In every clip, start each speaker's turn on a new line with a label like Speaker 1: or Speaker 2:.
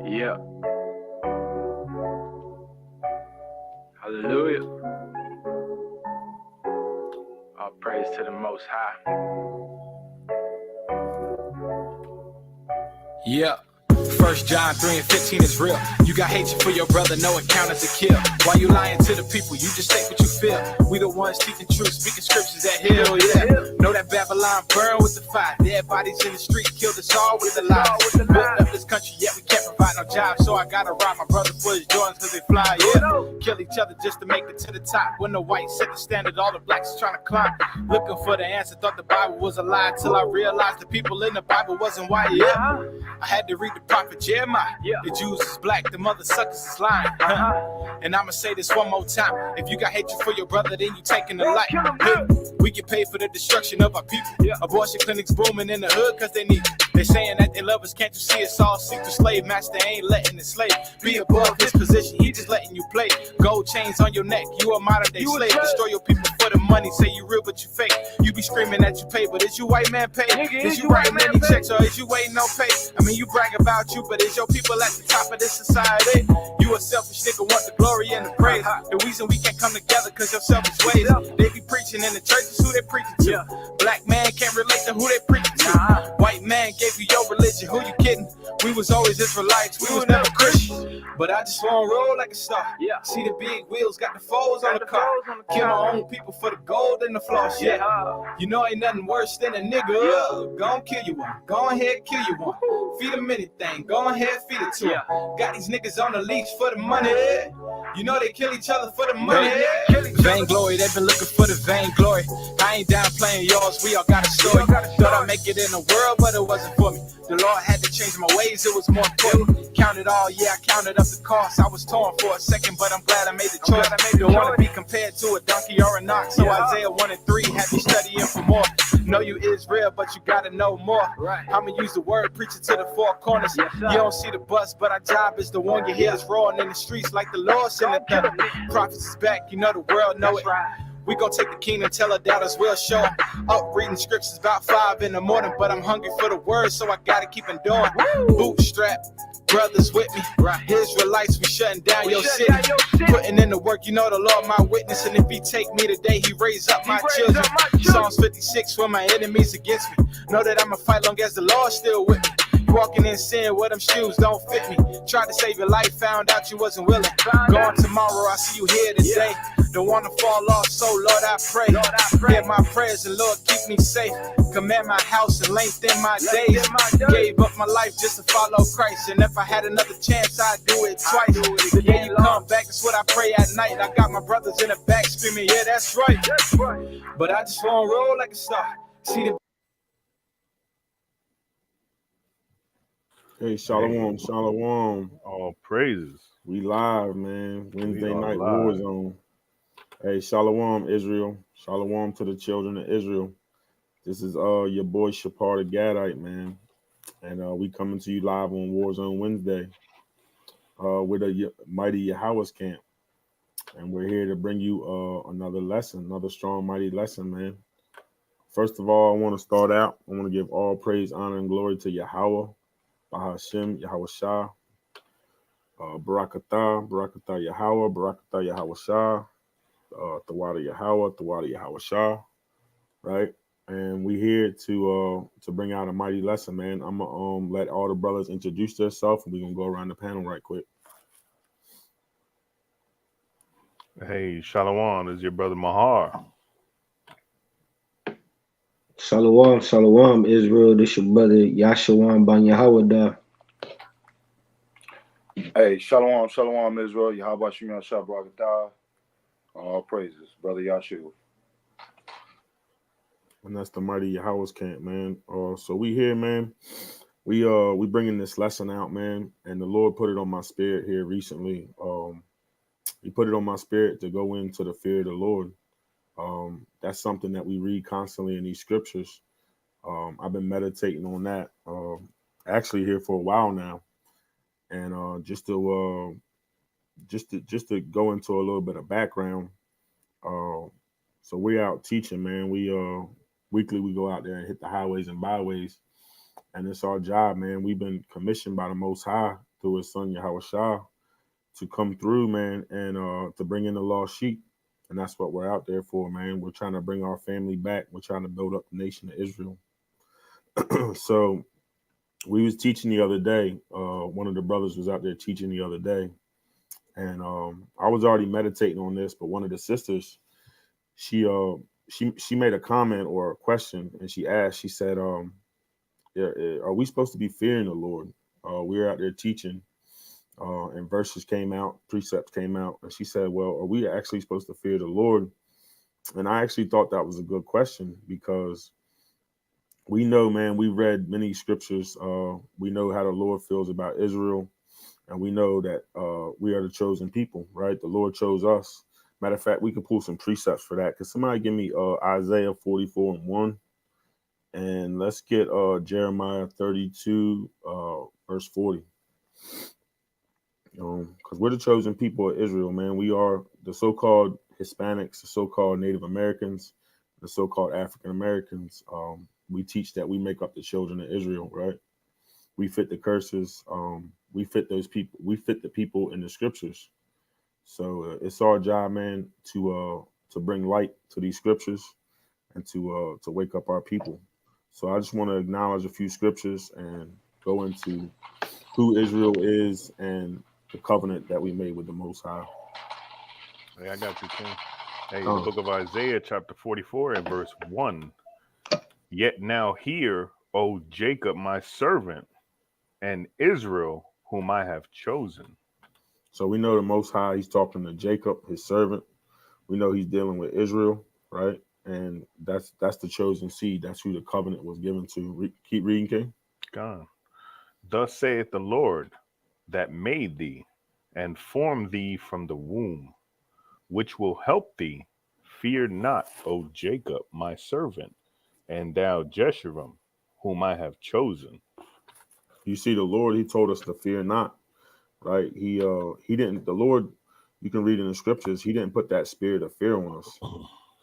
Speaker 1: Yeah. Hallelujah. All praise to the Most High.
Speaker 2: Yeah. 1 John 3:15 is real. You got hatred for your brother, no it count as a kill. Why you lying to the people? You just say what you feel. We the ones teaching truth, speaking scriptures that heal, yeah. Know that Babylon burn with the fire. Dead bodies in the street killed us all with the lies. Built up this country, yet we can't provide no jobs. So I gotta rob my brother for his Jordans cause they fly, yeah. Kill each other just to make it to the top. When the whites set the standard, all the blacks is trying to climb. Looking for the answer, thought the Bible was a lie. Till I realized the people in the Bible wasn't white, yeah. I had to read the prophet Jeremiah. The Jews is black, the mother suckers is lying. And I'ma say this one more time. If you got hatred for your brother, then you taking the life. We get paid for the destruction of our people. Abortion clinics booming in the hood cause they need it. They saying that they love us, can't you see it's all secret? Slave master ain't letting the slave be above his position, he just letting you play. Gold chains on your neck, you a modern day slave. Destroy your people for the money, say you real but you fake. You be screaming that you pay, but is you white man pay? Is you writing any checks or is you waiting on pay? I mean you brag about you, but is your people at the top of this society? You a selfish nigga, want the glory and the praise. The reason we can't come together cause your selfish ways. They be preaching in the churches, who they preaching to? Black man can't relate to who they preaching to. White man gave you your religion, who you kidding? We was always Israelites, we was never Christians. But I just wanna roll like a star. See the big wheels, got the foes on the car. Kill my own people for the gold and the floss, yeah. You know ain't nothing worse than a nigga. Go on kill you one, go ahead kill you one. Feed them anything, go ahead feed it to them. Got these niggas on the leash for the money. You know they kill each other for the money. Vainglory, they been looking for the vainglory. I ain't down playing yours, we all got a story. Thought I'd make it in the world, but it wasn't for me. The Lord had to change my ways, it was more important. Counted all, yeah, I counted up the cost. I was torn for a second, but I'm glad I made the choice. Don't want to be compared to a donkey or an ox. So Isaiah 1:3 had me studying for more. Know you Israel, but you gotta know more. I'ma use the word, preach it to the four corners. You don't see the bus, but our job is the one you hear us roaring in the streets like the Lord sent it thunder. Prophets is back, you know the world know it. We gon' take the kingdom, tell her doubters we'll show 'em. Up reading scriptures about 5 in the morning, but I'm hungry for the word, so I gotta keep it doing. Bootstrap, brothers with me. Israelites, we shutting down your city. Putting in the work, you know the Lord my witness. And if he take me today, he raise up my children. Psalms 56, when my enemies against me. Know that I'ma fight long as the Lord's still with me. Walking in sin where them shoes don't fit me. Tried to save your life, found out you wasn't willing. Gone tomorrow, I see you here today. Don't wanna fall off, so Lord I pray. Hear my prayers and Lord keep me safe. Command my house and lengthen my days. Gave up my life just to follow Christ. And if I had another chance, I'd do it twice. The day you come back, that's what I pray at night. I got my brothers in the back screaming, yeah, that's right. But I just wanna roll like a star. See the
Speaker 3: Hey, Shalom, Shalom.
Speaker 4: All praises.
Speaker 3: We live, man. Wednesday night
Speaker 4: live.
Speaker 3: war zone. Hey, Shalom, Israel. Shalom to the children of Israel. This is your boy Shapar the Gadite, man. And we coming to you live on Warzone Wednesday with a mighty YAHAWAH'S camp. And we're here to bring you another lesson, another strong, mighty lesson, man. First of all, I want to start out. I want to give all praise, honor, and glory to Yahweh. Bahashem, Yahweh Shah, Barakatah, Barakatah Yahweh, Barakatah Yahweh Shah, Tawada Yahweh, Tawada Yahweh Shah, right? And we here to bring out a mighty lesson, man. I'm gonna let all the brothers introduce themselves, and we're gonna go around the panel right quick.
Speaker 4: Hey, Shalom, this is your brother Mahar.
Speaker 5: Shalom, Shalom, Israel. This your brother Yahshua ban Yahawah.
Speaker 6: Hey, Shalom, Shalom, Israel. Yahweh Shem Yahshua Barakatah. All praises, brother Yahshua.
Speaker 3: And that's the mighty YAHAWAH'S camp, man. So we here, man. We bringing this lesson out, man. And the Lord put it on my spirit here recently. He put it on my spirit to go into the fear of the Lord. That's something that we read constantly in these scriptures. I've been meditating on that actually here for a while now, and just to go into a little bit of background. So we're out teaching, man. We weekly we go out there and hit the highways and byways, And it's our job, man. We've been commissioned by the Most High through his son, YAHAWAH'S, to come through, man, and to bring in the lost sheep. And that's what we're out there for, man. We're trying to bring our family back. We're trying to build up the nation of Israel. So we was teaching the other day. One of the brothers was out there teaching the other day. And I was already meditating on this, but one of the sisters, she made a comment or a question, and she asked, she said, are we supposed to be fearing the Lord? We were out there teaching, and verses came out, precepts came out, and she said, well, are we actually supposed to fear the Lord? And I actually thought that was a good question, because we know, man, we read many scriptures. We know how the Lord feels about Israel, and we know that we are the chosen people, right? The Lord chose us. Matter of fact, we could pull some precepts for that. Could somebody give me Isaiah 44:1? And let's get Jeremiah 32, verse 40. Because we're the chosen people of Israel, man. We are the so-called Hispanics, the so-called Native Americans, the so-called African Americans. We teach that we make up the children of Israel, right? We fit the curses. We fit those people. We fit the people in the scriptures. So it's our job, man, to bring light to these scriptures and to wake up our people. So I just want to acknowledge a few scriptures and go into who Israel is and the covenant that we made with the Most High.
Speaker 4: Hey, I got you, King. Hey, the book of Isaiah, chapter 44 and verse 1. Yet now hear, O Jacob, my servant, and Israel, whom I have chosen.
Speaker 3: So we know the Most High, he's talking to Jacob, his servant. We know he's dealing with Israel, right? And that's the chosen seed. That's who the covenant was given to. Keep reading, King.
Speaker 4: God. Thus saith the Lord that made thee and formed thee from the womb, which will help thee. Fear not, O Jacob, my servant, and thou Jeshurun, whom I have chosen.
Speaker 3: You see, the Lord, he told us to fear not, right? He didn't, the Lord, you can read in the scriptures, he didn't put that spirit of fear on us.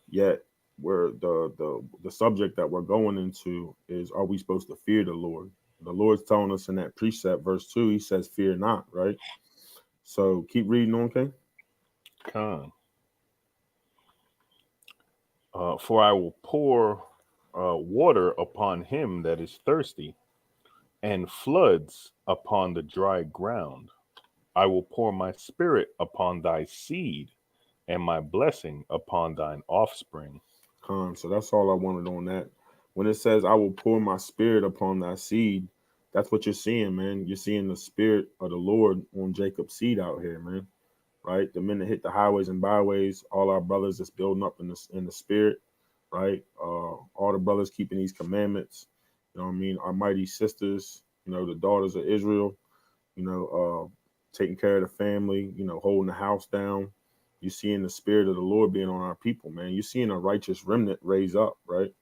Speaker 3: Yet where the subject that we're going into is, are we supposed to fear the Lord? The Lord's telling us in that precept, verse 2, he says, fear not, right? So keep reading on, King.
Speaker 4: Come. For I will pour water upon him that is thirsty, and floods upon the dry ground. I will pour my spirit upon thy seed, and my blessing upon thine offspring.
Speaker 3: So that's all I wanted on that. When it says, I will pour my spirit upon thy seed, that's what you're seeing, man. You're seeing the spirit of the Lord on Jacob's seed out here, man. Right? The men that hit the highways and byways, all our brothers that's building up in the spirit, right? All the brothers keeping these commandments, you know what I mean? Our mighty sisters, you know, the daughters of Israel, you know, taking care of the family, you know, holding the house down. You're seeing the spirit of the Lord being on our people, man. You're seeing a righteous remnant raise up, right?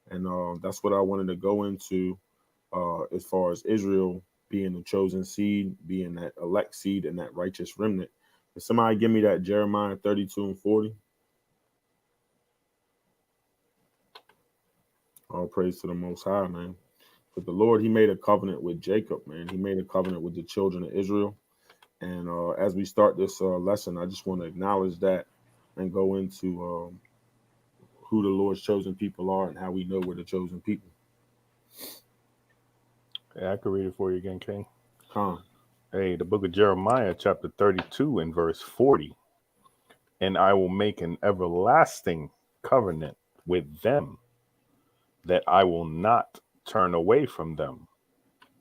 Speaker 3: And that's what I wanted to go into as far as Israel being the chosen seed, being that elect seed and that righteous remnant. Can somebody give me that Jeremiah 32 and 40? All praise to the Most High, man. But the Lord, he made a covenant with Jacob, man. He made a covenant with the children of Israel. And as we start this lesson, I just want to acknowledge that and go into who the Lord's chosen people are and how we know we're the chosen people.
Speaker 4: Yeah, I can read it for you again, King.
Speaker 3: Come.
Speaker 4: Hey, the book of Jeremiah, chapter 32 and verse 40. And I will make an everlasting covenant with them, that I will not turn away from them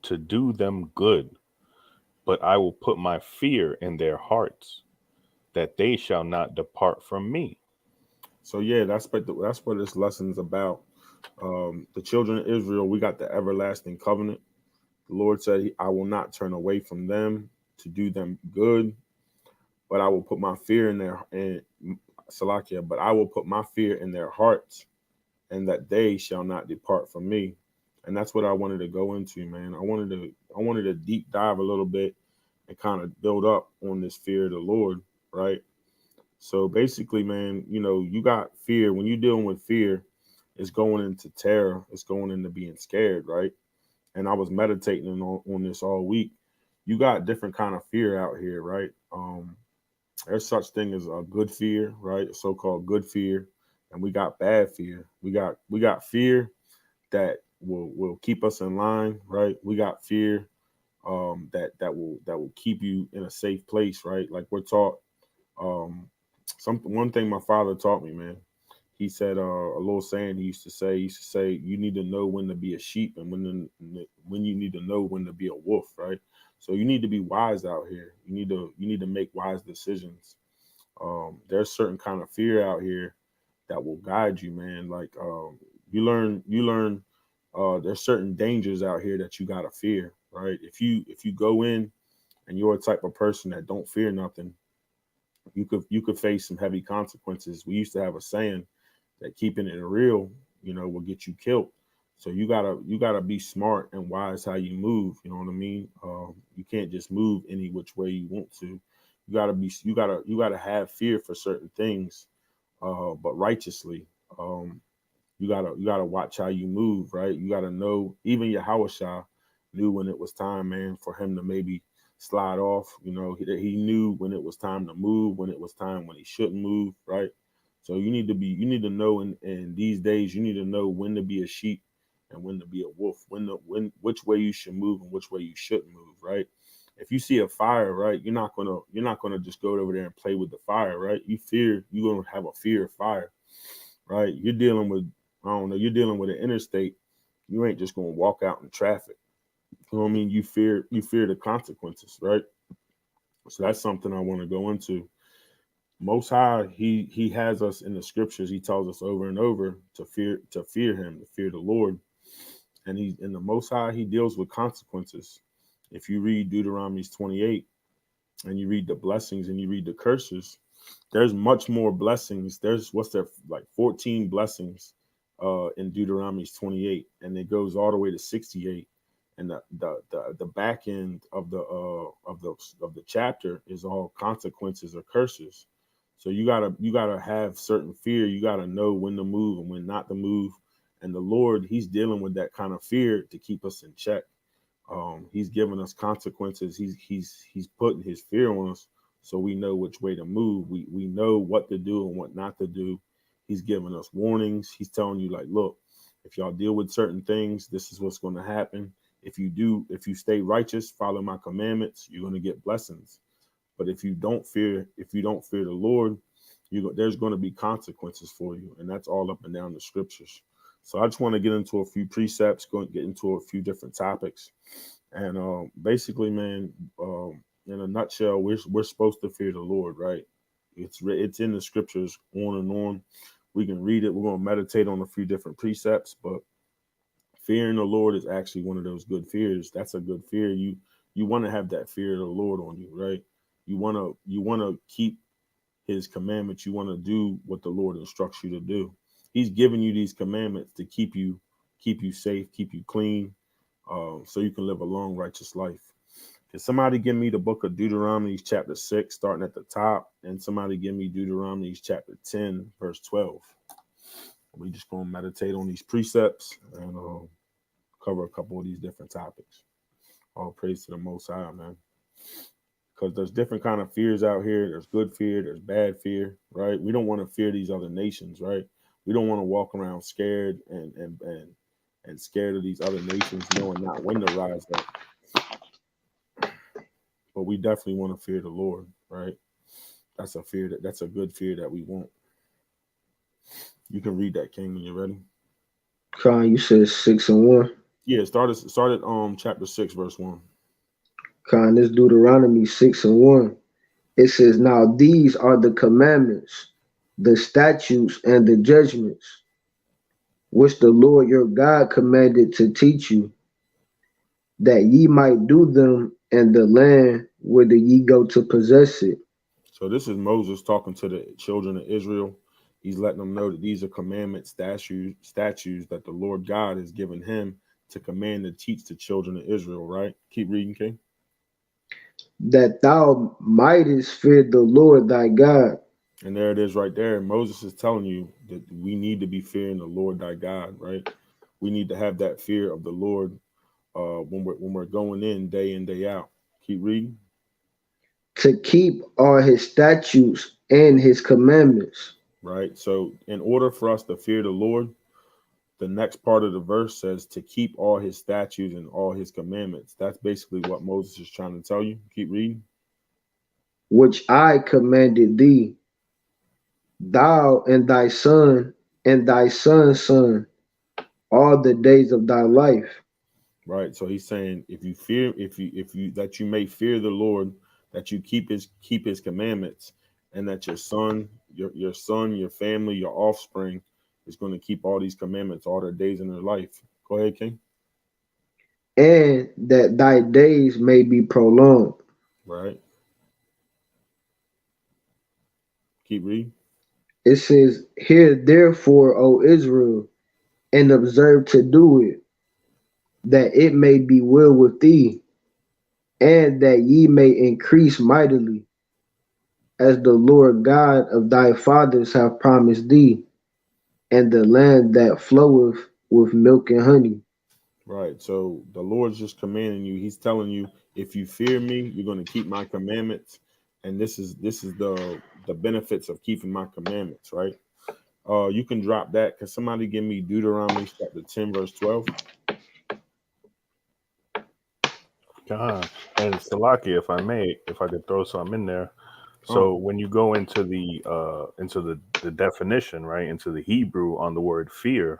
Speaker 4: to do them good, but I will put my fear in their hearts, that they shall not depart from me.
Speaker 3: So yeah, that's what this lesson's about. The children of Israel, we got the everlasting covenant. The Lord said, I will not turn away from them to do them good, but I will put my fear in their Salakia, but I will put my fear in their hearts, and that they shall not depart from me. And that's what I wanted to go into, man. I wanted to deep dive a little bit and kind of build up on this fear of the Lord, right? So basically, man, you know, you got fear. When you're dealing with fear, it's going into terror. It's going into being scared, right? and I was meditating on this all week. You got different kind of fear out here, right? There's such thing as a good fear, right? So-called good fear, and we got bad fear. We got fear that will keep us in line, right? We got fear that will keep you in a safe place, right? Like we're taught. One thing my father taught me, man. He said a little saying he used to say, you need to know when to be a sheep and when you need to know when to be a wolf, right? So you need to be wise out here. You need to make wise decisions. There's certain kind of fear out here that will guide you, man. Like you learn there's certain dangers out here that you gotta fear, right? If you go in and you're a type of person that don't fear nothing, you could face some heavy consequences. We used to have a saying that keeping it real, will get you killed. So you gotta be smart and wise how you move. You know what I mean? You can't just move any which way you want to. You gotta have fear for certain things, but righteously. You gotta watch how you move, right? You gotta know. Even YAHAWAH'S knew when it was time, man, for him to maybe slide off. He knew when it was time to move, when it was time when he shouldn't move, right? So you need to know in these days, you need to know when to be a sheep and when to be a wolf, which way you should move and which way you shouldn't move, right? If you see a fire, right, you're not gonna just go over there and play with the fire, right? You're gonna have a fear of fire, right? You're dealing with, I don't know, you're dealing with an interstate. You ain't just gonna walk out in traffic. You know what I mean? You fear the consequences, right? So that's something I want to go into. Most High, he has us in the scriptures. He tells us over and over to fear him, to fear the Lord. And he in the Most High, he deals with consequences. If you read Deuteronomy 28 and you read the blessings and you read the curses, there's much more blessings. There's what's there like 14 blessings in Deuteronomy 28, and it goes all the way to 68. And the back end of the chapter is all consequences or curses. So you gotta have certain fear. You gotta know when to move and when not to move. And the Lord, he's dealing with that kind of fear to keep us in check. He's giving us consequences. He's putting his fear on us so we know which way to move. We know what to do and what not to do. He's giving us warnings. He's telling you, like, look, if y'all deal with certain things, this is what's going to happen. If you stay righteous, follow my commandments, you're going to get blessings. But if you don't fear the Lord, there's going to be consequences for you. And that's all up and down the scriptures. So I just want to get into a few precepts, get into a few different topics. And basically, man, in a nutshell, we're supposed to fear the Lord, right? It's in the scriptures on and on. We can read it. We're going to meditate on a few different precepts, but fearing the Lord is actually one of those good fears. That's a good fear. You want to have that fear of the Lord on you, right? You want to keep his commandments. You want to do what the Lord instructs you to do. He's giving you these commandments to keep you safe, keep you clean, so you can live a long, righteous life. Can somebody give me the book of Deuteronomy chapter 6, starting at the top, and somebody give me Deuteronomy chapter 10, verse 12. We just going to meditate on these precepts and cover a couple of these different topics. All praise to the Most High, man. Because there's different kind of fears out here. There's good fear. There's bad fear, right? We don't want to fear these other nations, right? We don't want to walk around scared and scared of these other nations, knowing not when to rise up. But we definitely want to fear the Lord, right? That's a good fear that we want. You can read that, King, when you're ready.
Speaker 5: Khan, you said 6 and 1.
Speaker 3: Yeah, started chapter 6, verse 1.
Speaker 5: Khan, this Deuteronomy 6 and 1. It says, now these are the commandments, the statutes, and the judgments, which the Lord your God commanded to teach you, that ye might do them in the land whither ye go to possess it.
Speaker 3: So this is Moses talking to the children of Israel. He's letting them know that these are commandments, statues that the Lord God has given him to command and teach the children of Israel, right? Keep reading, King.
Speaker 5: That thou mightest fear the Lord thy God.
Speaker 3: And there it is right there. Moses is telling you that we need to be fearing the Lord thy God, right? We need to have that fear of the Lord. when we're going in day out. Keep reading.
Speaker 5: To keep all his statutes and his commandments.
Speaker 3: Right. So in order for us to fear the Lord, the next part of the verse says to keep all his statutes and all his commandments. That's basically what Moses is trying to tell you. Keep reading.
Speaker 5: Which I commanded thee, thou and thy son's son, all the days of thy life.
Speaker 3: Right. So he's saying if you that you may fear the Lord, that you keep his commandments, and that your son, your family, your offspring is going to keep all these commandments all their days in their life. Go ahead, King.
Speaker 5: And that thy days may be prolonged.
Speaker 3: Right. Keep reading.
Speaker 5: It says, hear therefore, O Israel, and observe to do it, that it may be well with thee, and that ye may increase mightily, as the Lord God of thy fathers have promised thee, and the land that floweth with milk and honey.
Speaker 3: Right. So the Lord's just commanding you. He's telling you, if you fear me, you're going to keep my commandments. And this is the benefits of keeping my commandments, right? You can drop that. Can somebody give me Deuteronomy chapter 10, verse 12?
Speaker 4: God. And Salaki, if I may, if I could throw some in there. So when you go into the definition, right, into the Hebrew on the word fear,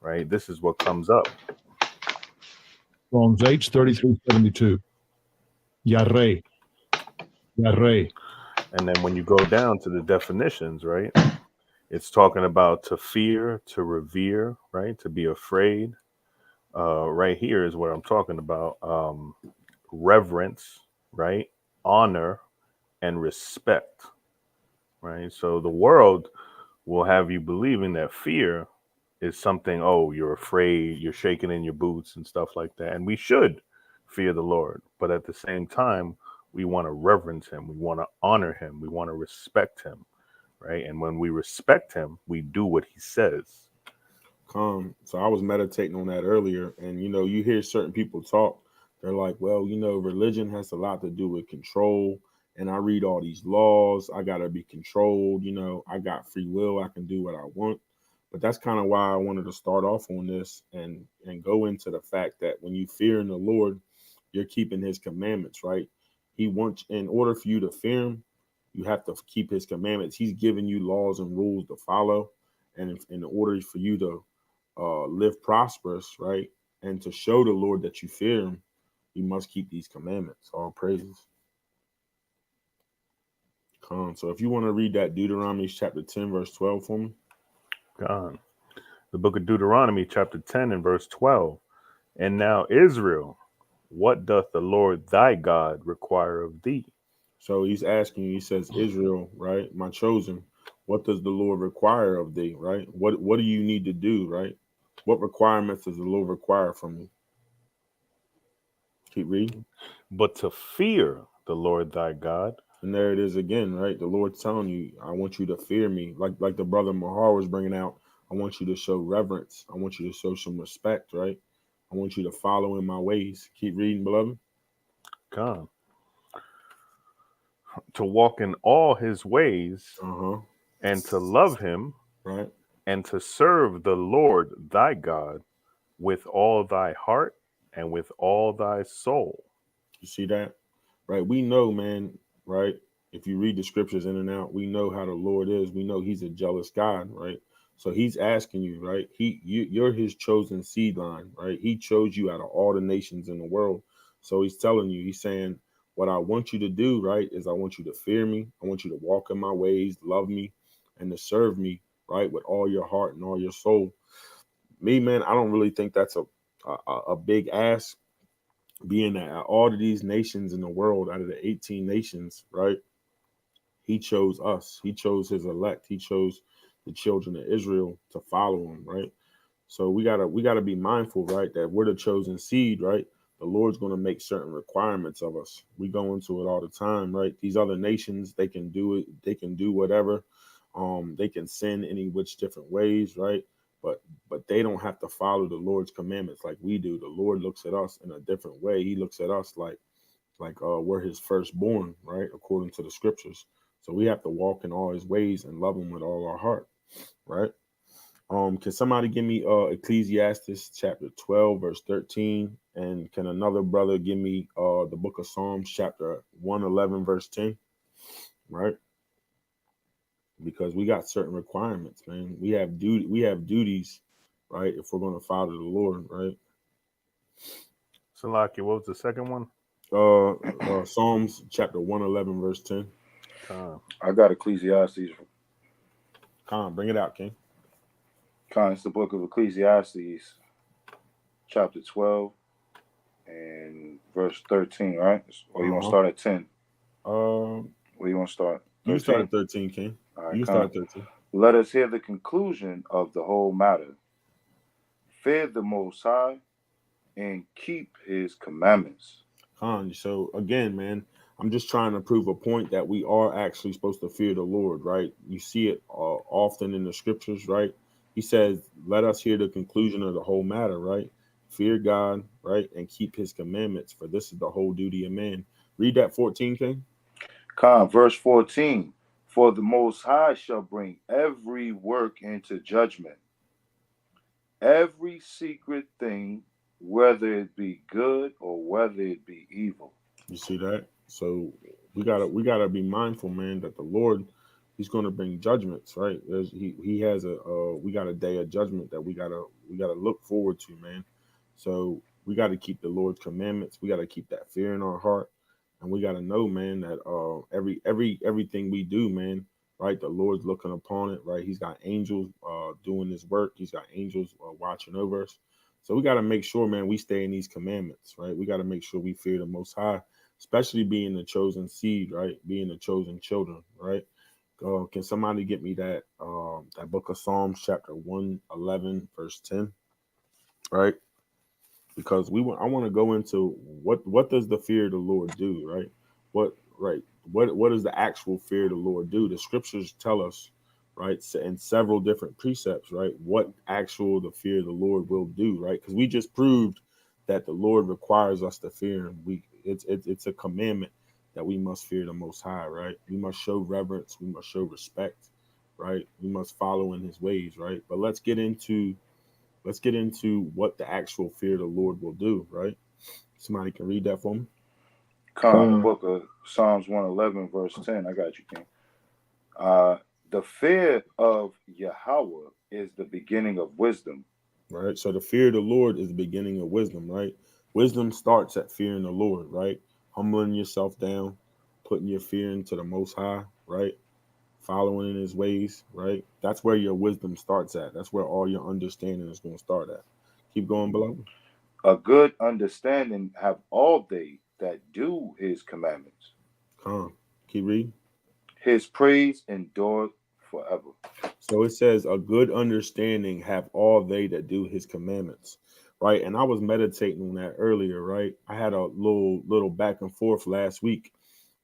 Speaker 4: right, this is what comes up.
Speaker 7: Psalms H33:72. Yareh. Yareh.
Speaker 4: And then when you go down to the definitions, right, it's talking about to fear, to revere, right, to be afraid. Right here is what I'm talking about. Reverence, right, honor, and respect, right? So the world will have you believing that fear is something, oh, you're afraid, you're shaking in your boots and stuff like that. And we should fear the Lord. But at the same time, we want to reverence him. We want to honor him. We want to respect him, right? And when we respect him, we do what he says.
Speaker 3: So I was meditating on that earlier. And, you hear certain people talk. They're like, well, religion has a lot to do with control. And I read all these laws. I got to be controlled. I got free will. I can do what I want. But that's kind of why I wanted to start off on this and go into the fact that when you fear in the Lord, you're keeping his commandments, right? He wants, in order for you to fear him, you have to keep his commandments. He's giving you laws and rules to follow. And in order for you to live prosperous, right? And to show the Lord that you fear him, you must keep these commandments. All praises. So if you want to read that Deuteronomy chapter 10, verse 12 for me.
Speaker 4: God. The book of Deuteronomy chapter 10 and verse 12. And now Israel, what doth the Lord thy God require of thee?
Speaker 3: So he's asking you, he says, Israel, right? My chosen, what does the Lord require of thee, right? What do you need to do, right? What requirements does the Lord require from you? Keep reading.
Speaker 4: But to fear the Lord thy God.
Speaker 3: And there it is again, right? The Lord's telling you, I want you to fear me. Like the brother Mahar was bringing out, I want you to show reverence. I want you to show some respect, right? I want you to follow in my ways. Keep reading, beloved.
Speaker 4: God. To walk in all his ways and to love him,
Speaker 3: right?
Speaker 4: And to serve the Lord thy God with all thy heart and with all thy soul.
Speaker 3: You see that? Right? We know, man, right? If you read the scriptures in and out, we know how the Lord is. We know he's a jealous God, right? So he's asking you, right? You're his chosen seed line, right? He chose you out of all the nations in the world. So he's telling you, he's saying, what I want you to do, right, is I want you to fear me. I want you to walk in my ways, love me, and to serve me, right, with all your heart and all your soul. Me, man, I don't really think that's a big ask, being that all of these nations in the world, out of the 18 nations, right, he chose us. He chose his elect. He chose the children of Israel to follow him, right? So we gotta be mindful, right, that we're the chosen seed, right? The Lord's going to make certain requirements of us. We go into it all the time, right? These other nations, they can do it. They can do whatever. They can sin any which different ways, right? but they don't have to follow the Lord's commandments like we do. The Lord looks at us in a different way. He looks at us like we're his firstborn, right? According to the scriptures. So we have to walk in all his ways and love him with all our heart, right? Can somebody give me Ecclesiastes chapter 12, verse 13? And can another brother give me the book of Psalms, chapter 111, verse 10? Right? Because we got certain requirements, man. We have duties, right? If we're going to follow the Lord, right?
Speaker 4: Salaki, what was the second one?
Speaker 3: Psalms chapter 111, verse 10.
Speaker 6: I got Ecclesiastes.
Speaker 3: Khan, bring it out, King.
Speaker 6: Khan, it's the book of Ecclesiastes, chapter 12 and verse 13, right? Or you want to start at 10? Where you want to start? 13?
Speaker 3: You start at 13, King.
Speaker 6: All right,
Speaker 3: you start at 13.
Speaker 6: Let us hear the conclusion of the whole matter. Fear the Most High and keep his commandments.
Speaker 3: Khan, so again, man, I'm just trying to prove a point that we are actually supposed to fear the Lord, right? You see it often in the scriptures, right? He says, let us hear the conclusion of the whole matter, right? Fear God, right? And keep his commandments, for this is the whole duty of man. Read that 14, King.
Speaker 6: Khan, verse 14. For the Most High shall bring every work into judgment, every secret thing, whether it be good or whether it be evil.
Speaker 3: You see that? So we gotta be mindful, man, that the Lord, he's going to bring judgments, right? He has we got a day of judgment that we gotta look forward to, man. So we got to keep the Lord's commandments. We got to keep that fear in our heart, and we got to know, man, that everything we do, man, right? The Lord's looking upon it, right? He's got angels doing his work. He's got angels watching over us. So we got to make sure, man, we stay in these commandments, right? We got to make sure we fear the Most High, especially being the chosen seed, right? Being the chosen children, right? Can somebody get me that book of Psalms, chapter 111, verse 10, right? Because I want to go into what does the fear of the Lord do, right? What does the actual fear of the Lord do? The scriptures tell us, right, in several different precepts, right, what actual the fear of the Lord will do, right? Because we just proved that the Lord requires us to fear him. It's a commandment that we must fear the Most High, right? We must show reverence, we must show respect, right? We must follow in his ways, right? But let's get into what the actual fear of the Lord will do, right? Somebody can read that for me.
Speaker 6: The book of Psalms 111, verse 10. I got you, King. The fear of Yahawah is the beginning of wisdom.
Speaker 3: Right. So the fear of the Lord is the beginning of wisdom, right? Wisdom starts at fearing the Lord, right? Humbling yourself down, putting your fear into the Most High, right? Following in his ways, right? That's where your wisdom starts at. That's where all your understanding is going to start at. Keep going, beloved.
Speaker 6: A good understanding have all they that do his commandments.
Speaker 3: Keep reading.
Speaker 6: His praise endureth forever.
Speaker 3: So it says, a good understanding have all they that do his commandments, right? And I was meditating on that earlier, right? I had a little back and forth last week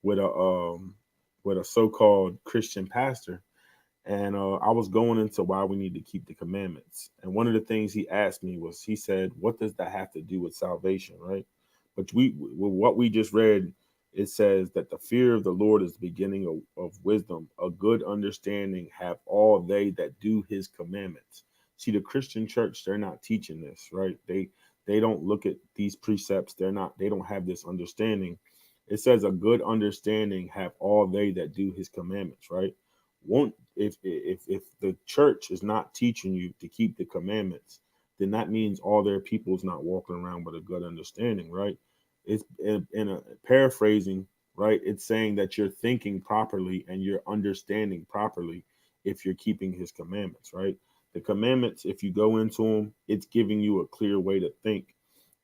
Speaker 3: with a so-called Christian pastor, and I was going into why we need to keep the commandments. And one of the things he asked me was, he said, what does that have to do with salvation, right? But with what we just read, it says that the fear of the Lord is the beginning of wisdom. A good understanding have all they that do his commandments. See, the Christian church, they're not teaching this, right? They don't look at these precepts. They don't have this understanding. It says a good understanding have all they that do his commandments, right? If the church is not teaching you to keep the commandments, then that means all their people is not walking around with a good understanding, right? It's in a paraphrasing, right? It's saying that you're thinking properly and you're understanding properly if you're keeping his commandments, right? The commandments, if you go into them, it's giving you a clear way to think.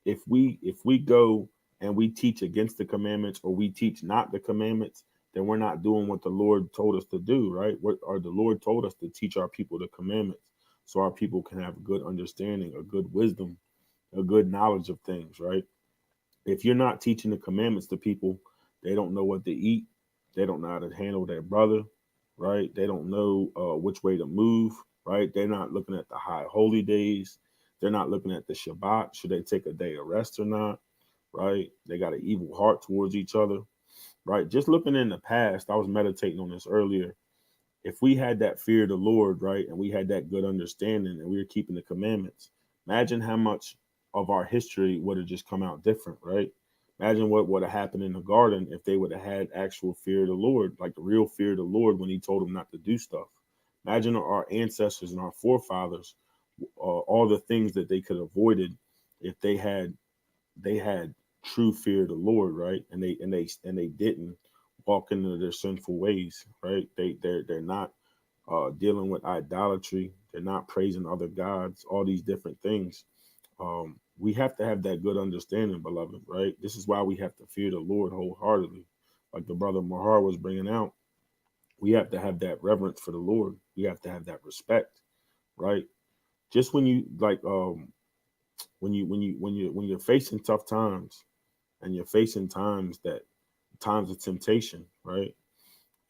Speaker 3: If we go and we teach against the commandments, or we teach not the commandments, then we're not doing what the Lord told us to do, right? The Lord told us to teach our people the commandments so our people can have a good understanding, a good wisdom, a good knowledge of things, right? If you're not teaching the commandments to people, they don't know what to eat. They don't know how to handle their brother, right? They don't know which way to move. right? They're not looking at the high holy days. They're not looking at the Shabbat. Should they take a day of rest or not, right? They got an evil heart towards each other, right? Just looking in the past, I was meditating on this earlier. If we had that fear of the Lord, right, and we had that good understanding and we were keeping the commandments, imagine how much of our history would have just come out different, right? Imagine what would have happened in the garden if they would have had actual fear of the Lord, like the real fear of the Lord when he told them not to do stuff. Imagine our ancestors and our forefathers, all the things that they could have avoided if they had true fear of the Lord, right? And they didn't walk into their sinful ways, right? They're not dealing with idolatry. They're not praising other gods. All these different things. We have to have that good understanding, beloved, right? This is why we have to fear the Lord wholeheartedly, like the brother Mahar was bringing out. We have to have that reverence for the Lord. We have to have that respect, right? Just when you like, when you're facing tough times, and you're facing times of temptation, right?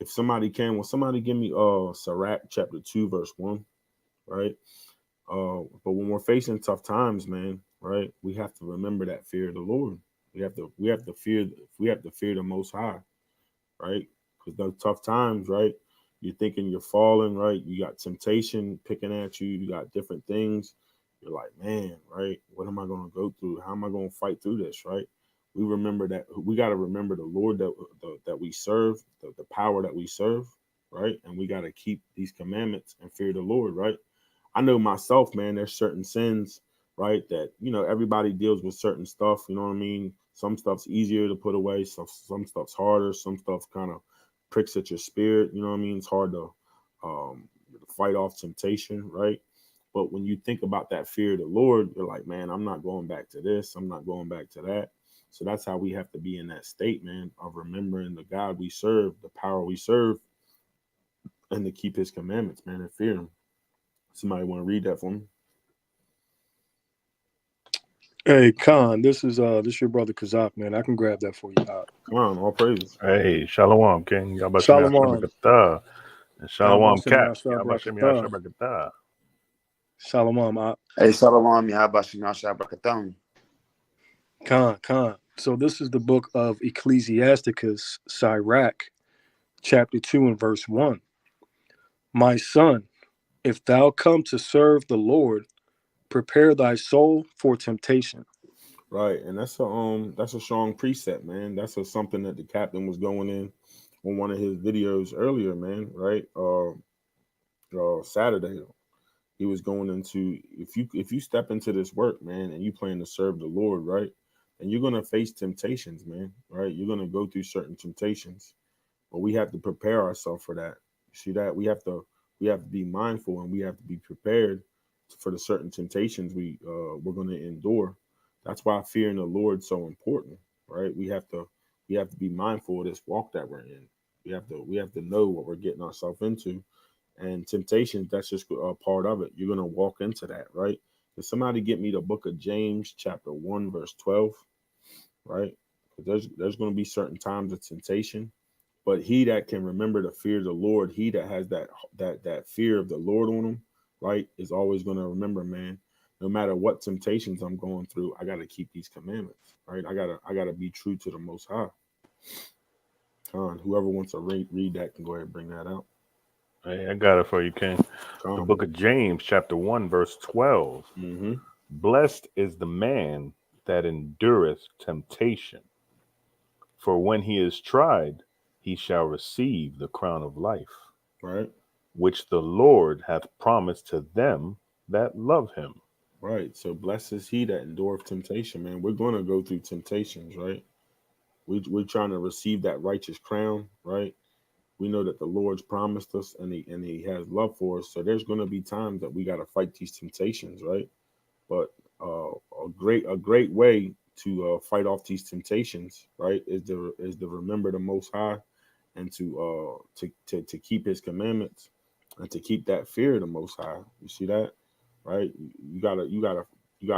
Speaker 3: If somebody will somebody give me Sirach chapter 2 verse 1, right? But when we're facing tough times, man, right, we have to remember that fear of the Lord. We have to fear the Most High, right? Because those tough times, right, you're thinking you're falling, right? You got temptation picking at you. You got different things. You're like, man, right? What am I going to go through? How am I going to fight through this, right? We remember that we got to remember the Lord that we serve, the power that we serve, right? And we got to keep these commandments and fear the Lord, right? I know myself, man, there's certain sins, right, that, everybody deals with certain stuff, you know what I mean? Some stuff's easier to put away, some stuff's harder, some stuff kind of pricks at your spirit, you know what I mean? It's hard to fight off temptation, right? But when you think about that fear of the Lord, you're like, man, I'm not going back to this. I'm not going back to that. So that's how we have to be in that state, man, of remembering the God we serve, the power we serve, and to keep his commandments, man, and fear him. Somebody want to read that for me?
Speaker 8: Hey, Khan, this is your brother Kazak, man. I can grab that for you.
Speaker 3: Come on, all praises.
Speaker 4: Hey, Shalom, King.
Speaker 8: Shalom.
Speaker 4: And Shalom, Cap.
Speaker 8: Shalom.
Speaker 9: Hey, Shalom, Yahabashim.
Speaker 8: Khan. So this is the book of Ecclesiastes, Sirach, chapter 2 and verse 1. My son, if thou come to serve the Lord, prepare thy soul for temptation.
Speaker 3: Right, and that's a strong precept, man. That's something that the captain was going in on one of his videos earlier, man. Right, Saturday, he was going into if you step into this work, man, and you plan to serve the Lord, right, and you're gonna face temptations, man. Right, you're gonna go through certain temptations, but we have to prepare ourselves for that. See that we have to be mindful and we have to be prepared for the certain temptations we're going to endure. That's why fearing the Lord is so important, right? We have to be mindful of this walk that we're in. We have to know what we're getting ourselves into, and temptation, that's just a part of it. You're going to walk into that, right? Can somebody get me the book of James chapter 1 verse 12, right? Because there's going to be certain times of temptation. But he that can remember to fear the Lord, he that has that fear of the Lord on him, right, is always going to remember, man, no matter what temptations I'm going through, I got to keep these commandments, right? I gotta be true to the Most High. Whoever wants to read that can go ahead and bring that out.
Speaker 4: Hey, I got it for you, King. The book of James, chapter 1, verse 12.
Speaker 3: Mm-hmm.
Speaker 4: Blessed is the man that endureth temptation, for when he is tried, he shall receive the crown of life,
Speaker 3: right,
Speaker 4: which the Lord hath promised to them that love him.
Speaker 3: Right. So blessed is he that endureth temptation, man. We're going to go through temptations, right? We're trying to receive that righteous crown, right? We know that the Lord's promised us and he has love for us. So there's going to be times that we got to fight these temptations, right? But a great way to fight off these temptations, right, is to remember the Most High and to keep his commandments and to keep that fear of the Most High. You see that, right? You got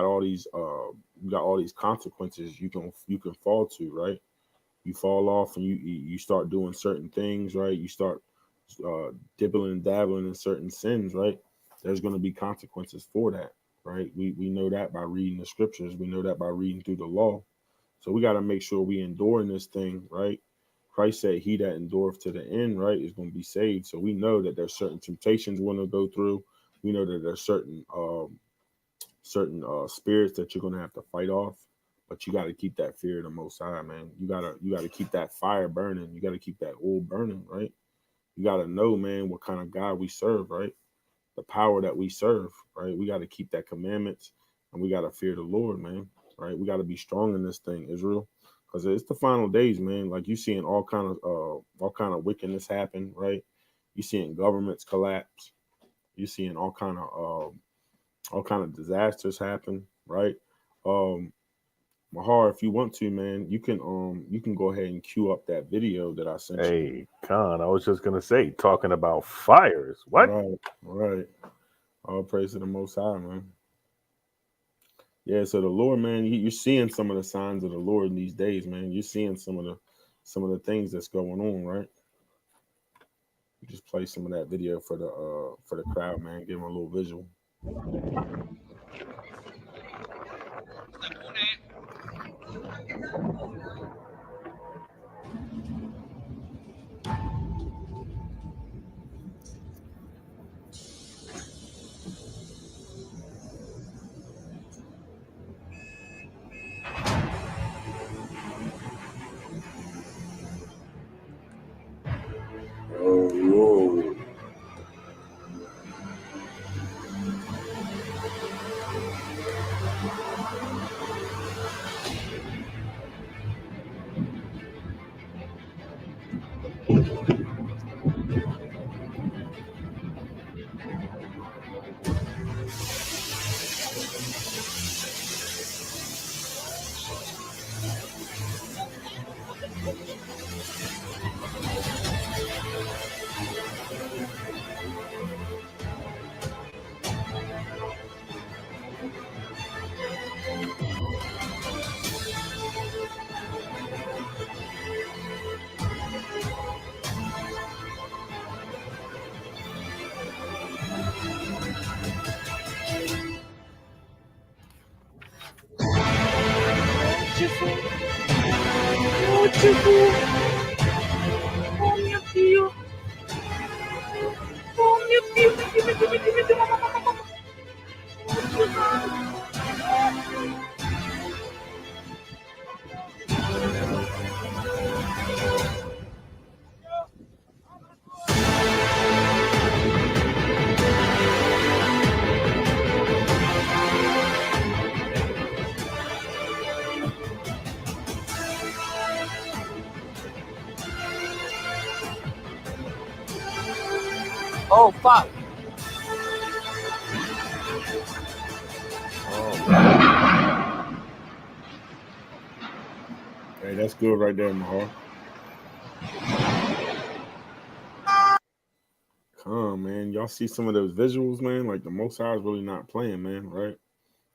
Speaker 3: all these consequences you can fall to, right? You fall off and you start doing certain things, right? You start dibbling and dabbling in certain sins, right? there's going to be consequences for that, right? We know that by reading the scriptures. We know that by reading through the law. So we got to make sure we endure in this thing, right? Christ said, he that endureth to the end, right, is going to be saved. So we know that there's certain temptations we're going to go through. We know that there's certain spirits that you're going to have to fight off. But you got to keep that fear of the Most High, man. You gotta keep that fire burning. You got to keep that oil burning, right? You got to know, man, what kind of God we serve, right? The power that we serve, right? We got to keep that commandments, and we got to fear the Lord, man, right? We got to be strong in this thing, Israel, because it's the final days, man. Like you seeing all kind of wickedness happen, right? You seeing governments collapse. You seeing all kind of disasters happen, right? Mahar, if you want to, man, you can go ahead and queue up that video that I sent you.
Speaker 4: Hey, Khan, I was just gonna say, talking about fires. What?
Speaker 3: Right. All praise to the Most High, man. Yeah, so the Lord, man, you're seeing some of the signs of the Lord in these days, man. You're seeing some of the things that's going on, right? You just play some of that video for the crowd, man. Give them a little visual. Oh,
Speaker 10: Oh, fuck.
Speaker 3: Hey, that's good right there, Mahar. Come on, man. Y'all see some of those visuals, man? Like the Most High is really not playing, man, right?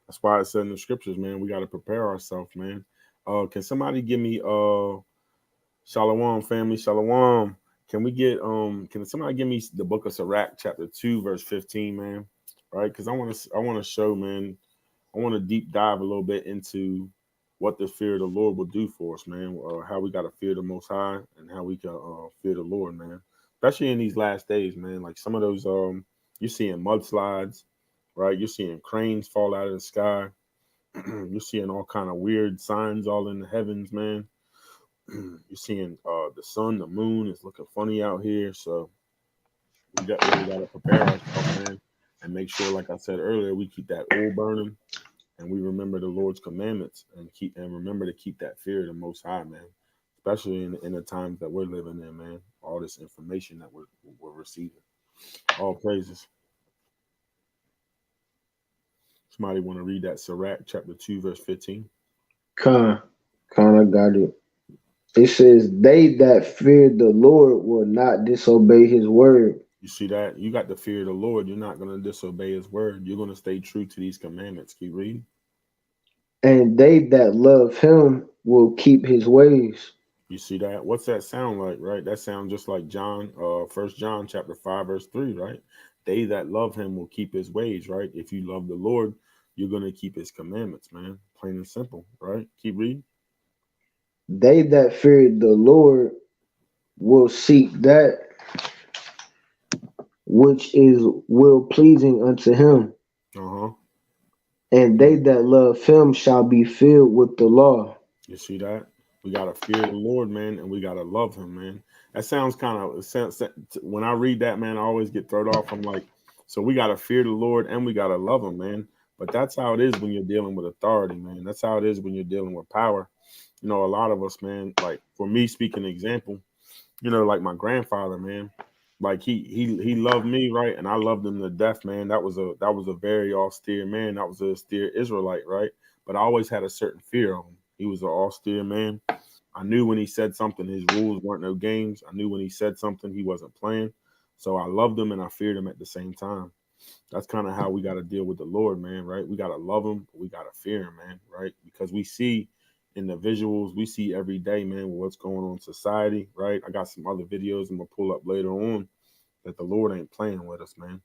Speaker 3: That's why it said in the scriptures, man, we got to prepare ourselves, man. Can somebody give me Shalom, family, Shalom. Can somebody give me the book of Sirach, chapter 2, verse 15, man? Right? Because I want to show, man, I want to deep dive a little bit into what the fear of the Lord will do for us, man. How we got to fear the Most High and how we can fear the Lord, man. Especially in these last days, man. Like some of those, you're seeing mudslides, right? You're seeing cranes fall out of the sky. You're seeing all kind of weird signs all in the heavens, man. You're seeing the sun, the moon is looking funny out here. So we really got to prepare ourselves, man, and make sure, like I said earlier, we keep that oil burning and we remember the Lord's commandments and remember to keep that fear of the Most High, man, especially in the times that we're living in, man. All this information that we're receiving. All praises. Somebody want to read that Sirach chapter 2, verse 15?
Speaker 5: Khan, I got it. It says, they that fear the Lord will not disobey his word.
Speaker 3: You see that? You got the fear of the Lord. You're not going to disobey his word. You're going to stay true to these commandments. Keep reading.
Speaker 5: And they that love him will keep his ways.
Speaker 3: You see that? What's that sound like, right? That sounds just like John, 1 John chapter 5, verse 3, right? they that love him will keep his ways, right? If you love the Lord, you're going to keep his commandments, man. Plain and simple, right? Keep reading.
Speaker 5: They that fear the Lord will seek that which is well pleasing unto him,
Speaker 3: Uh-huh.
Speaker 5: and they that love him shall be filled with the law.
Speaker 3: You see that? We got to fear the Lord, man, and we got to love him, man. That sounds kind of, when I read that, man, I always get thrown off. I'm like, so we got to fear the Lord and we got to love him, man. But that's how it is when you're dealing with authority, man. That's how it is when you're dealing with power. You know, a lot of us, man, like for me, speaking example, you know, like my grandfather, man, like he loved me, right, and I loved him to death, man. That was a very austere man. That was a austere Israelite, right? But I always had a certain fear of him. He was an austere man. I knew when he said something, his rules weren't no games. I knew when he said something, he wasn't playing. So I loved him and I feared him at the same time. That's kind of how we got to deal with the Lord, man, right? We got to love him, but we got to fear him, man, right? Because we see in the visuals, we see every day, man, what's going on in society, right? I got some other videos I'm going to pull up later on that the Lord ain't playing with us, man.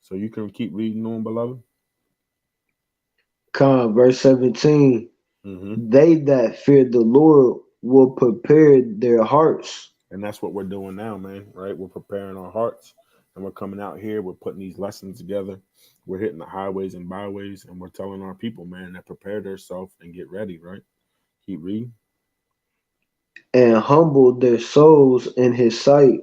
Speaker 3: So you can keep reading on, beloved.
Speaker 5: Verse 17.
Speaker 3: Mm-hmm.
Speaker 5: They that fear the Lord will prepare their hearts.
Speaker 3: And that's what we're doing now, man, right? We're preparing our hearts and we're coming out here. We're putting these lessons together. We're hitting the highways and byways and we're telling our people, man, that prepare themselves and get ready, right? Keep reading.
Speaker 5: And humble their souls in his sight.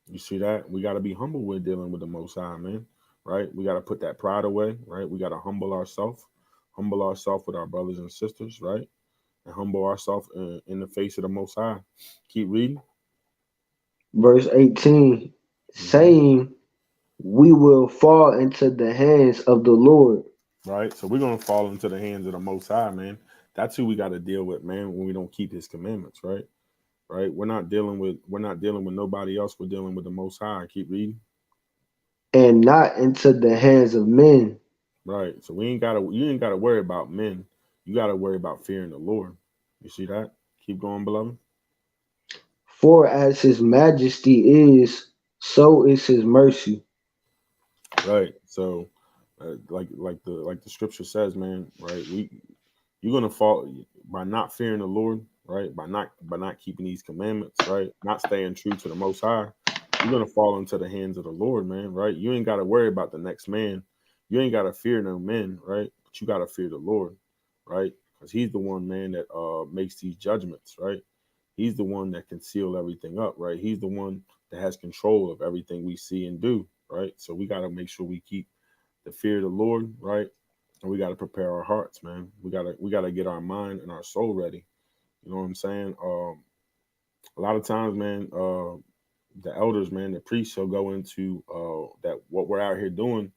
Speaker 3: You see that? We got to be humble when dealing with the Most High, man, right? We got to put that pride away, right? We got to humble ourselves with our brothers and sisters, right? And humble ourselves in the face of the Most High. Keep reading.
Speaker 5: Verse 18, saying, we will fall into the hands of the Lord.
Speaker 3: Right? So we're going to fall into the hands of the Most High, man. That's who we got to deal with, man, when we don't keep his commandments, right? Right? We're not dealing with nobody else. We're dealing with the Most High. Keep reading.
Speaker 5: And not into the hands of men.
Speaker 3: Right. So you ain't gotta worry about men. You gotta worry about fearing the Lord. You see that? Keep going, beloved.
Speaker 5: For as his majesty is, so is his mercy.
Speaker 3: Right. So, like the scripture says, man. Right. You're gonna fall by not fearing the Lord. Right. By not keeping these commandments. Right. Not staying true to the Most High. You're gonna fall into the hands of the Lord, man. Right. You ain't gotta worry about the next man. You ain't gotta fear no men. Right. But you gotta fear the Lord. Right. Because he's the one, man, that makes these judgments. Right. He's the one that can seal everything up. Right. He's the one that has control of everything we see and do. Right. So we got to make sure we keep the fear of the Lord. Right. And we got to prepare our hearts, man. We got to get our mind and our soul ready. You know what I'm saying? A lot of times, man, the elders, man, the priests will go into that what we're out here doing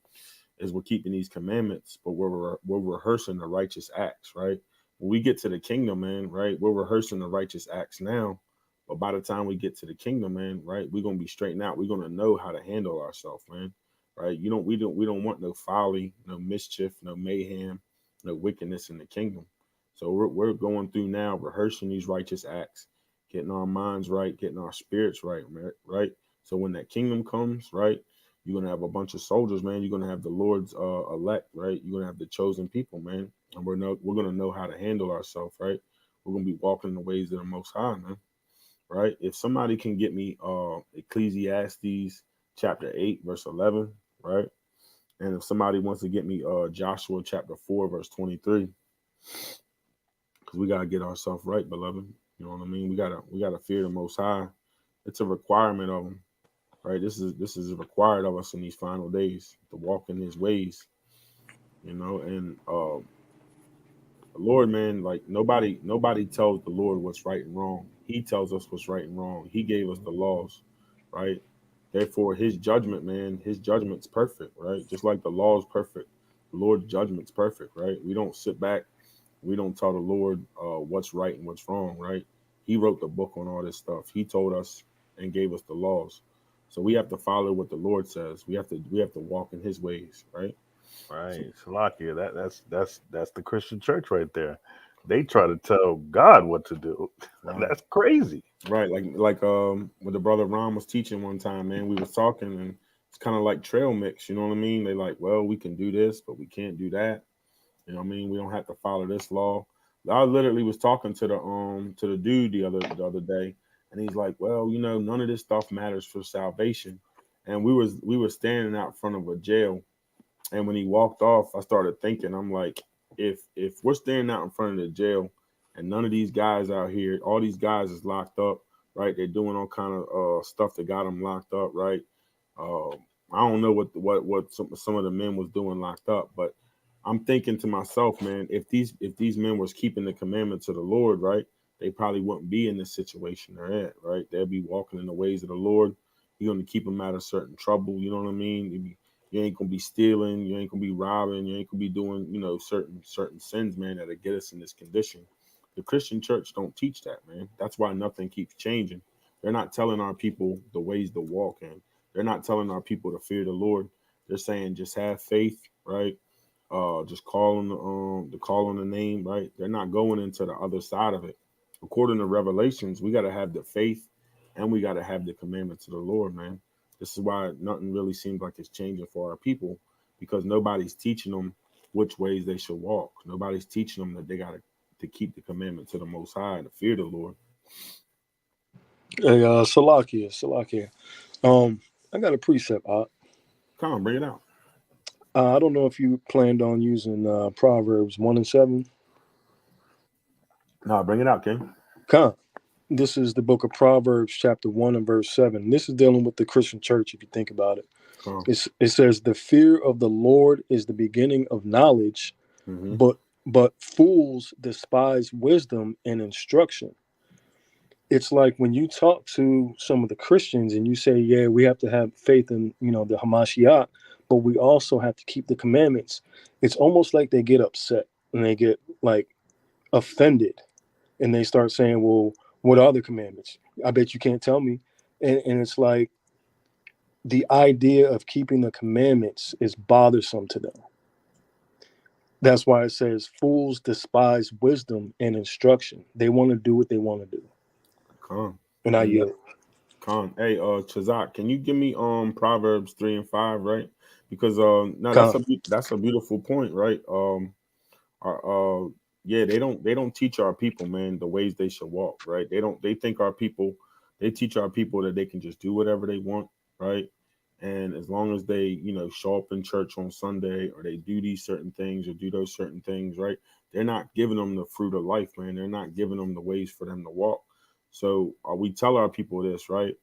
Speaker 3: is we're keeping these commandments, but we're rehearsing the righteous acts, right? When we get to the kingdom, man, right, we're rehearsing the righteous acts now, but by the time we get to the kingdom, man, right, we're gonna be straightened out. We're gonna know how to handle ourselves, man, right? We don't want no folly, no mischief, no mayhem, no wickedness in the kingdom. So we're going through now, rehearsing these righteous acts, getting our minds right, getting our spirits right, right. So when that kingdom comes, right, you're going to have a bunch of soldiers, man. You're going to have the Lord's elect, right? You're going to have the chosen people, man. And we're going to know how to handle ourselves, right? We're going to be walking in the ways of the Most High, man, right? If somebody can get me Ecclesiastes chapter 8, verse 11, right? And if somebody wants to get me Joshua chapter 4, verse 23, because we got to get ourselves right, beloved. You know what I mean? We gotta fear the Most High. It's a requirement of him. Right, this is required of us in these final days to walk in his ways, you know. And the Lord, man, like nobody tells the Lord what's right and wrong. He tells us what's right and wrong. He gave us the laws, right? Therefore, his judgment, man, his judgment's perfect, right? Just like the law is perfect, the Lord's judgment's perfect, right? We don't sit back, we don't tell the Lord what's right and what's wrong, right? He wrote the book on all this stuff. He told us and gave us the laws. So we have to follow what the Lord says. We have to walk in his ways, right?
Speaker 4: Right, Salakia. That's the Christian church right there. They try to tell God what to do.
Speaker 3: Right.
Speaker 4: That's crazy.
Speaker 3: Right, like when the brother Ron was teaching one time, man, we was talking and kind of like trail mix. You know what I mean? They like, well, we can do this, but we can't do that. You know what I mean? We don't have to follow this law. I literally was talking to the dude the other day, and he's like, well, you know, none of this stuff matters for salvation. And we were standing out front of a jail, and when he walked off, I started thinking, I'm like, if we're standing out in front of the jail, and none of these guys out here, all these guys is locked up, right? They're doing all kind of stuff that got them locked up, right? I don't know what some of the men was doing locked up, but I'm thinking to myself, man, if these men was keeping the commandments of the Lord, right, they probably wouldn't be in this situation they're at, right? They'll be walking in the ways of the Lord. You're going to keep them out of certain trouble. You know what I mean? You ain't going to be stealing. You ain't going to be robbing. You ain't going to be doing, you know, certain sins, man, that'll get us in this condition. The Christian church don't teach that, man. That's why nothing keeps changing. They're not telling our people the ways to walk in. They're not telling our people to fear the Lord. They're saying just have faith, right? Just call on the name, right? They're not going into the other side of it. According to Revelations, we got to have the faith and we got to have the commandments of the Lord, man. This is why nothing really seems like it's changing for our people, because nobody's teaching them which ways they should walk. Nobody's teaching them that they got to keep the commandments of the Most High and to fear the Lord.
Speaker 8: Hey, Salakia. I got a precept.
Speaker 3: Come on, bring it out.
Speaker 8: I don't know if you planned on using Proverbs 1 and 7.
Speaker 3: No, bring it out, King.
Speaker 8: Come. This is the book of Proverbs, chapter 1 and verse 7. This is dealing with the Christian church, if you think about it. It says, the fear of the Lord is the beginning of knowledge, but fools despise wisdom and instruction. It's like when you talk to some of the Christians and you say, yeah, we have to have faith in, you know, the Hamashiach, but we also have to keep the commandments. It's almost like they get upset and they get like offended and they start saying, well, what are the commandments? I bet you can't tell me. And it's like the idea of keeping the commandments is bothersome to them. That's why it says fools despise wisdom and instruction. They want to do what they want to do. And I yield.
Speaker 3: Hey, Chazak, can you give me Proverbs 3 and 5, right? Because that's a beautiful point, right? Yeah, they don't teach our people, man, the ways they should walk, right? They teach our people that they can just do whatever they want, right? And as long as they, you know, show up in church on Sunday, or they do these certain things or do those certain things, right? They're not giving them the fruit of life, man. They're not giving them the ways for them to walk. So we tell our people this, right?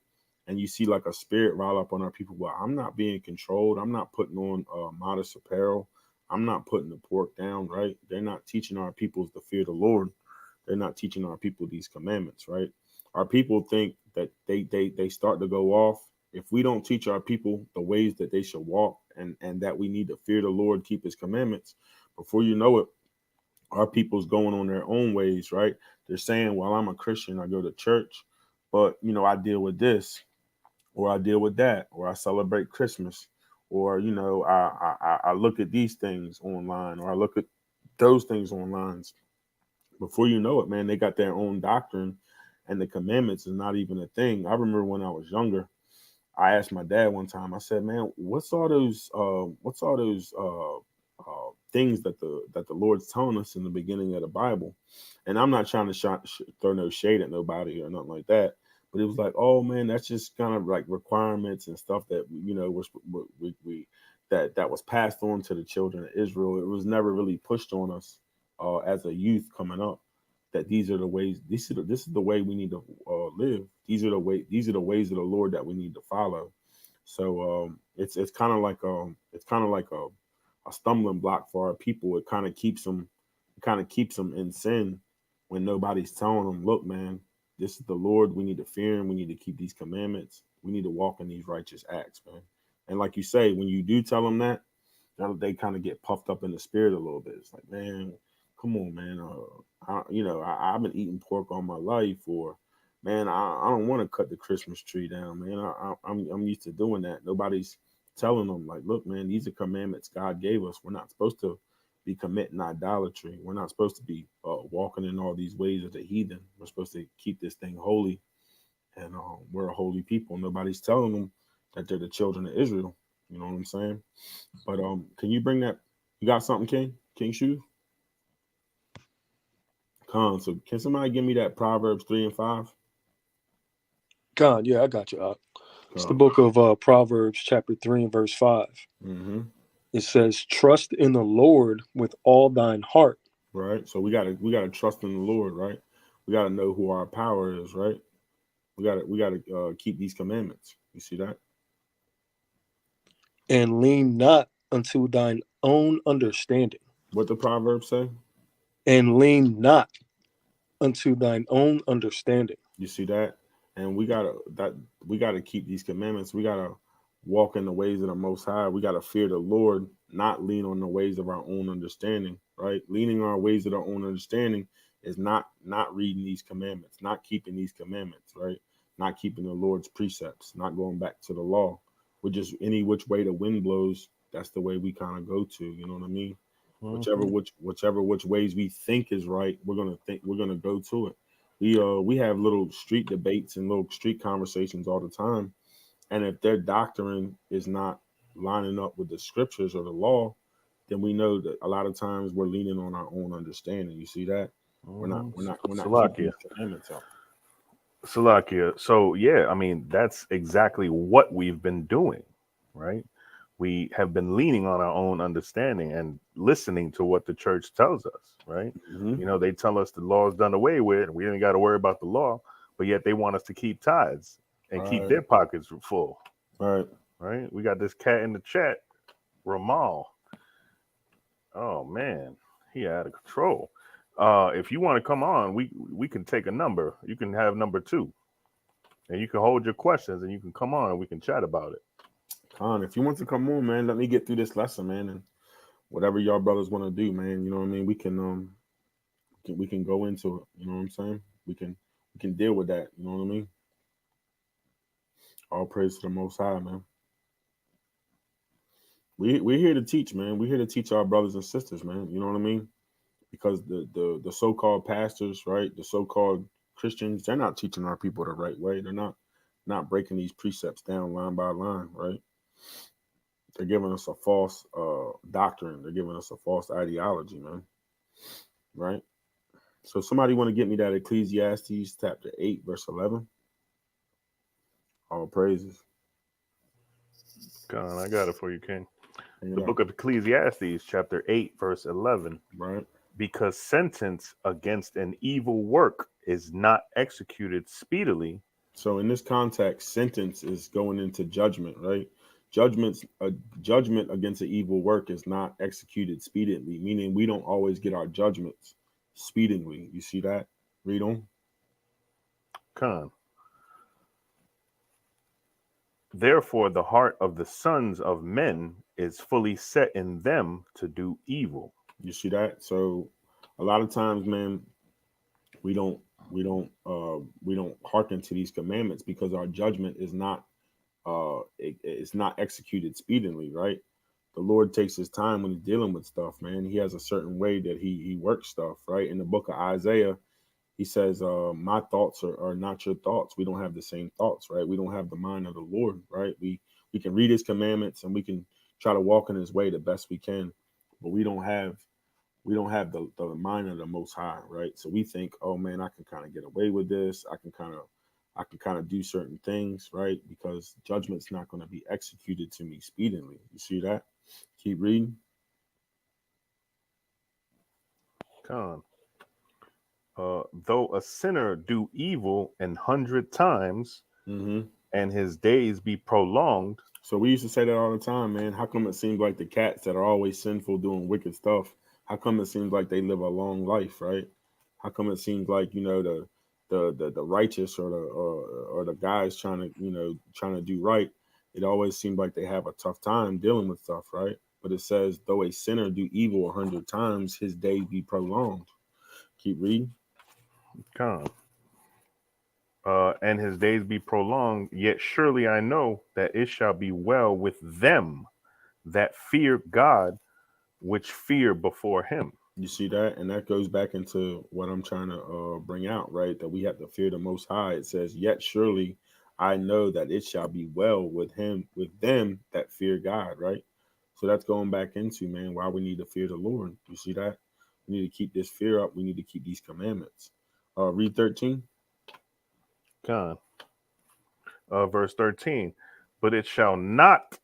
Speaker 3: And you see like a spirit rile up on our people. Well, I'm not being controlled. I'm not putting on modest apparel. I'm not putting the pork down, right? They're not teaching our people to fear the Lord. They're not teaching our people these commandments, right? Our people think that they start to go off. If we don't teach our people the ways that they should walk and that we need to fear the Lord, keep his commandments, before you know it, our people's going on their own ways, right? They're saying, well, I'm a Christian, I go to church, but, you know, I deal with this, or I deal with that, or I celebrate Christmas, or, you know, I look at these things online, or I look at those things online. Before you know it, man, they got their own doctrine, and the commandments is not even a thing. I remember when I was younger, I asked my dad one time, I said, man, what's all those things that the Lord's telling us in the beginning of the Bible? And I'm not trying to throw no shade at nobody or nothing like that, but it was like, oh man, that's just kind of like requirements and stuff that, you know, that was passed on to the children of Israel. It was never really pushed on us as a youth coming up, that these are the ways, this is the way we need to live. These are the ways of the Lord that we need to follow. So it's kind of like a stumbling block for our people. It kind of keeps them in sin when nobody's telling them, look, man, this is the Lord. We need to fear him. We need to keep these commandments. We need to walk in these righteous acts, man. And like you say, when you do tell them that, they kind of get puffed up in the spirit a little bit. It's like, man, come on, man. I've been eating pork all my life, or man, I don't want to cut the Christmas tree down, man. I'm used to doing that. Nobody's telling them, like, look, man, these are commandments God gave us. We're not supposed to be committing idolatry. We're not supposed to be walking in all these ways of the heathen. We're supposed to keep this thing holy, and we're a holy people. Nobody's telling them that they're the children of Israel. You know what I'm saying? But can you bring that? You got something, King Shoe? So can somebody give me that Proverbs 3 and 5?
Speaker 8: God, yeah, I got you. It's the book of Proverbs, chapter 3 and verse 5.
Speaker 3: Mm-hmm.
Speaker 8: It says, "Trust in the Lord with all thine heart."
Speaker 3: Right. So we gotta trust in the Lord, right? We gotta know who our power is, right? We gotta keep these commandments. You see that?
Speaker 8: "And lean not unto thine own understanding."
Speaker 3: What the Proverbs say?
Speaker 8: And lean not unto thine own understanding.
Speaker 3: You see that? And we gotta keep these commandments. We gotta walk in the ways of the Most High. We gotta fear the Lord, not lean on the ways of our own understanding. Right? Leaning on our ways of our own understanding is not reading these commandments, not keeping these commandments. Right? Not keeping the Lord's precepts, not going back to the law. We're just any which way the wind blows. That's the way we kind of go to. You know what I mean? Whichever which ways we think is right, we're gonna go to it. We have little street debates and little street conversations all the time, and if their doctrine is not lining up with the scriptures or the law, then we know that a lot of times we're leaning on our own understanding. You see that? We're not keeping the commandments up.
Speaker 4: Salakia. So yeah, I mean that's exactly what we've been doing, right? We have been leaning on our own understanding and listening to what the church tells us, right?
Speaker 3: Mm-hmm.
Speaker 4: You know, they tell us the law is done away with, and we ain't got to worry about the law, but yet they want us to keep tithes and keep their pockets full. Right? We got this cat in the chat, Ramal. Oh man, he out of control. If you want to come on, we can take a number. You can have number 2, and you can hold your questions, and you can come on, and we can chat about it.
Speaker 3: If you want to come on, man, let me get through this lesson, man, and whatever y'all brothers want to do, man. You know what I mean? We can go into it. You know what I'm saying? We can deal with that. You know what I mean? All praise to the Most High, man. We're here to teach, man. We're here to teach our brothers and sisters, man. You know what I mean? Because the so-called pastors, right? The so-called Christians, they're not teaching our people the right way. They're not breaking these precepts down line by line, right? They're giving us a false doctrine. They're giving us a false ideology, man. Right? So somebody want to get me that Ecclesiastes chapter 8, verse 11? All praises.
Speaker 4: Come on, I got it for you, King. The book of Ecclesiastes, chapter 8, verse 11.
Speaker 3: Right.
Speaker 4: Because sentence against an evil work is not executed speedily.
Speaker 3: So in this context, sentence is going into judgment, right? Judgment against an evil work is not executed speedily, meaning we don't always get our judgments speedily. You see that? Read on.
Speaker 4: Con. Therefore, the heart of the sons of men is fully set in them to do evil.
Speaker 3: You see that? So a lot of times, man, we don't hearken to these commandments because our judgment is not it's not executed speedily, right? The Lord takes his time when he's dealing with stuff, man. He has a certain way that he works stuff, right? In the book of Isaiah, he says, my thoughts are not your thoughts. We don't have the same thoughts, right? We don't have the mind of the Lord, right? We can read his commandments and we can try to walk in his way the best we can, but we don't have the mind of the Most High, right? So we think, oh man, I can kind of get away with this. I can kind of do certain things, right? Because judgment's not going to be executed to me speedily. You see that? Keep reading.
Speaker 4: Con. Though a sinner do evil 100 times, and his days be prolonged.
Speaker 3: So we used to say that all the time, man. How come it seems like the cats that are always sinful doing wicked stuff, how come it seems like they live a long life, right? How come it seems like, you know, the righteous or the guys trying to do right, it always seems like they have a tough time dealing with stuff, right? But it says, though a sinner do evil 100 times, his days be prolonged. Keep reading.
Speaker 4: Come. And his days be prolonged, yet surely I know that it shall be well with them that fear God, which fear before him.
Speaker 3: You see that? And that goes back into what I'm trying to bring out, right? That we have to fear the Most High. It says, yet surely I know that it shall be well with them that fear God, right? So that's going back into, man, why we need to fear the Lord. You see that? We need to keep this fear up. We need to keep these commandments. Read 13.
Speaker 4: Con. Verse 13. But it shall not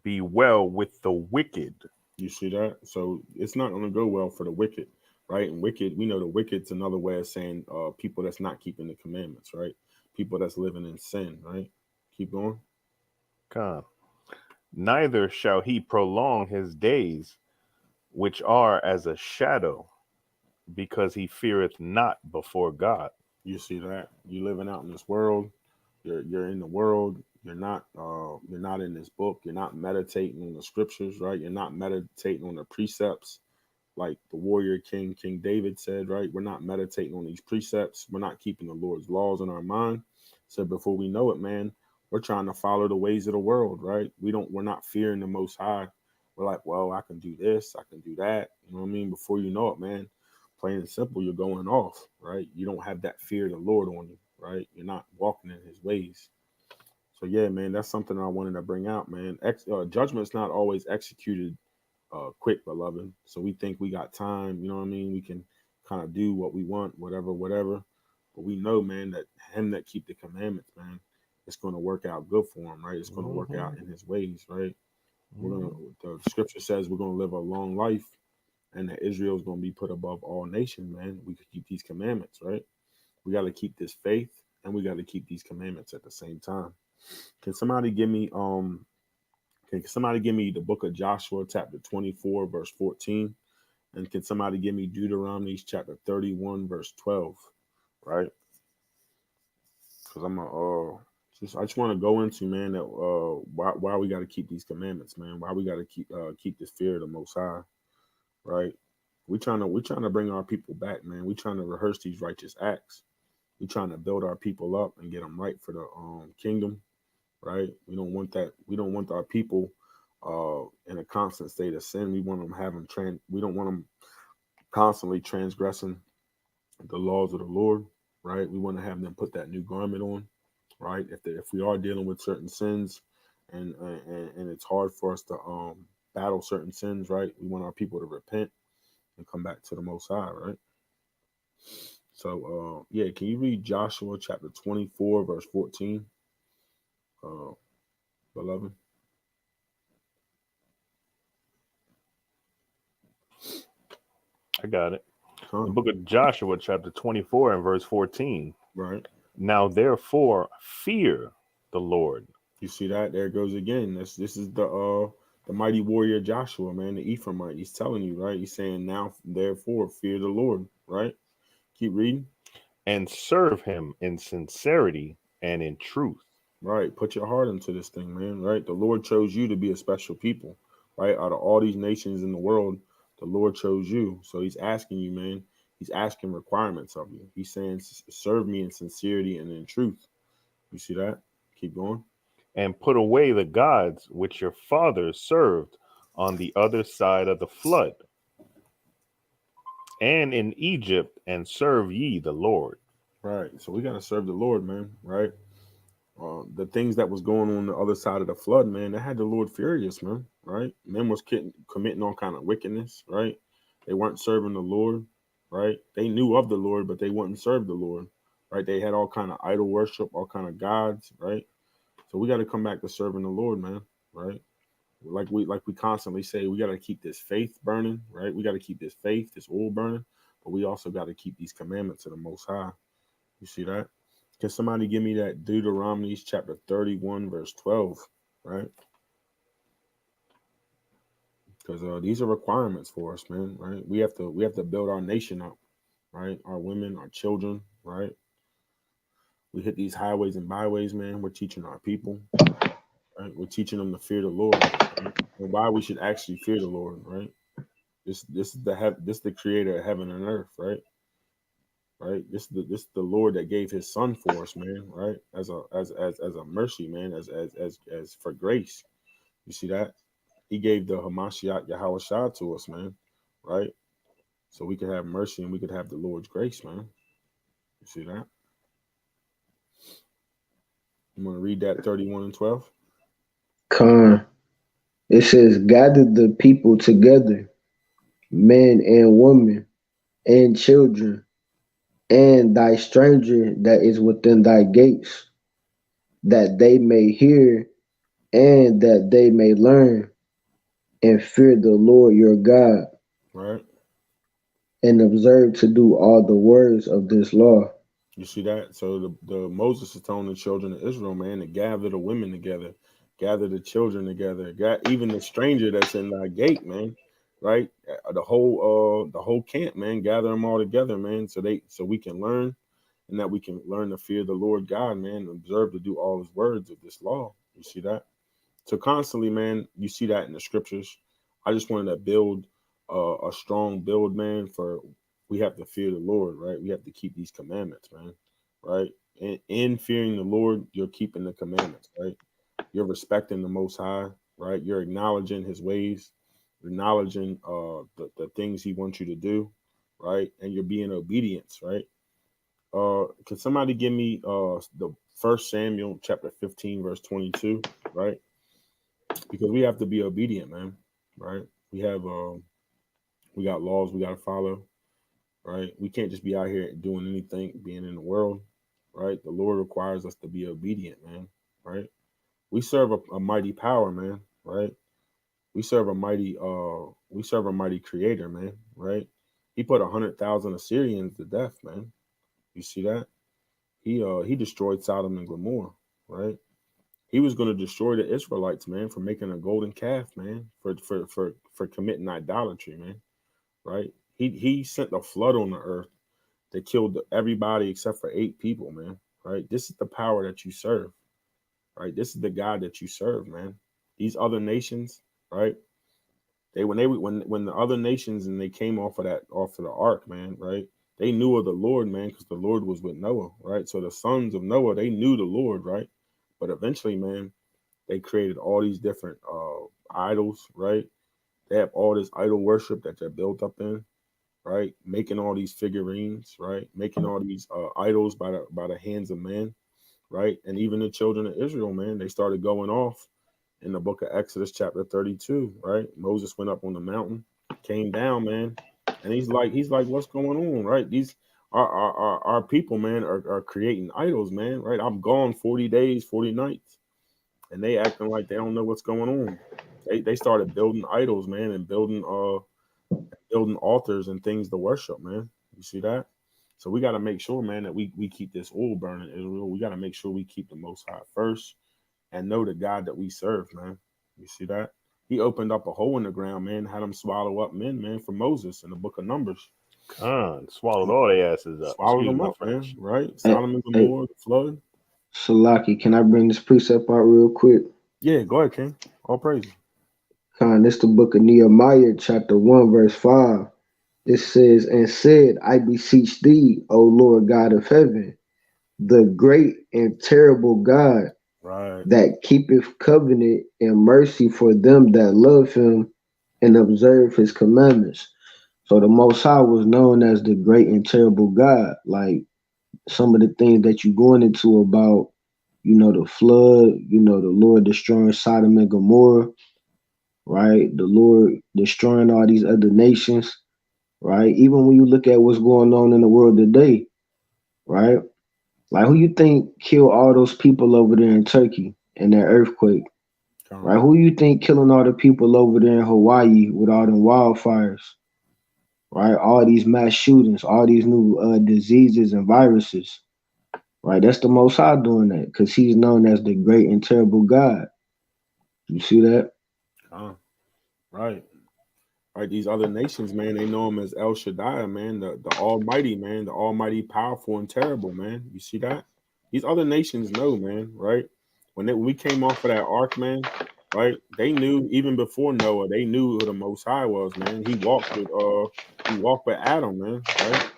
Speaker 4: be well with the wicked.
Speaker 3: You see that? So it's not going to go well for the wicked, right? And wicked, we know the wicked's another way of saying people that's not keeping the commandments, right? People that's living in sin, right? Keep going.
Speaker 4: Con. Neither shall he prolong his days, which are as a shadow, because he feareth not before God.
Speaker 3: You see that? You living out in this world. You're in the world. You're not in this book. You're not meditating on the scriptures, right? You're not meditating on the precepts, like the warrior King David said, right? We're not meditating on these precepts. We're not keeping the Lord's laws in our mind. So before we know it, man, we're trying to follow the ways of the world, right? We're not fearing the Most High. We're like, well, I can do this, I can do that. You know what I mean? Before you know it, man, plain and simple, you're going off, right? You don't have that fear of the Lord on you, right? You're not walking in his ways. So yeah, man, that's something I wanted to bring out, man. Judgment's not always executed quick, beloved. So we think we got time, you know what I mean? We can kind of do what we want, whatever. But we know, man, that him that keep the commandments, man, it's going to work out good for him, right? It's going to work out in his ways, right? The scripture says we're going to live a long life, and that Israel is going to be put above all nations, man. We could keep these commandments, right? We got to keep this faith, and we got to keep these commandments at the same time. Can somebody give me the book of Joshua, chapter 24, verse 14? And can somebody give me Deuteronomy chapter 31, verse 12? Right? Because I just want to go into, man, that why we got to keep these commandments, man. Why we got to keep this fear of the Most High, right? We're trying to bring our people back, man. We're trying to rehearse these righteous acts. We're trying to build our people up and get them right for the kingdom, right? We don't want that. We don't want our people in a constant state of sin. We want them we don't want them constantly transgressing the laws of the Lord, right? We want to have them put that new garment on, right? If we are dealing with certain sins, and it's hard for us to battle certain sins, right? We want our people to repent and come back to the Most High, right? So, yeah, can you read Joshua chapter 24, verse 14, beloved?
Speaker 4: I got it. The book of Joshua, chapter 24 and verse 14.
Speaker 3: Right.
Speaker 4: Now, therefore, fear the Lord.
Speaker 3: You see that? There it goes again. This is the mighty warrior Joshua, man, the Ephraimite. He's telling you, right? He's saying, now, therefore, fear the Lord, right? Keep reading.
Speaker 4: And serve him in sincerity and in truth.
Speaker 3: Right. Put your heart into this thing, man, right? The Lord chose you to be a special people, right? Out of all these nations in the world, the Lord chose you. So he's asking you, man, he's asking requirements of you. He's saying, serve me in sincerity and in truth. You see that? Keep going.
Speaker 4: And put away the gods which your fathers served on the other side of the flood, and in Egypt, and serve ye the Lord.
Speaker 3: Right. So we got to serve the Lord, man, right? The things that was going on the other side of the flood, man, that had the Lord furious, man, right? Men was committing all kind of wickedness, right? They weren't serving the Lord, right? They knew of the Lord, but they wouldn't serve the Lord, right? They had all kind of idol worship, all kind of gods, right? So we got to come back to serving the Lord, man, right? Like we constantly say, we got to keep this faith burning, right? We got to keep this faith, this oil burning, but we also got to keep these commandments of the Most High. You see that? Can somebody give me that Deuteronomy chapter 31, verse 12, right? Because these are requirements for us, man, right? We have to build our nation up, right? Our women, our children, right? We hit these highways and byways, man. We're teaching our people, right? We're teaching them to fear the Lord, right? And why we should actually fear the Lord, right? This is the creator of heaven and earth, right? Right. This is the Lord that gave his son for us, man, right? As a mercy, man, as for grace. You see that? He gave the Hamashiach YAHAWAH'S to us, man, right? So we could have mercy and we could have the Lord's grace, man. You see that? You want to read that 31 and 12?
Speaker 5: Con. It says, gather the people together, men and women and children, and thy stranger that is within thy gates, that they may hear and that they may learn and fear the Lord your God
Speaker 3: Right.
Speaker 5: and observe to do all the words of this law.
Speaker 3: You see that? So the Moses is telling the children of Israel, man, to gather the women together, gather the children together, even the stranger that's in thy gate, man. Right? The whole camp, man, gather them all together, man, so we can learn, and that we can learn to fear the Lord God, man, and observe to do all his words of this law. You see that? So constantly, man, you see that in the scriptures. I just wanted to build a strong build, man, for we have to fear the Lord, right? We have to keep these commandments, man, right? And in fearing the Lord, you're keeping the commandments, right? You're respecting the Most High, right? You're acknowledging his ways, acknowledging the things he wants you to do, right? And you're being obedience, right? Can somebody give me the 1 Samuel chapter 15, verse 22, right? Because we have to be obedient, man, right? We got laws we got to follow, right? We can't just be out here doing anything, being in the world, right? The Lord requires us to be obedient, man, right? We serve a mighty power, man, right? We serve a mighty creator, man, right? He put 100,000 Assyrians to death, man. You see that? He destroyed Sodom and Gomorrah, right? He was going to destroy the Israelites, man, for making a golden calf, man, for committing idolatry, man, right? He sent a flood on the earth that killed everybody except for 8 people, man, right? This is the power that you serve, right? This is the God that you serve, man. These other nations, right? When the other nations and they came off of the ark, man, right? They knew of the Lord, man, because the Lord was with Noah, right? So the sons of Noah, they knew the Lord, right? But eventually, man, they created all these different idols, right? They have all this idol worship that they're built up in, right? Making all these figurines, right? Making all these idols by the hands of man, right? And even the children of Israel, man, they started going off in the book of Exodus chapter 32, right? Moses went up on the mountain, came down, man, and he's like, what's going on, right? These our people, man, are creating idols, man, right? I'm gone 40 days, 40 nights, and they acting like they don't know what's going on. They started building idols, man, and building altars and things to worship, man. You see that? So we got to make sure, man, that we keep this oil burning, Israel. We got to make sure we keep the Most High first and know the God that we serve, man. You see that? He opened up a hole in the ground, man, had them swallow up men, man, for Moses in the book of Numbers.
Speaker 4: Swallowed all their asses up.
Speaker 3: Swallowed
Speaker 4: Excuse
Speaker 3: them
Speaker 4: my
Speaker 3: up,
Speaker 4: French.
Speaker 3: man, right?
Speaker 5: Hey,
Speaker 3: Sodom and
Speaker 5: hey,
Speaker 3: Gomorrah, the flood.
Speaker 5: Salaki, can I bring this precept out real quick?
Speaker 3: Yeah, go ahead, King. All praises.
Speaker 5: This the book of Nehemiah, chapter 1, verse 5. It says, and said, I beseech thee, O Lord God of heaven, the great and terrible God,
Speaker 3: Right.
Speaker 5: that keepeth covenant and mercy for them that love him and observe his commandments. So the Most High was known as the great and terrible God. Like some of the things that you're going into about, the flood, the Lord destroying Sodom and Gomorrah, right? The Lord destroying all these other nations, right? Even when you look at what's going on in the world today, right? Like who you think killed all those people over there in Turkey in that earthquake? Right? Who you think killing all the people over there in Hawaii with all them wildfires? Right? All these mass shootings, all these new diseases and viruses. Right? That's the Most High doing that because he's known as the great and terrible God. You see that?
Speaker 3: Right. Right, these other nations, man, they know him as El Shaddai, man, the Almighty, man, the Almighty, powerful and terrible, man. You see that? These other nations know, man, right? When we came off of that ark, man, right? They knew even before Noah, they knew who the Most High was, man. He walked with Adam, man, right?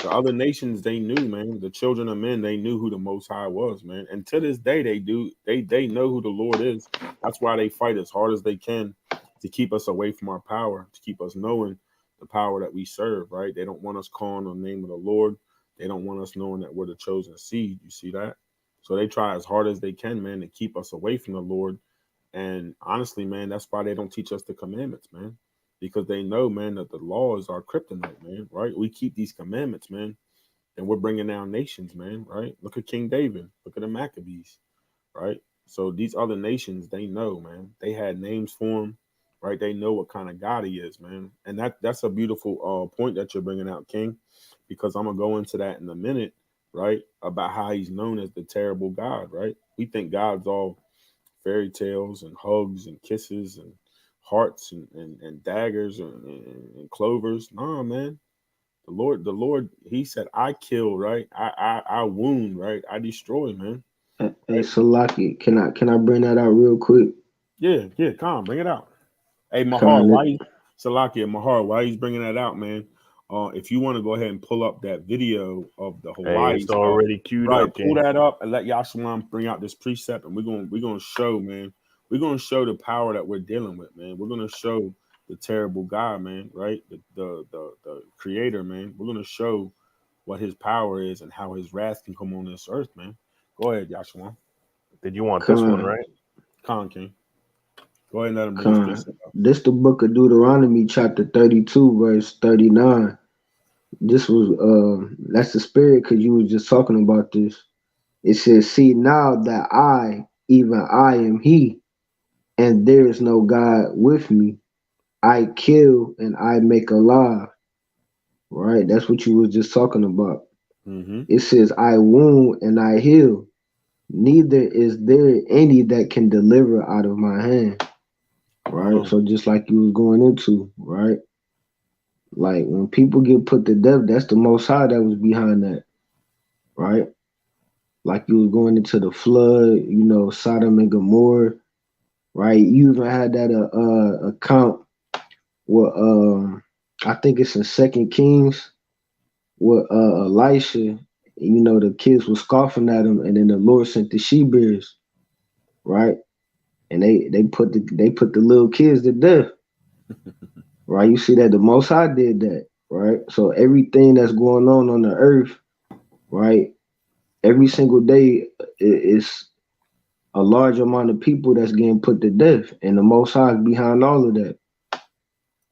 Speaker 3: The other nations, they knew, man. The children of men, they knew who the Most High was, man. And to this day, they do. They know who the Lord is. That's why they fight as hard as they can to keep us away from our power, to keep us knowing the power that we serve, right? They don't want us calling on the name of the Lord. They don't want us knowing that we're the chosen seed. You see that? So they try as hard as they can, man, to keep us away from the Lord. And honestly, man, that's why they don't teach us the commandments, man, because they know, man, that the law is our kryptonite, man, right? We keep these commandments, man, and we're bringing down nations, man, right? Look at King David. Look at the Maccabees, right? So these other nations, they know, man. They had names for him, right? They know what kind of God he is, man. And that's a beautiful point that you're bringing out, King, because I'm going to go into that in a minute, right, about how he's known as the terrible God, right? We think God's all fairy tales and hugs and kisses and hearts and daggers and clovers. Nah, man. The Lord, he said, I kill, right? I wound, right? I destroy, man.
Speaker 5: Hey,
Speaker 3: Right?
Speaker 5: Salaki, can I bring that out real quick?
Speaker 3: Yeah, come on, bring it out. Hey, Mahar,
Speaker 5: Con,
Speaker 3: Salakia, Mahar, why he's bringing that out, man? If you want to go ahead and pull up that video of the
Speaker 4: Hey,
Speaker 3: Hawaii
Speaker 4: it's
Speaker 3: stuff,
Speaker 4: already queued
Speaker 3: right?
Speaker 4: up,
Speaker 3: Pull
Speaker 4: King.
Speaker 3: that up and let Yashalam bring out this precept, and we're gonna show, man. We're gonna show the power that we're dealing with, man. We're gonna show the terrible God, man, right? The creator, man. We're gonna show what his power is and how his wrath can come on this earth, man. Go ahead, Yashalam.
Speaker 4: Did you want this one, right?
Speaker 3: Khan King. Go ahead and let him bring his precept up.
Speaker 5: This the book of Deuteronomy, chapter 32, verse 39. This was that's the spirit, because you was just talking about this. It says, see now that I, even I am he, and there is no God with me. I kill and I make alive. Right? That's what you was just talking about.
Speaker 3: Mm-hmm.
Speaker 5: It says, I wound and I heal. Neither is there any that can deliver out of my hand. Right? So just like you was going into, right? Like when people get put to death, that's the Most High that was behind that. Right? Like you was going into the flood, Sodom and Gomorrah. Right? You even had that account where I think it's in 2 Kings with Elisha. The kids were scoffing at him, and then the Lord sent the she-bears, right? And they put the little kids to death. Right? You see that the Most High did that, right? So everything that's going on the earth, right? Every single day is a large amount of people that's getting put to death, and the Most High is behind all of that,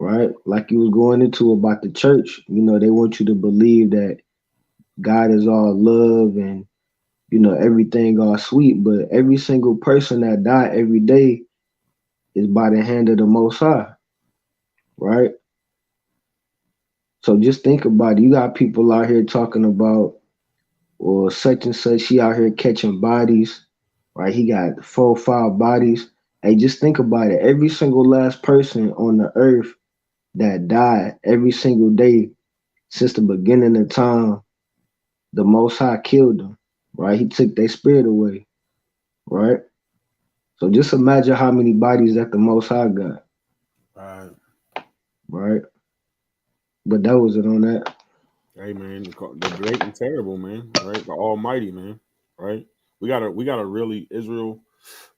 Speaker 5: right? Like you was going into about the church, they want you to believe that God is all love and everything all sweet, but every single person that die every day is by the hand of the Most High, right? So just think about it. You got people out here talking about, or such and such, he out here catching bodies, right? He got 4 or 5 bodies. Hey, just think about it. Every single last person on the earth that died every single day since the beginning of time, the Most High killed them, right? He took their spirit away, right? So just imagine how many bodies that the Most High got. Right? But that was it on that.
Speaker 3: Hey man, the great and terrible, man, right? The Almighty, man, right? We gotta really, Israel,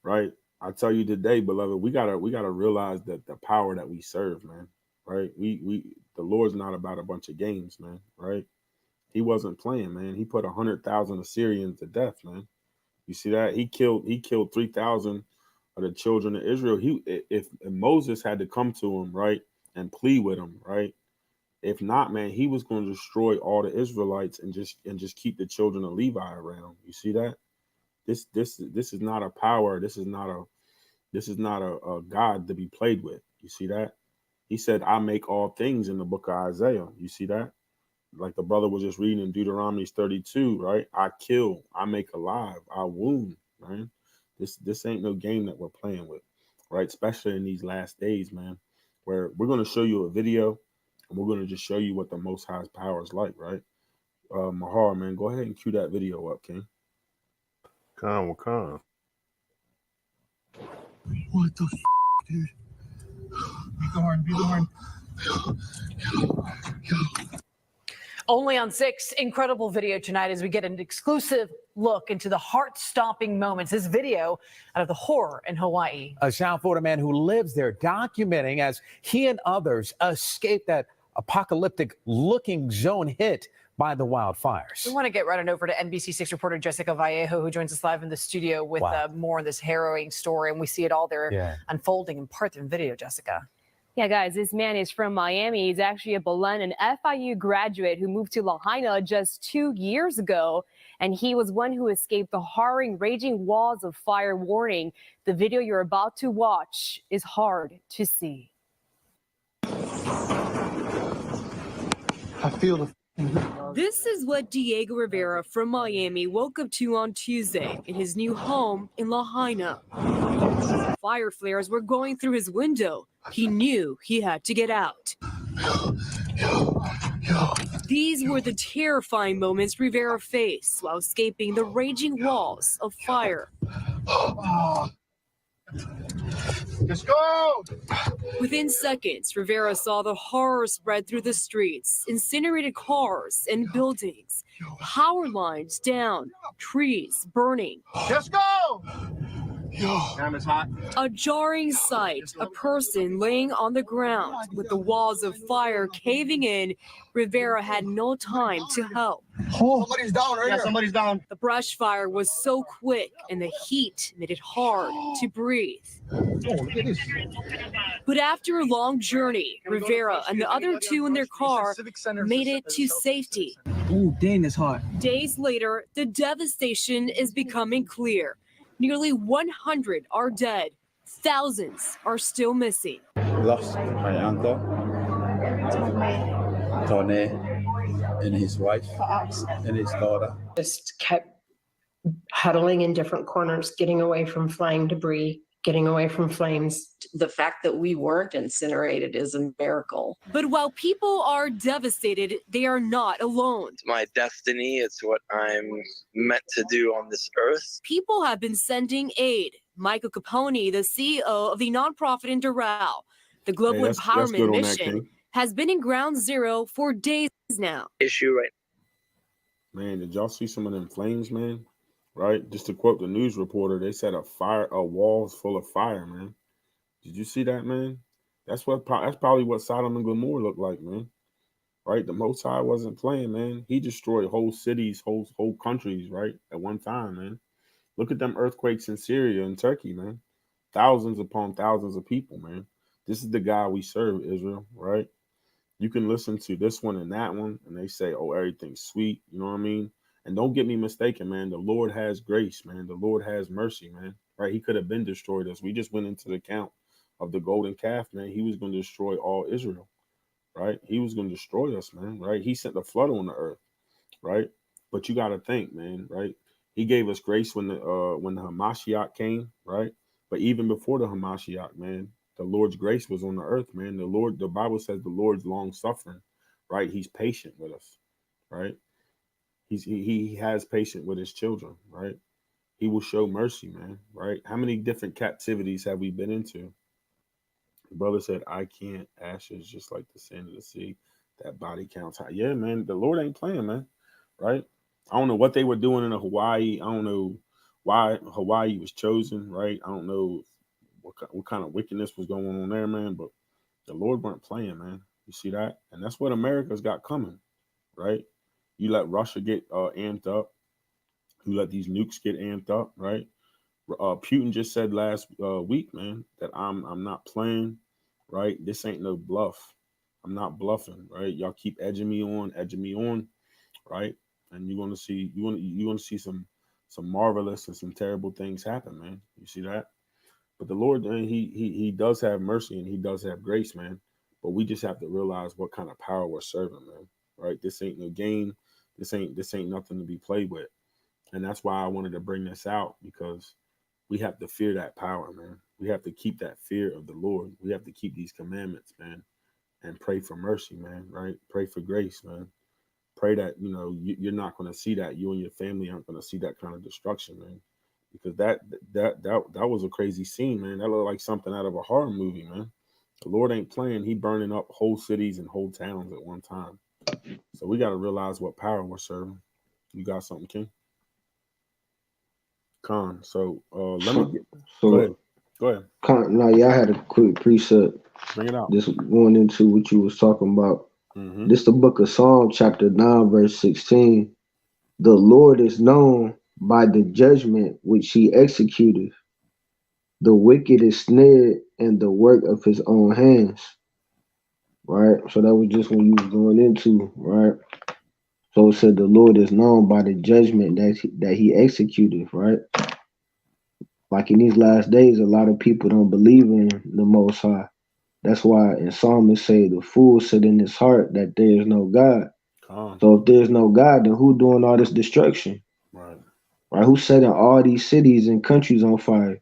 Speaker 3: right? I tell you today, beloved, we gotta realize that the power that we serve, man, right? The Lord's not about a bunch of games, man, right? He wasn't playing, man. He put 100,000 Assyrians to death, man. You see that? He killed 3,000 of the children of Israel. If Moses had to come to him, right, and plead with him, right? If not, man, he was going to destroy all the Israelites and just keep the children of Levi around. You see that? This is not a power. This is not a God to be played with. You see that? He said, I make all things in the book of Isaiah. You see that? Like the brother was just reading in Deuteronomy 32, right? I kill, I make alive, I wound, right? This ain't no game that we're playing with, right? Especially in these last days, man, where we're going to show you a video and we're going to just show you what the Most High's power is like, right? Mahar, man, go ahead and cue that video up, King.
Speaker 4: Con.
Speaker 10: What the dude? Be the horn.
Speaker 11: Only on 6, incredible video tonight as we get an exclusive look into the heart-stopping moments. This video out of the horror in Hawaii.
Speaker 12: A South Florida man who lives there documenting as he and others escape that apocalyptic-looking zone hit by the wildfires.
Speaker 11: We want to get right on over to NBC6 reporter Jessica Vallejo, who joins us live in the studio with more on this harrowing story. And we see it all there unfolding in part in video, Jessica.
Speaker 13: Yeah, guys, this man is from Miami. He's actually a Belen and FIU graduate who moved to Lahaina just 2 years ago. And he was one who escaped the harrowing raging walls of fire warning. The video you're about to watch is hard to see.
Speaker 10: I feel the.
Speaker 13: This is what Diego Rivera from Miami woke up to on Tuesday in his new home in Lahaina. Fire flares were going through his window. He knew he had to get out. These were the terrifying moments Rivera faced while escaping the raging walls of fire.
Speaker 10: Let's go!
Speaker 13: Within seconds, Rivera saw the horror spread through the streets, incinerated cars and buildings, power lines down, trees burning.
Speaker 10: Let's go! Damn, it's hot.
Speaker 13: A jarring sight, a person laying on the ground with the walls of fire caving in. Rivera had no time to help.
Speaker 10: Somebody's down right here. Somebody's down.
Speaker 13: The brush fire was so quick and the heat made it hard to breathe. But after a long journey, Rivera and the other two in their car made it to safety.
Speaker 14: Ooh, dang, that's hot.
Speaker 13: Days later, the devastation is becoming clear. Nearly 100 are dead. Thousands are still missing.
Speaker 15: Lost my uncle, Tony, and his wife, and his daughter.
Speaker 16: Just kept huddling in different corners, getting away from flying debris, getting away from flames.
Speaker 17: The fact that we weren't incinerated is a miracle.
Speaker 13: But while people are devastated, they are not alone.
Speaker 18: It's my destiny. It's what I'm meant to do on this earth.
Speaker 13: People have been sending aid. Michael Capone, the CEO of the nonprofit in Doral, the Global Empowerment Mission, has been in ground zero for days now.
Speaker 3: Man, did y'all see some of them flames, man? Right? Just to quote the news reporter, they said a wall's full of fire, man. Did you see that, man? That's probably what Sodom and Gomorrah looked like, man. Right? The Most High wasn't playing, man. He destroyed whole cities, whole countries, right? At one time, man. Look at them earthquakes in Syria and Turkey, man. Thousands upon thousands of people, man. This is the God we serve, Israel, right? You can listen to this one and that one, and they say, oh, everything's sweet. You know what I mean? And don't get me mistaken, man. The Lord has grace, man. The Lord has mercy, man. Right? He could have been destroyed us. We just went into the count of the golden calf, man. He was going to destroy all Israel, right? He was going to destroy us, man, right? He sent the flood on the earth, right? But you got to think, man, right? He gave us grace when the Hamashiach came, right? But even before the Hamashiach, man, the Lord's grace was on the earth, man. The Bible says the Lord's long suffering, right? He's patient with us, right? He has patience with his children, right? He will show mercy, man, right? How many different captivities have we been into? The brother said, I can't, ashes just like the sand of the sea. That body counts high. Yeah, man, the Lord ain't playing, man, right? I don't know what they were doing in Hawaii. I don't know why Hawaii was chosen, right? I don't know what kind of wickedness was going on there, man, but the Lord weren't playing, man. You see that? And that's what America's got coming, right? You let Russia get amped up. You let these nukes get amped up, right? Putin just said last week, man, that I'm not playing, right? This ain't no bluff. I'm not bluffing, right? Y'all keep edging me on, right? And you're gonna see some marvelous and some terrible things happen, man. You see that? But the Lord, man, he does have mercy and he does have grace, man. But we just have to realize what kind of power we're serving, man. Right? This ain't no game. This ain't nothing to be played with. And that's why I wanted to bring this out, because we have to fear that power, man. We have to keep that fear of the Lord. We have to keep these commandments, man, and pray for mercy, man, right? Pray for grace, man. Pray that, you're not going to see that. You and your family aren't going to see that kind of destruction, man. Because that was a crazy scene, man. That looked like something out of a horror movie, man. The Lord ain't playing. He burning up whole cities and whole towns at one time. So we got to realize what power we're serving. You got something, King? Khan. So let me go ahead.
Speaker 5: Khan, no, y'all had a quick precept.
Speaker 3: Bring it out.
Speaker 5: Just going into what you was talking about. This is the book of Psalm, chapter 9, verse 16. The Lord is known by the judgment which he executed. The wicked is snared in the work of his own hands. Right? So that was just what you was going into, right? So it said the Lord is known by the judgment that he executed, right? Like in these last days, a lot of people don't believe in the Most High. That's why in Psalm it say the fool said in his heart that there is no God. So if there's no God, then who doing all this destruction?
Speaker 3: Right.
Speaker 5: Right? Who's setting all these cities and countries on fire?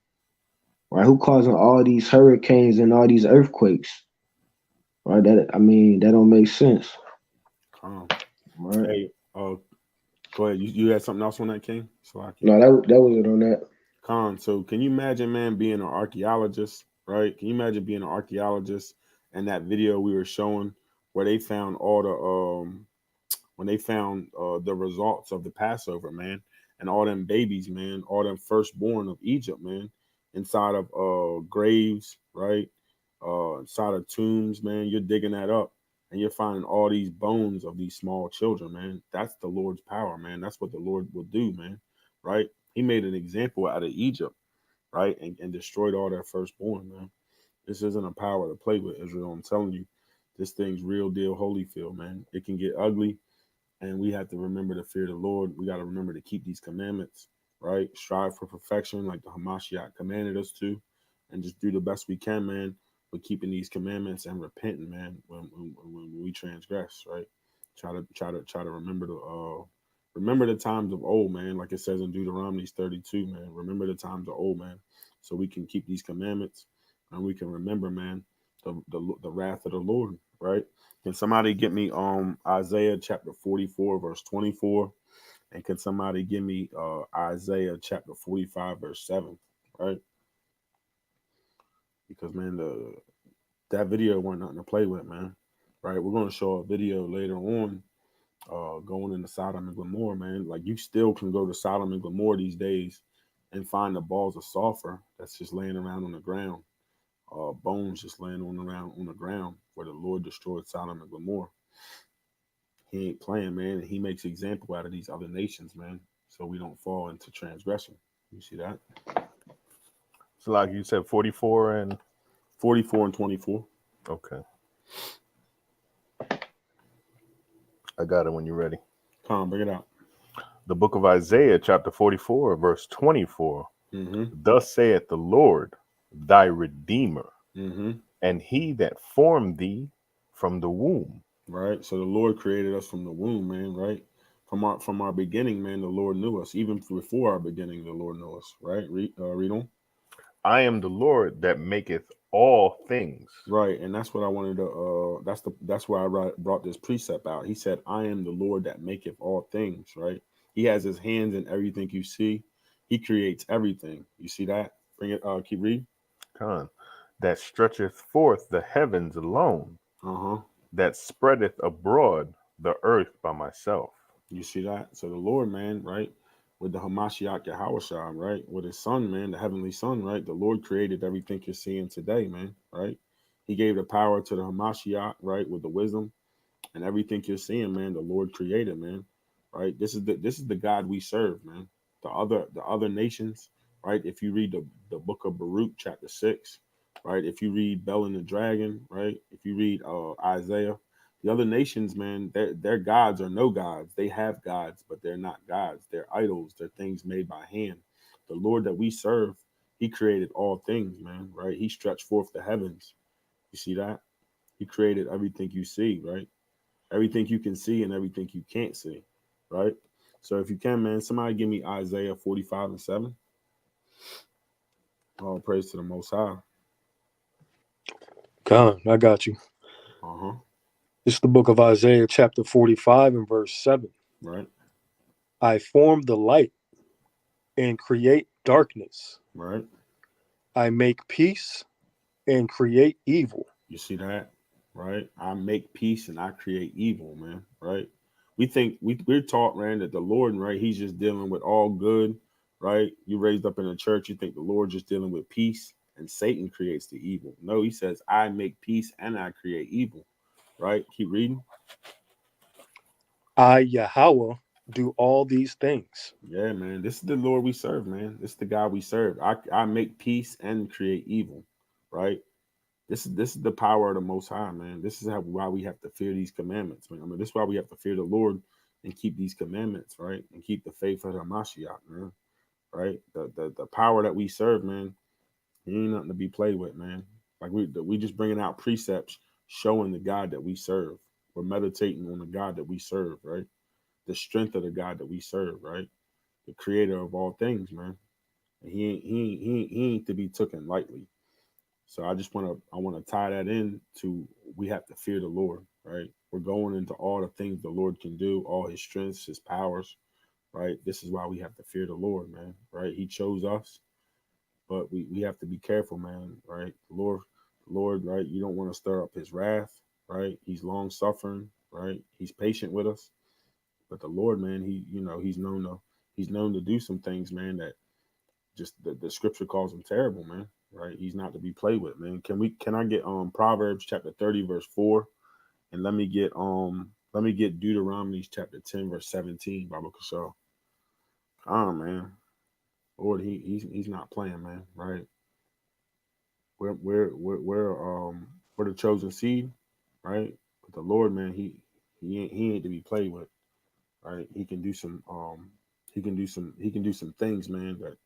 Speaker 5: Right? Who causing all these hurricanes and all these earthquakes? Right? That don't make sense. Right?
Speaker 3: Hey, go ahead. You had something else on that, King?
Speaker 5: No, that was it on that.
Speaker 3: So can you imagine, man, being an archaeologist, right? Can you imagine being an archaeologist and that video we were showing where they found all the when they found the results of the Passover, man, and all them babies, man, all them firstborn of Egypt, man, inside of graves, right? Inside of tombs, man. You're digging that up and you're finding all these bones of these small children, man. That's the Lord's power, man. That's what the Lord will do, man. Right? He made an example out of Egypt, right? And destroyed all their firstborn, man. This isn't a power to play with, Israel. I'm telling you, this thing's real deal Holyfield, man. It can get ugly, and we have to remember to fear the Lord. We got to remember to keep these commandments, right? Strive for perfection like the Hamashiach commanded us to, and just do the best we can, man, with keeping these commandments and repenting, man, when we transgress, right? Try to remember the times of old, man, like it says in Deuteronomy 32, man. Remember the times of old, man, so we can keep these commandments and we can remember, man, the wrath of the Lord, right? Can somebody get me Isaiah chapter 44 verse 24, and can somebody give me Isaiah chapter 45 verse 7, right? Because man, that video wasn't nothing to play with, man. Right? We're going to show a video later on going into Sodom and Gomorrah, man. Like, you still can go to Sodom and Gomorrah these days and find the balls of sulfur that's just laying around on the ground, bones just laying around on the ground where the Lord destroyed Sodom and Gomorrah. He ain't playing, man, and he makes example out of these other nations, man, so we don't fall into transgression. You see that?
Speaker 4: So like you said, 44 and
Speaker 3: 24.
Speaker 4: Okay. I got it when you're ready.
Speaker 3: Come on, bring it out.
Speaker 4: The book of Isaiah, chapter 44, verse 24. Thus saith the Lord, thy Redeemer, and he that formed thee from the womb.
Speaker 3: Right. So the Lord created us from the womb, man. Right. From our beginning, man, the Lord knew us. Even before our beginning, the Lord knew us. Right. Read on.
Speaker 4: I am the Lord that maketh all things.
Speaker 3: Right. And that's what I wanted to. That's why I brought this precept out. He said, "I am the Lord that maketh all things." Right. He has his hands in everything you see. He creates everything. You see that? Bring it. Keep reading.
Speaker 4: That stretcheth forth the heavens alone. That spreadeth abroad the earth by myself.
Speaker 3: You see that? So the Lord, man, right, with the Hamashiach YAHAWAH'S, right, with his son, man, the heavenly son, right, the Lord created everything you're seeing today, man, right? He gave the power to the Hamashiach, right, with the wisdom, and everything you're seeing, man, the Lord created, man, right? This is the God we serve, man. The other nations, right? If you read the book of Baruch, chapter 6, right? If you read Bel and the Dragon, right? If you read Isaiah, the other nations, man, their gods are no gods. They have gods, but they're not gods. They're idols. They're things made by hand. The Lord that we serve, he created all things, man, right? He stretched forth the heavens. You see that? He created everything you see, right? Everything you can see and everything you can't see, right? So if you can, man, somebody give me Isaiah 45 and 7. All praise to the Most High.
Speaker 8: God, I got you. It's the book of Isaiah, chapter 45 and verse 7.
Speaker 3: Right.
Speaker 8: I form the light and create darkness.
Speaker 3: Right.
Speaker 8: I make peace and create evil.
Speaker 3: You see that? Right. I make peace and I create evil, man. Right. We think we're taught, man, that the Lord, right, he's just dealing with all good, right? You raised up in a church, you think the Lord just dealing with peace and Satan creates the evil. No, he says, I make peace and I create evil. right? Keep reading.
Speaker 8: I, Yahweh, do all these things.
Speaker 3: Yeah, man. This is the Lord we serve, man. This is the God we serve. I make peace and create evil, right? This is the power of the Most High, man. This is why we have to fear these commandments, man. I mean, this is why we have to fear the Lord and keep these commandments, right? And keep the faith of the Mashiach, man. Right? The power that we serve, man. He ain't nothing to be played with, man. Like we just bringing out precepts showing the God that we serve. We're meditating on the God that we serve, right? The strength of the God that we serve, right? The creator of all things, man. And he ain't to be taken lightly. So I want to tie that in to we have to fear the Lord, right? We're going into all the things the Lord can do, all his strengths, his powers, right? This is why we have to fear the Lord, man, right? He chose us, but we have to be careful, man, right? The Lord, right? You don't want to stir up his wrath, right? He's long suffering, right? He's patient with us. But the Lord, man, he's known to do some things, man, that just the scripture calls him terrible, man. Right? He's not to be played with, man. Can I get Proverbs chapter 30, verse 4? And let me get Deuteronomy chapter 10, verse 17, Baba Kashaw. Man. Lord, he's not playing, man, right? We're the chosen seed, right? But the Lord, man, he ain't to be played with, right? He can do some things, man, that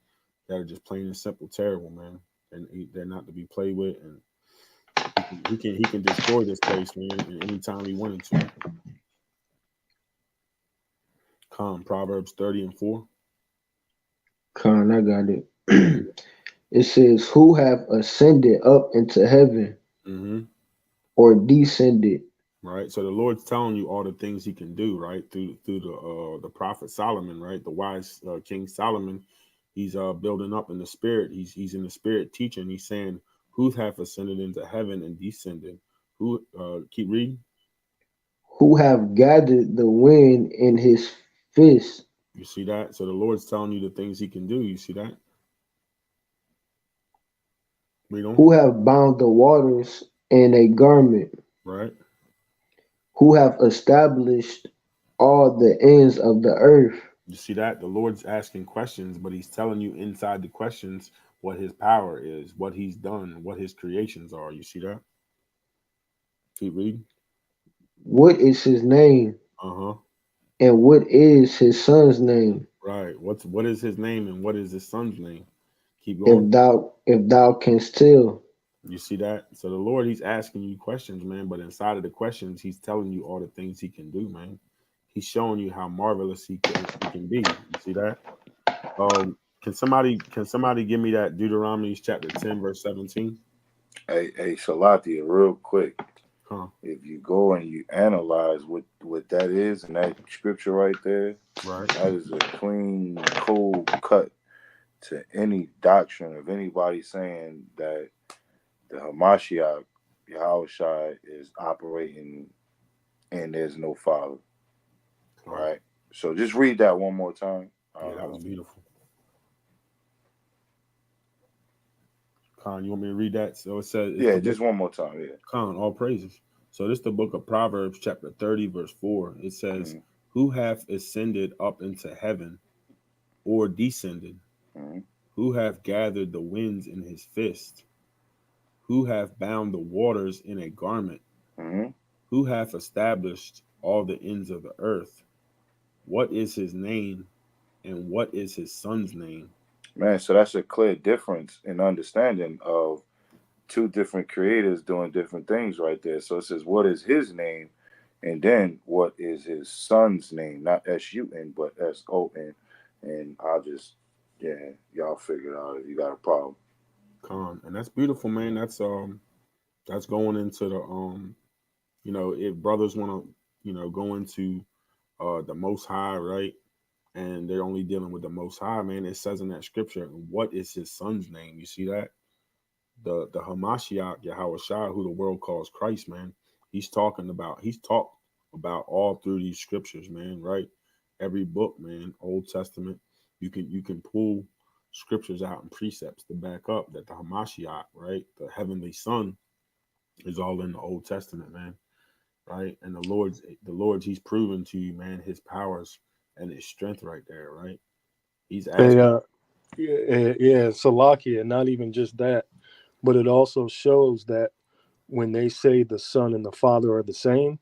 Speaker 3: are just plain and simple terrible, man. And they're not to be played with, and he can destroy this place, man, and anytime he wanted to. Proverbs 30 and 4.
Speaker 5: I got it. It says, "Who have ascended up into heaven, or descended?"
Speaker 3: Right. So the Lord's telling you all the things he can do, right? Through the prophet Solomon, right? The wise King Solomon. He's building up in the spirit. He's in the spirit teaching. He's saying, "Who have ascended into heaven and descended?" Who keep reading?
Speaker 5: "Who have gathered the wind in his fist?"
Speaker 3: You see that? So the Lord's telling you the things he can do. You see that? Read on.
Speaker 5: "Who have bound the waters in a garment?"
Speaker 3: Right.
Speaker 5: "Who have established all the ends of the earth?"
Speaker 3: You see that? The Lord's asking questions, but he's telling you inside the questions what his power is, what he's done, what his creations are. You see that? Keep reading.
Speaker 5: "What is his name? And what is his son's name?"
Speaker 3: Right. What is his name and what is his son's name? Keep going.
Speaker 5: If thou canst tell.
Speaker 3: You see that? So the Lord, he's asking you questions, man, but inside of the questions, he's telling you all the things he can do, man. He's showing you how marvelous he can be. You see that? Can somebody give me that Deuteronomy chapter 10, verse 17?
Speaker 6: Hey, Salatia, real quick. If you go and you analyze what that is in that scripture right there,
Speaker 3: right,
Speaker 6: that is a clean, cold cut to any doctrine of anybody saying that the Hamashiach, Yahawashi, is operating and there's no father. Right? So just read that one more time.
Speaker 3: Yeah, that was beautiful. You want me to read that? So it says,
Speaker 6: yeah, just one more time. Yeah.
Speaker 3: All praises. So this is the book of Proverbs, chapter 30, verse 4. It says, "Who hath ascended up into heaven, or descended? Who hath gathered the winds in his fist? Who hath bound the waters in a garment? Who hath established all the ends of the earth? What is his name, and what is his son's name?"
Speaker 6: Man, so that's a clear difference in understanding of two different creators doing different things right there. So it says, what is his name? And then what is his son's name? Not S-U-N, but S-O-N. And I'll just, y'all figure it out if you got a problem.
Speaker 3: And that's beautiful, man. That's going into the if brothers want to go into the Most High, right? And they're only dealing with the Most High, man. It says in that scripture, what is his son's name? You see that? The Hamashiach, Yahawashi, who the world calls Christ, man. He's talked about all through these scriptures, man, right? Every book, man, Old Testament, you can pull scriptures out and precepts to back up that the Hamashiach, right, the heavenly son, is all in the Old Testament, man. right? And the Lord's he's proven to you, man, his powers and his strength right there, right? He's asking.
Speaker 8: Yeah, Salakia, not even just that, but it also shows that when they say the Son and the Father are the same,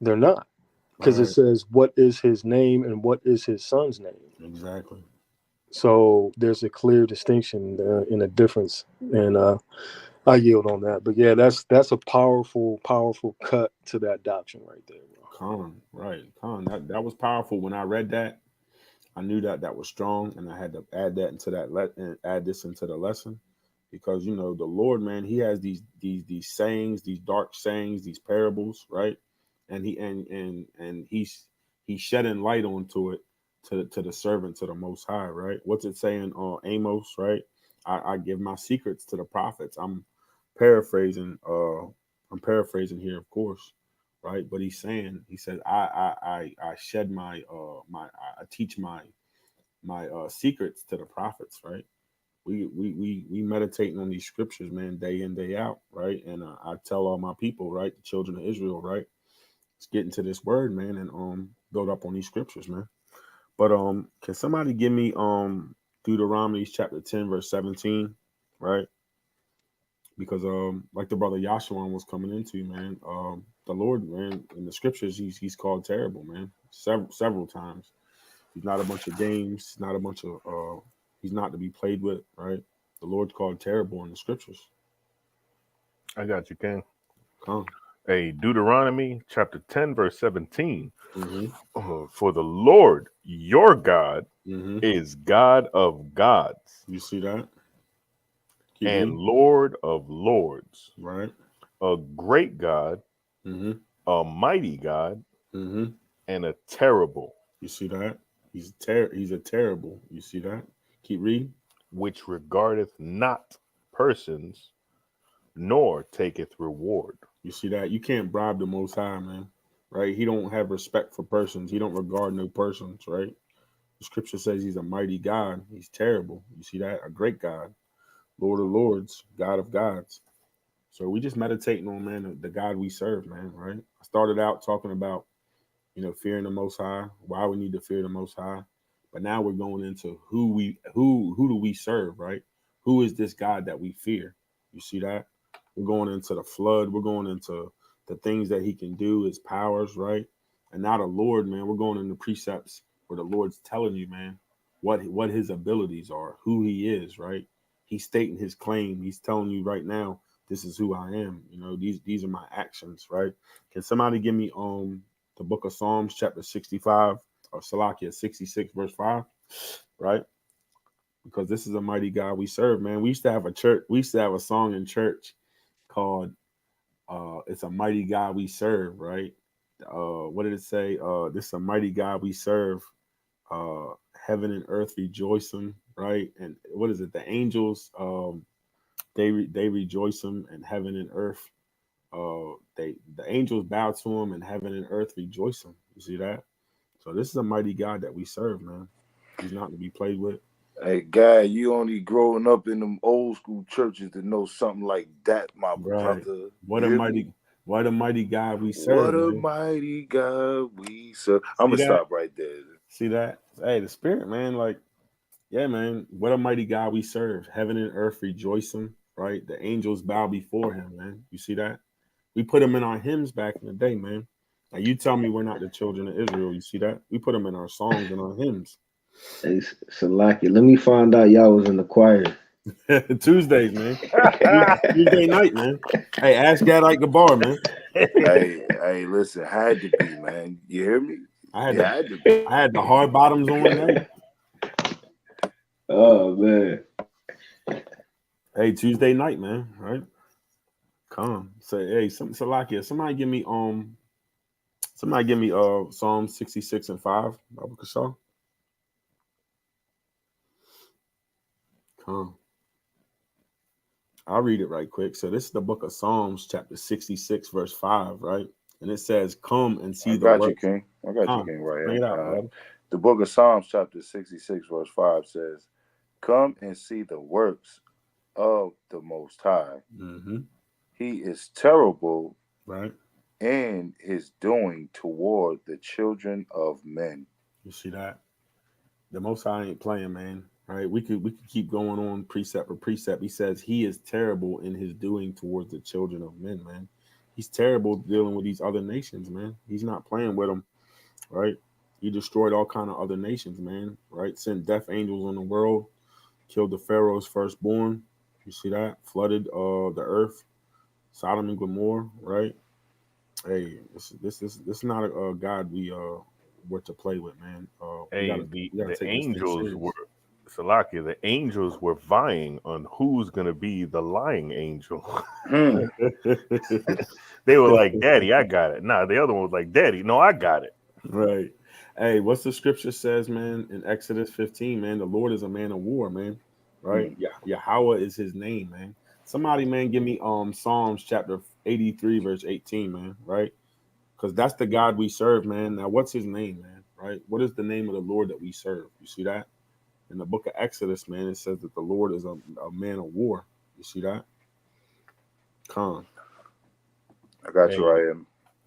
Speaker 8: they're not. Because it says, what is his name and what is his son's name?
Speaker 3: Exactly.
Speaker 8: So there's a clear distinction in a difference. And I yield on that. But yeah, that's a powerful cut to that doctrine right there, bro.
Speaker 3: That was powerful. When I read that, I knew that was strong, and I had to add that into that add this into the lesson, because the Lord, man, he has these sayings, these dark sayings, these parables, right? And he's shedding light onto it to the servant, to the Most High, right? What's it saying? Amos, right? I give my secrets to the prophets. I'm paraphrasing here, of course, right? But he said, I shed my I teach my secrets to the prophets, right? We meditating on these scriptures, man, day in, day out, right? And I tell all my people, right, the children of Israel, right, let's get into this word, man, and build up on these scriptures, man. But can somebody give me Deuteronomy chapter 10 verse 17, right? Because like the brother Yahshua was coming into, man, the Lord, man, in the scriptures, he's called terrible, man, several times. He's not a bunch of games, not a bunch of he's not to be played with, right? The Lord's called terrible in the scriptures.
Speaker 4: I got you, King.
Speaker 3: Come.
Speaker 4: Hey, Deuteronomy chapter 10 verse 17. For the Lord your God is God of gods.
Speaker 3: You see that?
Speaker 4: And Lord of lords.
Speaker 3: Right.
Speaker 4: A great God, a mighty God, and a terrible.
Speaker 3: You see that? He's a terrible. You see that? Keep reading.
Speaker 4: Which regardeth not persons, nor taketh reward.
Speaker 3: You see that? You can't bribe the Most High, man. Right? He don't have respect for persons. He don't regard no persons, right? The scripture says he's a mighty God. He's terrible. You see that? A great God. Lord of lords, God of gods. So we just meditating on, man, the God we serve, man, right? I started out talking about, fearing the Most High, why we need to fear the Most High. But now we're going into who do we serve, right? Who is this God that we fear? You see that? We're going into the flood. We're going into the things that he can do, his powers, right? And now the Lord, man, we're going into precepts where the Lord's telling you, man, what his abilities are, who he is, right? He's stating his claim. He's telling you right now, this is who I am. These are my actions, right? Can somebody give me the book of Psalms, chapter 65, or Salakia 66, verse 5, right? Because this is a mighty God we serve, man. We used to have a song in church called It's a Mighty God We Serve, right? What did it say? This is a mighty God we serve. Heaven and earth rejoicing, right? And what is it? The angels, they rejoice him, and heaven and earth. The angels bow to him, and heaven and earth rejoice him. You see that? So this is a mighty God that we serve, man. He's not to be played with.
Speaker 6: Hey, guy, you only growing up in them old school churches to know something like that, my brother.
Speaker 3: What a mighty God we serve.
Speaker 6: What a mighty God we serve. I'm gonna stop right there.
Speaker 3: See that? Hey, the Spirit, man. Like, yeah, man. What a mighty God we serve. Heaven and earth rejoice him, right? The angels bow before him, man. You see that? We put him in our hymns back in the day, man. Now you tell me we're not the children of Israel. You see that? We put them in our songs and our hymns.
Speaker 5: Hey, Salaki, let me find out y'all was in the choir.
Speaker 3: Tuesdays, man. Tuesday night, man. Hey, ask Gadite Gabar, man.
Speaker 6: Hey, listen, had to be, man. You hear me?
Speaker 3: I had the hard bottoms on, man.
Speaker 5: Oh man.
Speaker 3: Hey, Tuesday night, man. Right? Come. Say, hey, Salakia. Somebody give me Psalm 66 and 5. Bible Kasha. Come. I'll read it right quick. So this is the book of Psalms, chapter 66, verse 5, right? And it says, come and see the works.
Speaker 6: I got you, King, right
Speaker 3: Bring
Speaker 6: here.
Speaker 3: it out,
Speaker 6: the book of Psalms, chapter 66, verse 5 says, come and see the works of the Most High. He is terrible,
Speaker 3: right?
Speaker 6: in his doing toward the children of men.
Speaker 3: You see that? The Most High ain't playing, man. Right? We could keep going on precept for precept. He says he is terrible in his doing towards the children of men, man. He's terrible dealing with these other nations, man. He's not playing with them, right? He destroyed all kind of other nations, man. Right? Sent death angels on the world, killed the Pharaoh's firstborn. You see that? Flooded the earth, Sodom and Gomorrah, right? Hey, this is not a God we were to play with, man. We
Speaker 4: Hey,
Speaker 3: gotta
Speaker 4: the
Speaker 3: take this thing
Speaker 4: angels
Speaker 3: serious.
Speaker 4: were Salakia. The angels were vying on who's gonna be the lying angel. They were like, "Daddy, I got it." Nah, the other one was like, "Daddy, no, I got it."
Speaker 3: Right. Hey, what's the scripture says, man, in Exodus 15, man? The Lord is a man of war, man. Right? Yeah, Yahweh is his name, man. Somebody, man, give me Psalms chapter 83, verse 18, man, right? Because that's the God we serve, man. Now, what's his name, man? Right? What is the name of the Lord that we serve? You see that? In the book of Exodus, man, it says that the Lord is a man of war. You see that? Khan.
Speaker 6: I got you right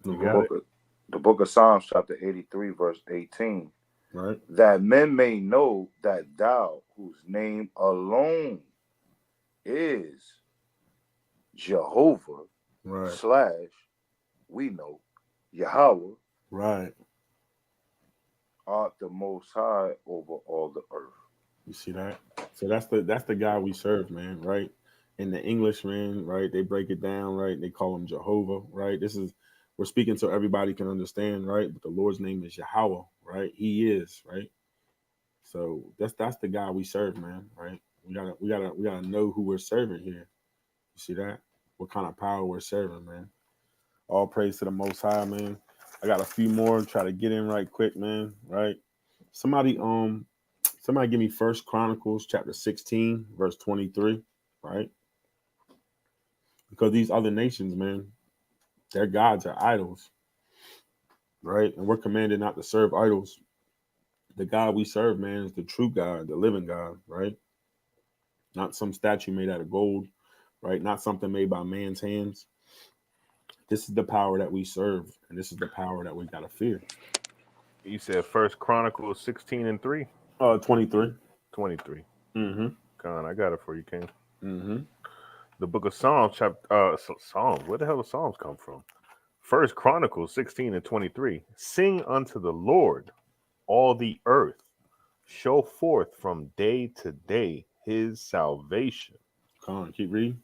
Speaker 3: Mhm.
Speaker 6: here. The book of Psalms, chapter 83, verse 18.
Speaker 3: Right.
Speaker 6: That men may know that thou, whose name alone is Jehovah,
Speaker 3: Right.
Speaker 6: we know Yahweh,
Speaker 3: Right.
Speaker 6: art the most high over all the earth.
Speaker 3: You see that? So that's the God we serve, man, right? In the English, man, right? They break it down, right? They call him Jehovah, right? We're speaking so everybody can understand, right? But the Lord's name is Yahweh, right? He is, right? So that's the God we serve, man, right? We gotta know who we're serving here. You see that? What kind of power we're serving, man. All praise to the Most High, man. I got a few more. Try to get in right quick, man. Right? Somebody give me First Chronicles chapter 16, verse 23. Right? Because these other nations, man, their gods are idols. Right? And we're commanded not to serve idols. The God we serve, man, is the true God, the living God. Right? Not some statue made out of gold. Right? Not something made by man's hands. This is the power that we serve, and this is the power that we gotta fear.
Speaker 4: You said First Chronicles 16 and 3?
Speaker 3: 23.
Speaker 4: 23.
Speaker 3: Mm-hmm.
Speaker 4: Con, I got it for you, King.
Speaker 3: Mm-hmm.
Speaker 4: The book of Psalms, Psalms. Where the hell do Psalms come from? First Chronicles 16 and 23. Sing unto the Lord, all the earth. Show forth from day to day his salvation.
Speaker 3: Come on, keep reading.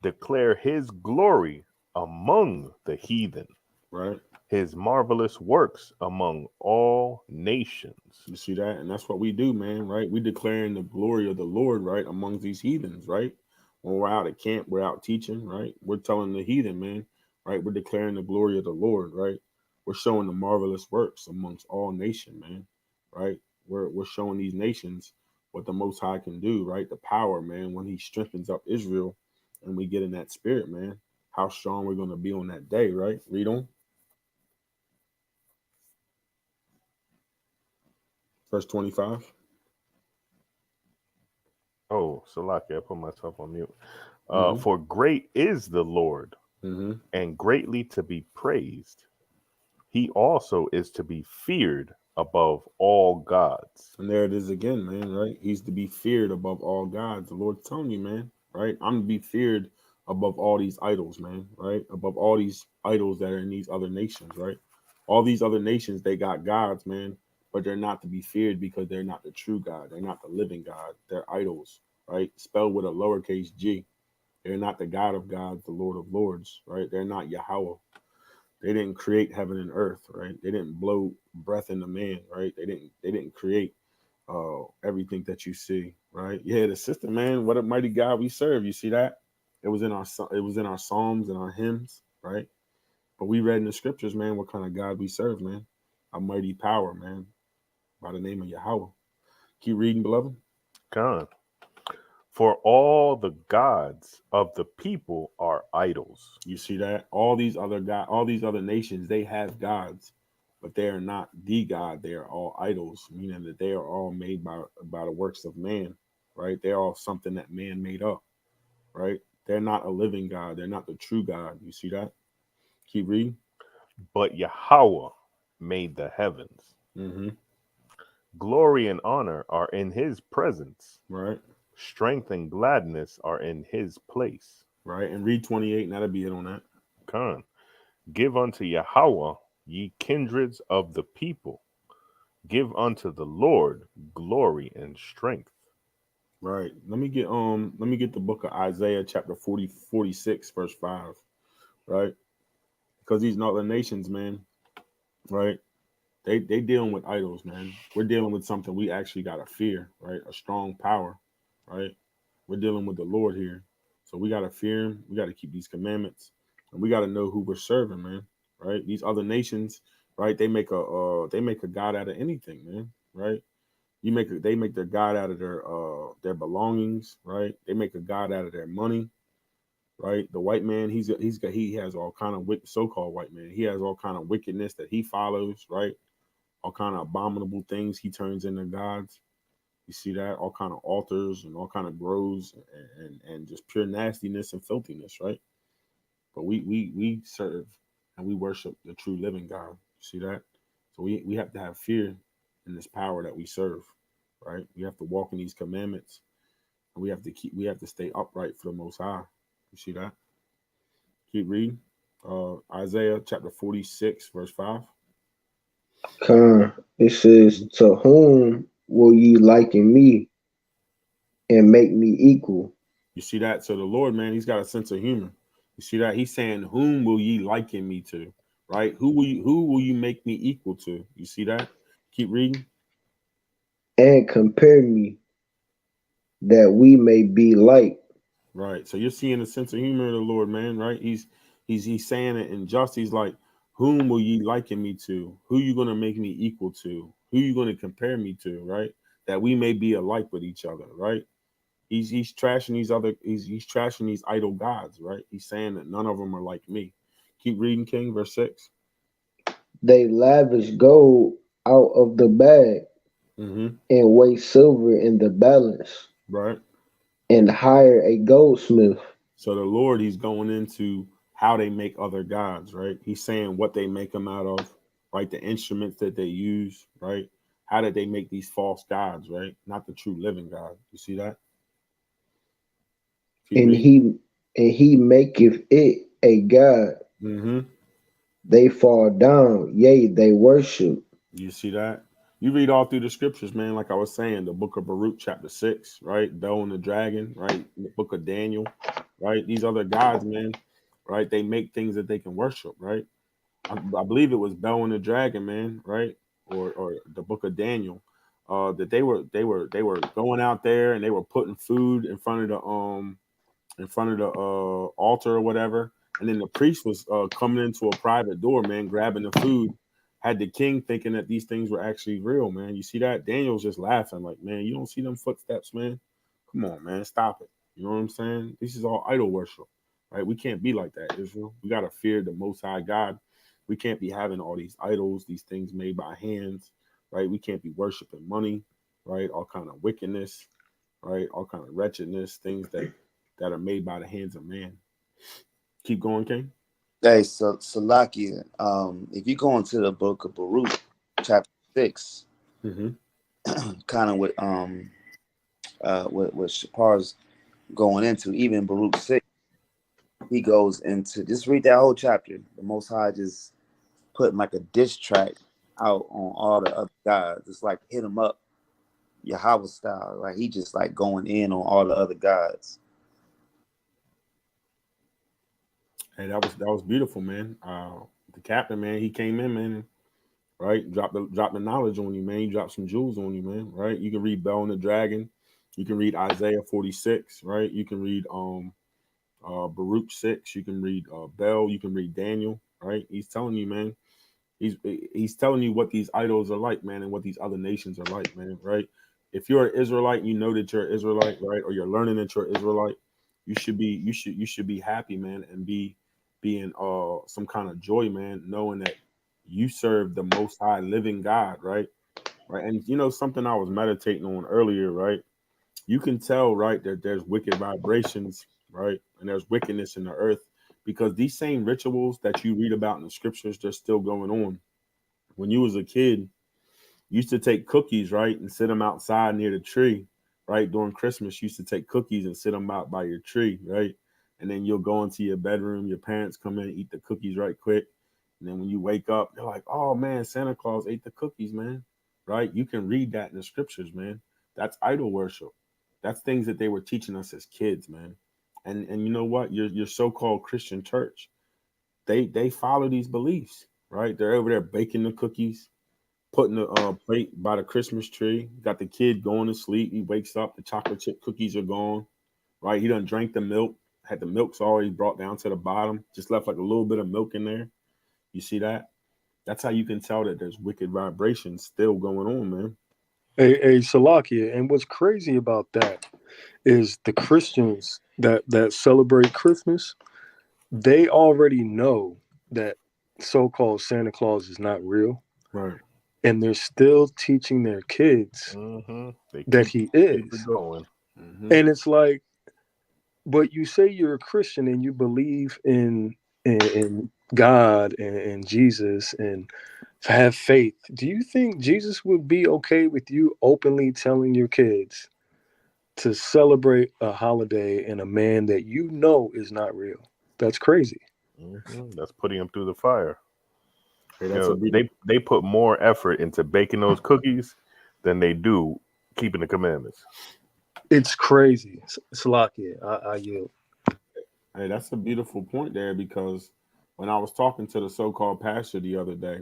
Speaker 4: Declare his glory among the heathen.
Speaker 3: Right.
Speaker 4: His marvelous works among all nations.
Speaker 3: You see that? And that's what we do, man, right? We declaring the glory of the Lord, right, among these heathens, right? When we're out at camp, we're out teaching, right? We're telling the heathen, man, right? We're declaring the glory of the Lord, right? We're showing the marvelous works amongst all nations, man, right? We're showing these nations what the Most High can do, right? The power, man, when he strengthens up Israel and we get in that spirit, man, how strong we're going to be on that day, right? Read on. Verse 25.
Speaker 4: Oh, Salaki, I put myself on mute.
Speaker 3: Mhm.
Speaker 4: For great is the Lord,
Speaker 3: Mhm.
Speaker 4: and greatly to be praised. He also is to be feared above all gods.
Speaker 3: And there it is again, man, right? He's to be feared above all gods. The Lord's telling you, man, right? I'm to be feared above all these idols, man, right? Above all these idols that are in these other nations, right? All these other nations, they got gods, man, but they're not to be feared because they're not the true God. They're not the living God. They're idols, right? Spelled with a lowercase g. They're not the God of gods, the Lord of lords, right? They're not Yahweh. They didn't create heaven and earth, right? They didn't blow breath into man, right? They didn't create everything that you see, right? Yeah, the system, man. What a mighty God we serve. You see that? It was in our psalms and our hymns, right? But we read in the scriptures, man, what kind of God we serve, man. A mighty power, man, by the name of Yahweh. Keep reading, beloved.
Speaker 4: God. For all the gods of the people are idols.
Speaker 3: You see that? All these other nations, they have gods, but they are not the God. They are all idols, meaning that they are all made by the works of man, right? They're all something that man made up, right? They're not a living God. They're not the true God. You see that? Keep reading.
Speaker 4: but Yahweh made the heavens.
Speaker 3: Mm-hmm.
Speaker 4: Glory and honor are in his presence.
Speaker 3: Right.
Speaker 4: Strength and gladness are in his place.
Speaker 3: Right. And read 28, and that'll be it on that.
Speaker 4: Khan. Give unto Yahweh, ye kindreds of the people. Give unto the Lord glory and strength.
Speaker 3: Right. Let me get the book of Isaiah chapter 46, verse 5. Right? Because these northern nations, man, right? They dealing with idols, man. We're dealing with something we actually gotta fear, right? A strong power, right? We're dealing with the Lord here. So we gotta fear him. We gotta keep these commandments. And we gotta know who we're serving, man. Right? These other nations, right? They make a god out of anything, man. Right? They make their god out of their belongings, right? They make a god out of their money, right? The white man, he has all kind of so-called white man. He has all kind of wickedness that he follows, right? All kind of abominable things he turns into gods. You see that? All kind of altars and all kind of groves and just pure nastiness and filthiness, right? But we serve and we worship the true living God. You see that? So we have to have fear in this power that we serve, right? We have to walk in these commandments, and we have to stay upright for the Most High. You see that? Keep reading. Isaiah chapter 46, verse 5.
Speaker 5: It says, to whom will ye liken me and make me equal?
Speaker 3: You see that? So the Lord, man, he's got a sense of humor. You see that? He's saying, whom will ye liken me to? Right? Who will you make me equal to? You see that? Keep reading.
Speaker 5: And compare me that we may be like.
Speaker 3: Right. So you're seeing the sense of humor of the Lord, man, right? He's saying it in justice. He's like, whom will ye liken me to? Who you gonna make me equal to? Who you gonna compare me to, right? That we may be alike with each other, right? He's trashing he's trashing these idol gods, right? He's saying that none of them are like me. Keep reading, King, verse 6.
Speaker 5: They lavish gold out of the bag
Speaker 3: Mm-hmm.
Speaker 5: and weigh silver in the balance.
Speaker 3: Right.
Speaker 5: And hire a goldsmith.
Speaker 3: So the Lord, he's going into how they make other gods, right? He's saying what they make them out of, right? The instruments that they use, right? How did they make these false gods, right? Not the true living God. You see that?
Speaker 5: And he maketh it a god.
Speaker 3: Mm-hmm.
Speaker 5: They fall down, yea, they worship.
Speaker 3: You see that? You read all through the scriptures, man. Like I was saying, the book of Baruch, chapter 6, right? Bel and the dragon, right? The book of Daniel, right? These other gods, man, right? They make things that they can worship, right? I believe it was Bel and the dragon, man, right? Or the book of Daniel. That they were going out there and they were putting food in front of the altar or whatever, and then the priest was coming into a private door, man, grabbing the food. Had the king thinking that these things were actually real, man. You see that? Daniel's just laughing, like, man, you don't see them footsteps, man. Come on, man, stop it. You know what I'm saying? This is all idol worship, right? We can't be like that, Israel. We gotta fear the Most High God. We can't be having all these idols, these things made by hands, right? We can't be worshiping money, right? All kind of wickedness, right? All kind of wretchedness, things that are made by the hands of man. Keep going, King.
Speaker 9: Hey, so Salakia, if you go into the book of Baruch, chapter 6, kind of what Shapar's going into, even Baruch 6, he goes into, just read that whole chapter. The Most High just putting like a diss track out on all the other guys. It's like hit him up, Yahweh style. Like he just like going in on all the other gods.
Speaker 3: Hey, that was beautiful, man. The captain, man, he came in, man, right? Dropped the knowledge on you, man. He dropped some jewels on you, man, right? You can read Bel and the Dragon. You can read Isaiah 46, right? You can read Baruch 6. You can read Bel. You can read Daniel, right? He's telling you, man. He's telling you what these idols are like, man, and what these other nations are like, man, right? If you're an Israelite, you know that you're an Israelite, right? Or you're learning that you're Israelite, you should be happy, man, and be in some kind of joy, man, knowing that you serve the Most High living God, right? Right. And you know something I was meditating on earlier, right? You can tell, right, that there's wicked vibrations, right, and there's wickedness in the earth because these same rituals that you read about in the scriptures, they're still going on. When you was a kid, you used to take cookies, right, and sit them outside near the tree, right? During Christmas, you used to take cookies and sit them out by your tree, right? And then you'll go into your bedroom, your parents come in and eat the cookies right quick. And then when you wake up, they're like, oh, man, Santa Claus ate the cookies, man, right? You can read that in the scriptures, man. That's idol worship. That's things that they were teaching us as kids, man. And you know what? Your so-called Christian church, they follow these beliefs, right? They're over there baking the cookies, putting the plate by the Christmas tree. Got the kid going to sleep. He wakes up, the chocolate chip cookies are gone, right? He done drank the milk, had the milk's already brought down to the bottom, just left like a little bit of milk in there. You see that? That's how you can tell that there's wicked vibrations still going on, man.
Speaker 8: Hey, Salakia, and what's crazy about that is the Christians that celebrate Christmas, they already know that so-called Santa Claus is not real.
Speaker 3: Right.
Speaker 8: And they're still teaching their kids that he is.
Speaker 4: Keep it going.
Speaker 8: And it's like, but you say you're a Christian and you believe in God and Jesus and have faith. Do you think Jesus would be okay with you openly telling your kids to celebrate a holiday and a man that you know is not real? That's crazy.
Speaker 4: That's putting them through the fire.
Speaker 3: Hey,
Speaker 4: they put more effort into baking those cookies than they do keeping the commandments.
Speaker 8: It's crazy. Salakia, I yield.
Speaker 3: Hey, that's a beautiful point there, because when I was talking to the so-called pastor the other day,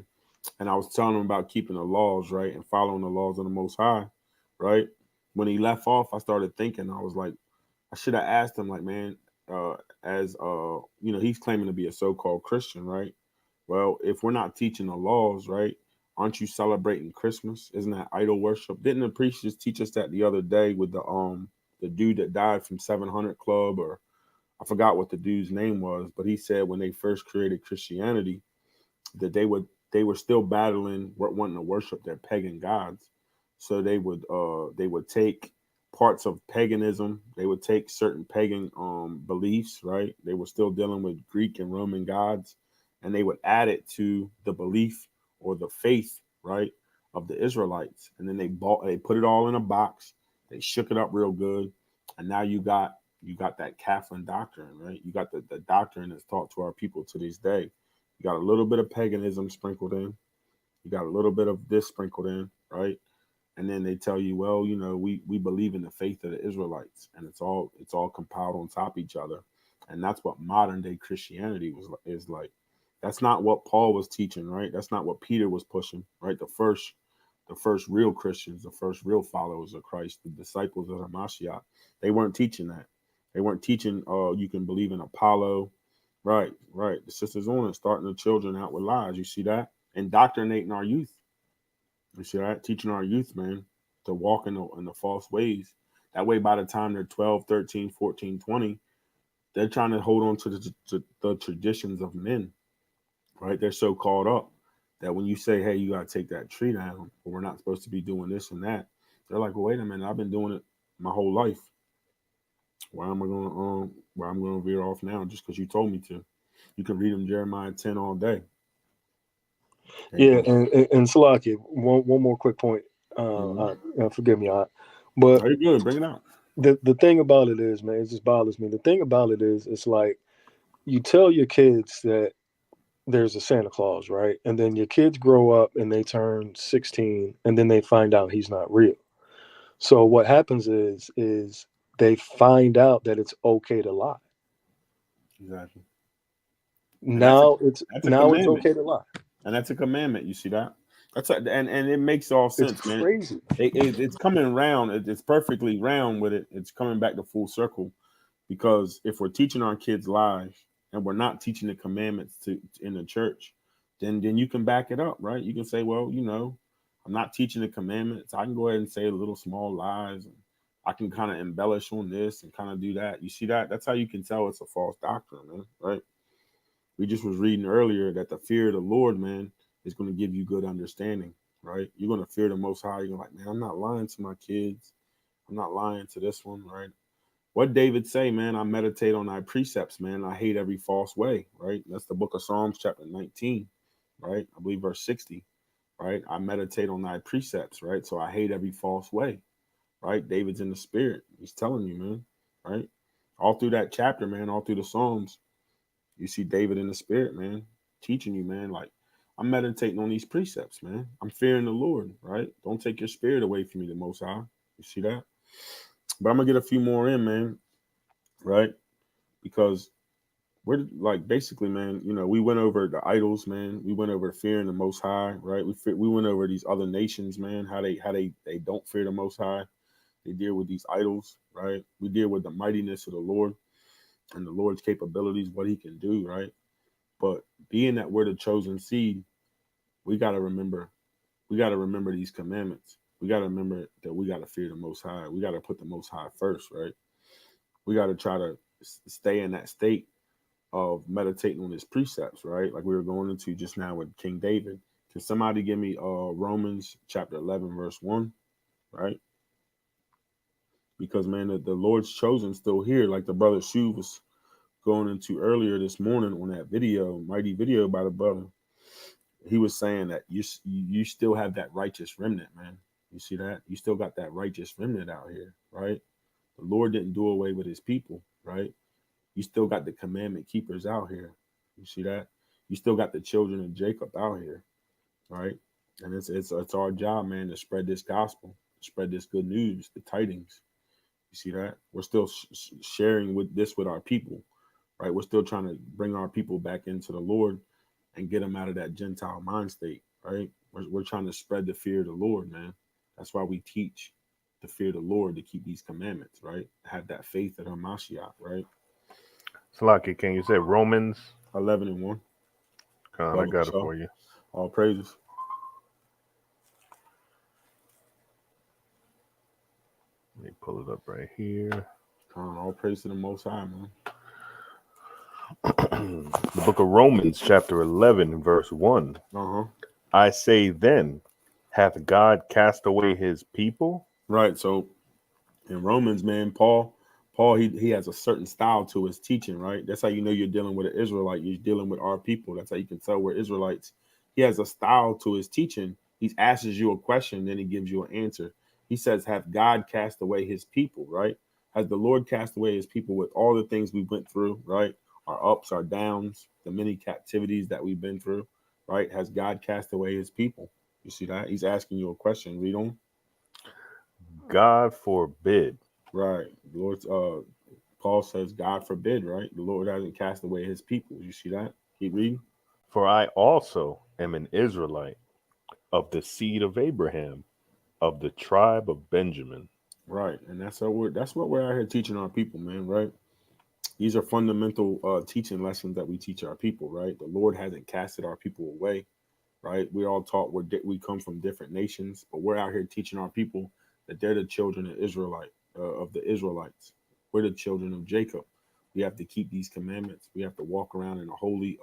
Speaker 3: and I was telling him about keeping the laws, right, and following the laws of the Most High, right? When he left off, I started thinking, I was like, I should have asked him, like, man, he's claiming to be a so-called Christian, right? Well, if we're not teaching the laws, right, aren't you celebrating Christmas? Isn't that idol worship? Didn't the priest just teach us that the other day with the dude that died from 700 Club, or I forgot what the dude's name was, but he said when they first created Christianity that they were still battling wanting to worship their pagan gods. So they would take parts of paganism, they would take certain pagan beliefs, right? They were still dealing with Greek and Roman gods, and they would add it to the belief or the faith, right, of the Israelites. And then they put it all in a box, they shook it up real good, and now you got that Catholic doctrine, right? You got the doctrine that's taught to our people to this day. You got a little bit of paganism sprinkled in. You got a little bit of this sprinkled in, right? And then they tell you, well, we believe in the faith of the Israelites, and it's all compiled on top of each other. And that's what modern day Christianity is like. That's not what Paul was teaching, right? That's not what Peter was pushing, right? The first real Christians, the first real followers of Christ, the disciples of Hamashiach, they weren't teaching that. They weren't teaching, you can believe in Apollo. Right. The sisters on it, starting the children out with lies. You see that? Indoctrinating our youth. You see that? Teaching our youth, man, to walk in the false ways. That way, by the time they're 12, 13, 14, 20, they're trying to hold on to the traditions of men, right? They're so caught up that when you say, hey, you got to take that tree down, or we're not supposed to be doing this and that, they're like, well, wait a minute, I've been doing it my whole life. Why am I going to veer off now just because you told me to? You can read them Jeremiah 10 all day.
Speaker 8: Yeah, and Salakia, one more quick point. Forgive me, but
Speaker 3: are you good? Bring it out.
Speaker 8: The thing about it is, man, it just bothers me. The thing about it is, it's like you tell your kids that there's a Santa Claus, right? And then your kids grow up and they turn 16, and then they find out he's not real. So what happens is they find out that it's okay to lie.
Speaker 3: Exactly.
Speaker 8: Now it's okay to lie,
Speaker 3: and that's a commandment. You see that? And it makes all sense,
Speaker 8: it's
Speaker 3: man.
Speaker 8: Crazy.
Speaker 3: It's coming round. It's perfectly round with it. It's coming back to full circle, because if we're teaching our kids lies and we're not teaching the commandments in the church, then you can back it up, right? You can say, well, I'm not teaching the commandments. I can go ahead and say little small lies, and I can kind of embellish on this and kind of do that. You see that? That's how you can tell it's a false doctrine, man, right? We just was reading earlier that the fear of the Lord, man, is going to give you good understanding, right? You're going to fear the Most High. You're like, man, I'm not lying to my kids. I'm not lying to this one, right? What David say, man? I meditate on thy precepts, man. I hate every false way, right? That's the book of Psalms, chapter 19, right? I believe verse 60, right? I meditate on thy precepts, right? So I hate every false way, right? David's in the spirit. He's telling you, man, right? All through that chapter, man, all through the Psalms, you see David in the spirit, man, teaching you, man, like, I'm meditating on these precepts, man. I'm fearing the Lord, right? Don't take your spirit away from me, the Most High. You see that? But I'm going to get a few more in, man, right? Because we're like, basically, man, you know, we went over the idols, man. We went over fearing the Most High, right? We went over these other nations, man, how they don't fear the Most High. They deal with these idols, right? We deal with the mightiness of the Lord and the Lord's capabilities, what he can do, right? But being that we're the chosen seed, we got to remember these commandments. We got to remember that we got to fear the Most High. We got to put the Most High first, right? We got to try to stay in that state of meditating on his precepts, right? Like we were going into just now with King David. Can somebody give me Romans chapter 11, verse 1, right? Because, man, the Lord's chosen still here, like the brother Shu was going into earlier this morning on that video, mighty video by the brother. He was saying that you still have that righteous remnant, man. You see that? You still got that righteous remnant out here, right? The Lord didn't do away with his people, right? You still got the commandment keepers out here. You see that? You still got the children of Jacob out here, right? And it's our job, man, to spread this gospel, spread this good news, the tidings. You see that? We're still sharing with our people, right? We're still trying to bring our people back into the Lord and get them out of that Gentile mind state, right? We're trying to spread the fear of the Lord, man. That's why we teach to fear the Lord, to keep these commandments, right? Have that faith in Hamashiach, right?
Speaker 4: Salaki, can you say Romans
Speaker 3: 11 and 1?
Speaker 4: I got it for you.
Speaker 3: All praises.
Speaker 4: Let me pull it up right here.
Speaker 3: All praise to the Most High, man.
Speaker 4: The book of Romans, chapter 11, verse 1. I say then, hath God cast away his people?
Speaker 3: Right. So in Romans, man, Paul, he has a certain style to his teaching, right? That's how you know you're dealing with an Israelite. You're dealing with our people. That's how you can tell we're Israelites. He has a style to his teaching. He asks you a question, then he gives you an answer. He says, hath God cast away his people, right? Has the Lord cast away his people with all the things we went through, right? Our ups, our downs, the many captivities that we've been through, right? Has God cast away his people? You see that? He's asking you a question. Read on.
Speaker 4: God forbid.
Speaker 3: Right. The Lord, Paul says, God forbid, right? The Lord hasn't cast away his people. You see that? Keep reading.
Speaker 4: For I also am an Israelite of the seed of Abraham, of the tribe of Benjamin.
Speaker 3: Right. And that's what we're out here teaching our people, man, right? These are fundamental teaching lessons that we teach our people, right? The Lord hasn't casted our people away, right? We're all taught we come from different nations, but we're out here teaching our people that they're the children of the Israelites. We're the children of Jacob. We have to keep these commandments. We have to walk around in a holy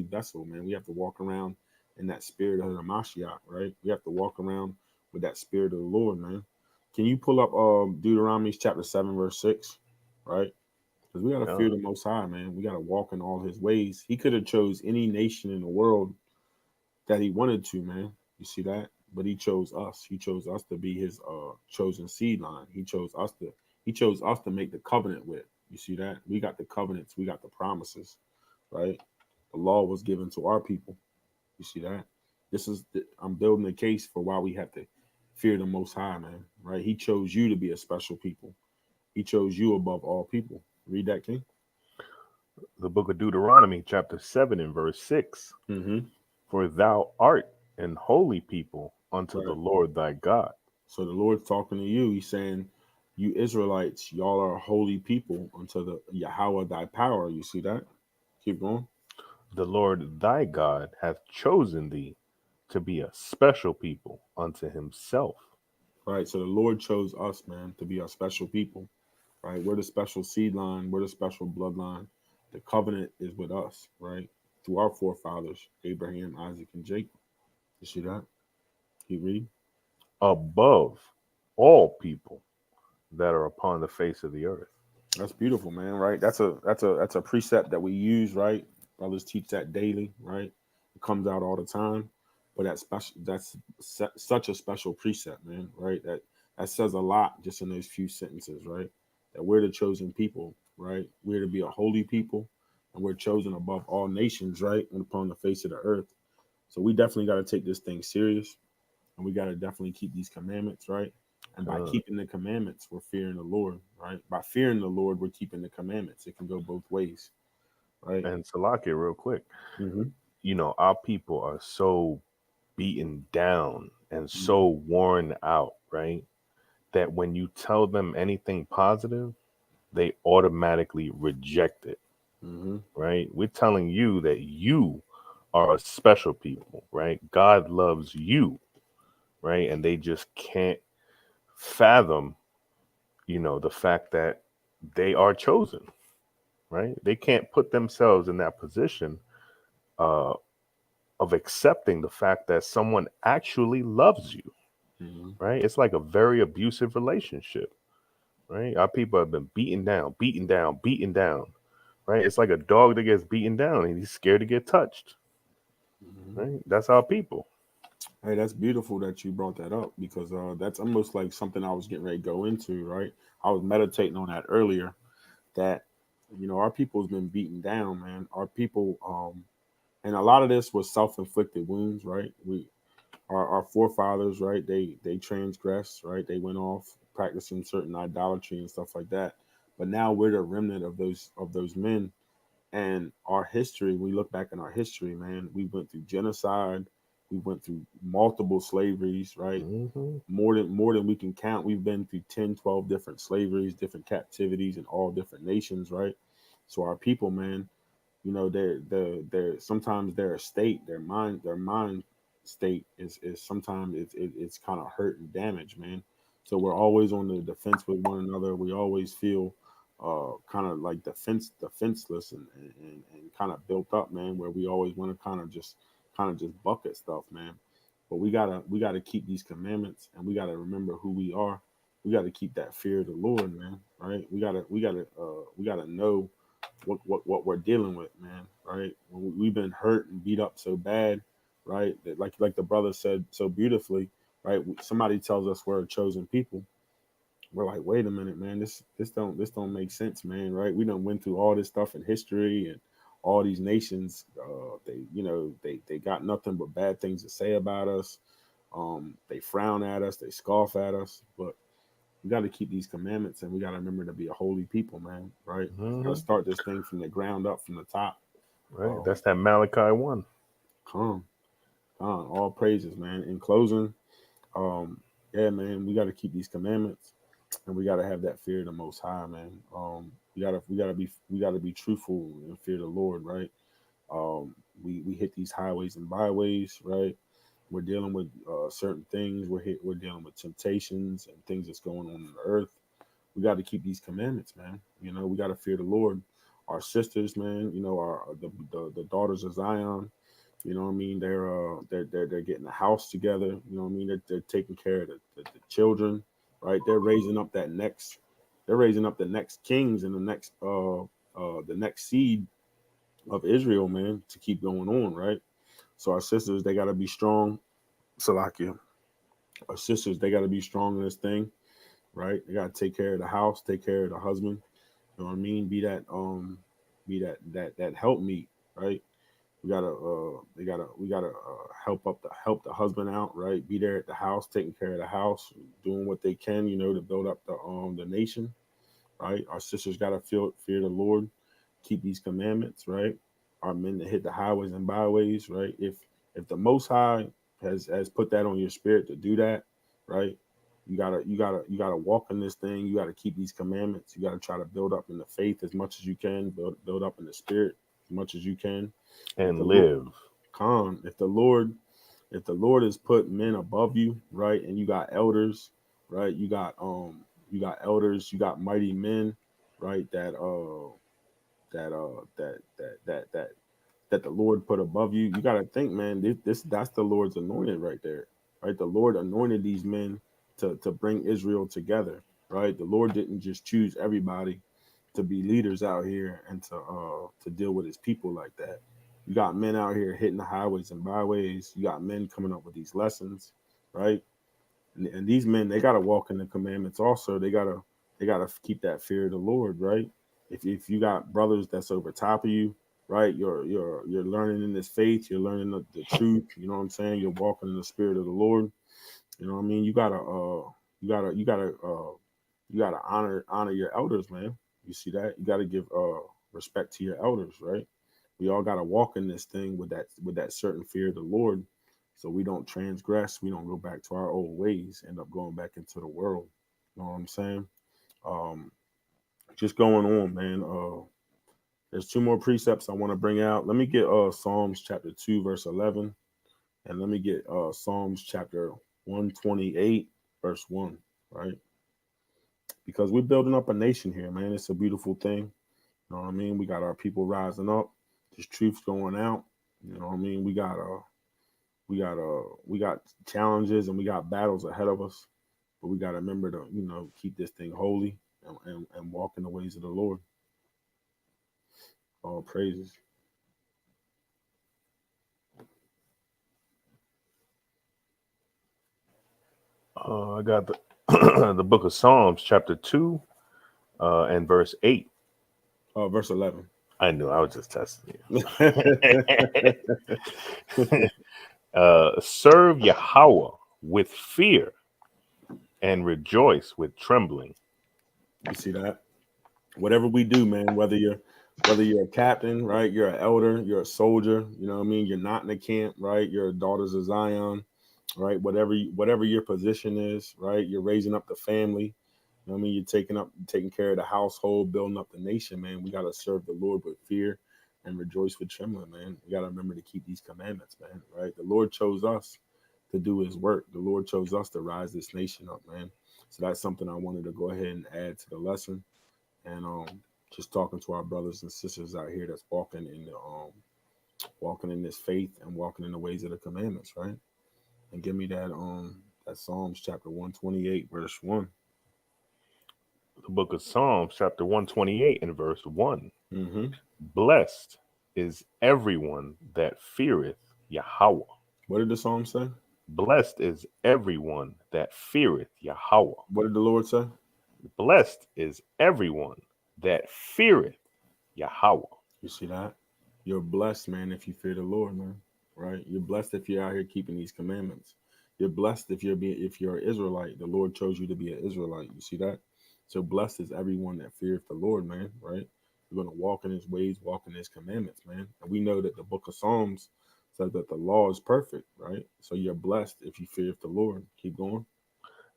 Speaker 3: vessel, man. We have to walk around in that spirit of the Mashiach, right? We have to walk around with that spirit of the Lord, man. Can you pull up Deuteronomy chapter 7, verse 6, right? Because we got to fear the Most High, man. We got to walk in all his ways. He could have chose any nation in the world that he wanted to, man. You see that? But he chose us. He chose us to be his chosen seed line. He chose us to make the covenant with. You see that? We got the covenants. We got the promises, right? The law was given to our people. You see that? I'm building a case for why we have to fear the Most High, man, right? He chose you to be a special people. He chose you above all people. Read that, King.
Speaker 4: The book of Deuteronomy, chapter 7 and verse 6. For thou art an holy people unto the Lord thy God.
Speaker 3: So the Lord's talking to you. He's saying, you Israelites, y'all are a holy people unto the Yahawah thy power. You see that? Keep going.
Speaker 4: The Lord thy God hath chosen thee to be a special people unto himself.
Speaker 3: Right. So the Lord chose us, man, to be a special people. Right. We're the special seed line. We're the special bloodline. The covenant is with us, right? Through our forefathers, Abraham, Isaac, and Jacob. You see that? Keep reading.
Speaker 4: Above all people, that are upon the face of the earth.
Speaker 3: That's beautiful, man. Right? That's a precept that we use, right? Brothers teach that daily, right? It comes out all the time, but such a special precept, man. Right? That says a lot just in those few sentences, right? That we're the chosen people, right? We're to be a holy people, and we're chosen above all nations, right? And upon the face of the earth. So we definitely got to take this thing serious, and we got to definitely keep these commandments, right? And by keeping the commandments, we're fearing the Lord, right? By fearing the Lord, we're keeping the commandments. It can go both ways, right?
Speaker 4: And Salakia, real quick,
Speaker 3: Mm-hmm.
Speaker 4: you know, our people are so beaten down and so worn out, right? That when you tell them anything positive, they automatically reject it,
Speaker 3: Mm-hmm.
Speaker 4: right? We're telling you that you are a special people, right? God loves you, right? And they just can't fathom, you know, the fact that they are chosen, right? They can't put themselves in that position of accepting the fact that someone actually loves you, right? It's like a very abusive relationship, right? Our people have been beaten down, beaten down, beaten down, right? It's like a dog that gets beaten down and he's scared to get touched, right? That's our people.
Speaker 3: Hey, that's beautiful that you brought that up, because that's almost like something I was getting ready to go into, right? I was meditating on that earlier, that, you know, our people's been beaten down, man. Our people, and a lot of this was self-inflicted wounds, right? Our forefathers, right? They transgressed, right? They went off practicing certain idolatry and stuff like that. But now we're the remnant of those men. And our history, we look back in our history, man, we went through genocide, we went through multiple slaveries, right? More than we can count. We've been through 10, 12 different slaveries, different captivities in all different nations, right? So our people, man, you know, they're sometimes their state, their mind state is sometimes it's kind of hurt and damaged, man. So we're always on the defense with one another. We always feel kind of like defenseless and kind of built up, man, where we always want to kind of just bucket stuff, man. But we gotta keep these commandments, and we gotta remember who we are. We gotta keep that fear of the Lord, man. Right? We gotta know what we're dealing with, man. Right? We've been hurt and beat up so bad, right? That like the brother said so beautifully, right? Somebody tells us we're a chosen people. We're like, wait a minute, man. This don't make sense, man. Right? We done went through all this stuff in history, and all these nations, they got nothing but bad things to say about us. They frown at us, they scoff at us, but we got to keep these commandments, and we got to remember to be a holy people, man. Right? Got to start this thing from the ground up, from the top.
Speaker 4: Right. That's that Malachi 1.
Speaker 3: Come on, all praises, man. In closing, yeah, man, we got to keep these commandments, and we got to have that fear of the Most High, man. We gotta be truthful and fear the Lord, right? We hit these highways and byways, right? We're dealing with certain things. We're dealing with temptations and things that's going on the earth. We got to keep these commandments, man. You know, we got to fear the Lord. Our sisters, man. You know, the daughters of Zion. You know what I mean? They're getting a house together. You know what I mean? They're taking care of the children, right? They're raising up the next kings and the next seed of Israel, man, to keep going on, right? So our sisters, they gotta be strong. Salakia. Our sisters, they gotta be strong in this thing, right? They gotta take care of the house, take care of the husband. You know what I mean? Be that help meet, right? We gotta help the husband out, right? Be there at the house, taking care of the house, doing what they can, you know, to build up the nation, right? Our sisters gotta fear the Lord, keep these commandments, right? Our men to hit the highways and byways, right? If the Most High has put that on your spirit to do that, right? You gotta walk in this thing. You gotta keep these commandments. You gotta try to build up in the faith as much as you can. Build up in the spirit as much as you can.
Speaker 4: And live.
Speaker 3: If the Lord has put men above you, right, and you got elders, right, you got elders, you got mighty men, right, that the Lord put above you. You got to think, man, that's the Lord's anointed right there, right? The Lord anointed these men to bring Israel together, right? The Lord didn't just choose everybody to be leaders out here and to deal with his people like that. You got men out here hitting the highways and byways. You got men coming up with these lessons, right? And these men, they got to walk in the commandments also. They got to keep that fear of the Lord, right? If you got brothers that's over top of you, right? You're learning in this faith. You're learning the truth. You know what I'm saying? You're walking in the spirit of the Lord. You know what I mean? You gotta honor your elders, man. You see that? You gotta give respect to your elders, right? We all gotta walk in this thing with that certain fear of the Lord, so we don't transgress. We don't go back to our old ways. End up going back into the world. You know what I'm saying? Just going on, man. There's two more precepts I want to bring out. Let me get Psalms chapter 2, verse 11. And let me get Psalms chapter 128, verse 1, right? Because we're building up a nation here, man. It's a beautiful thing. You know what I mean? We got our people rising up. There's truth going out. You know what I mean? We got challenges and we got battles ahead of us. But we got to remember to, keep this thing holy and walk in the ways of the Lord. All praises.
Speaker 4: I got the book of Psalms, chapter 2, and verse 8.
Speaker 3: Verse 11.
Speaker 4: I knew. I was just testing you. Serve Yahweh with fear and rejoice with trembling.
Speaker 3: You see that? Whatever we do, man, whether you're a captain, right? You're an elder, you're a soldier, you know what I mean? You're not in the camp, right? You're daughters of Zion, right? Whatever your position is, right? You're raising up the family. You know what I mean? You're taking care of the household, building up the nation, man. We got to serve the Lord with fear and rejoice with trembling, man. We got to remember to keep these commandments, man, right? The Lord chose us to do his work. The Lord chose us to rise this nation up, man. So that's something I wanted to go ahead and add to the lesson. And just talking to our brothers and sisters out here that's walking in this faith and walking in the ways of the commandments, right? And give me that Psalms chapter 128, verse 1.
Speaker 4: The book of Psalms, chapter 128 and verse 1.
Speaker 3: Mm-hmm.
Speaker 4: Blessed is everyone that feareth Yahweh.
Speaker 3: What did the Psalm say?
Speaker 4: Blessed is everyone that feareth Yahweh.
Speaker 3: What did the Lord say?
Speaker 4: Blessed is everyone that feareth Yahweh.
Speaker 3: You see that? You're blessed, man, if you fear the Lord, man. Right? You're blessed if you're out here keeping these commandments. You're blessed if you're an Israelite. The Lord chose you to be an Israelite. You see that? So blessed is everyone that feareth the Lord, man. Right? You're going to walk in his ways, walk in his commandments, man. And we know that the book of Psalms says that the law is perfect, right? So you're blessed if you fear the Lord. Keep going.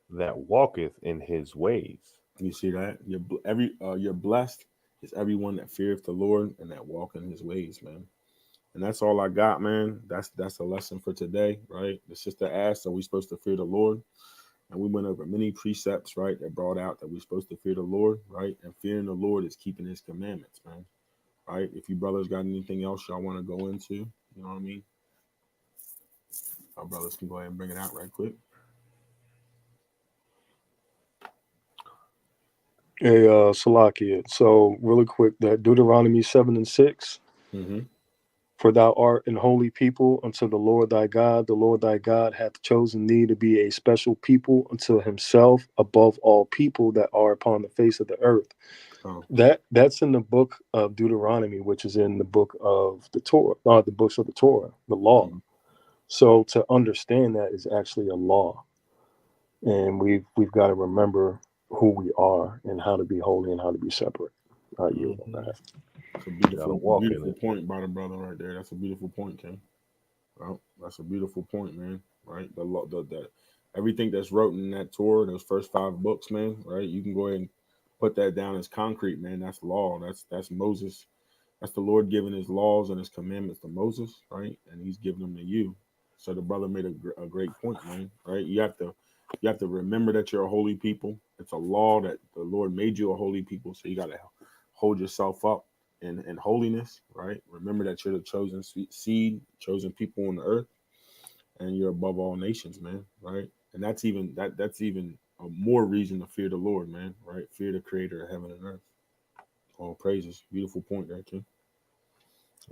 Speaker 4: That walketh in his ways.
Speaker 3: You see that? You're blessed is everyone that feareth the Lord and that walk in his ways, man. And that's all I got, man. That's a lesson for today, right? The sister asked, are we supposed to fear the Lord? And we went over many precepts, right, that brought out that we're supposed to fear the Lord, right? And fearing the Lord is keeping his commandments, man. Right? If you brothers got anything else y'all want to go into, you know what I mean? Our brothers can go ahead and bring it out right quick.
Speaker 8: Hey, Salakia. So, really quick, that Deuteronomy 7 and 6.
Speaker 3: Mm-hmm.
Speaker 8: For thou art an holy people unto the Lord thy God. The Lord thy God hath chosen thee to be a special people unto himself above all people that are upon the face of the earth.
Speaker 3: Oh.
Speaker 8: That's in the book of Deuteronomy, which is in the book of the Torah, the books of the Torah, the law.
Speaker 3: Mm-hmm.
Speaker 8: So to understand that is actually a law. And we've got to remember who we are and how to be holy and how to be separate. I yield on that.
Speaker 3: It's a beautiful point by the brother right there. That's a beautiful point, Ken. Well, that's a beautiful point, man. Right? The law, the everything that's wrote in that Torah, those first 5 books, man. Right? You can go ahead and put that down as concrete, man. That's law. That's Moses. That's the Lord giving his laws and his commandments to Moses, right? And he's giving them to you. So the brother made a great point, man. Right? You have to remember that you're a holy people. It's a law that the Lord made you a holy people. So you got to hold yourself up in holiness, right? Remember that you're the chosen seed, chosen people on the earth, and you're above all nations, man, right? And that's even more reason to fear the Lord, man. Right? Fear the Creator of heaven and earth. All praises. Beautiful point there, too.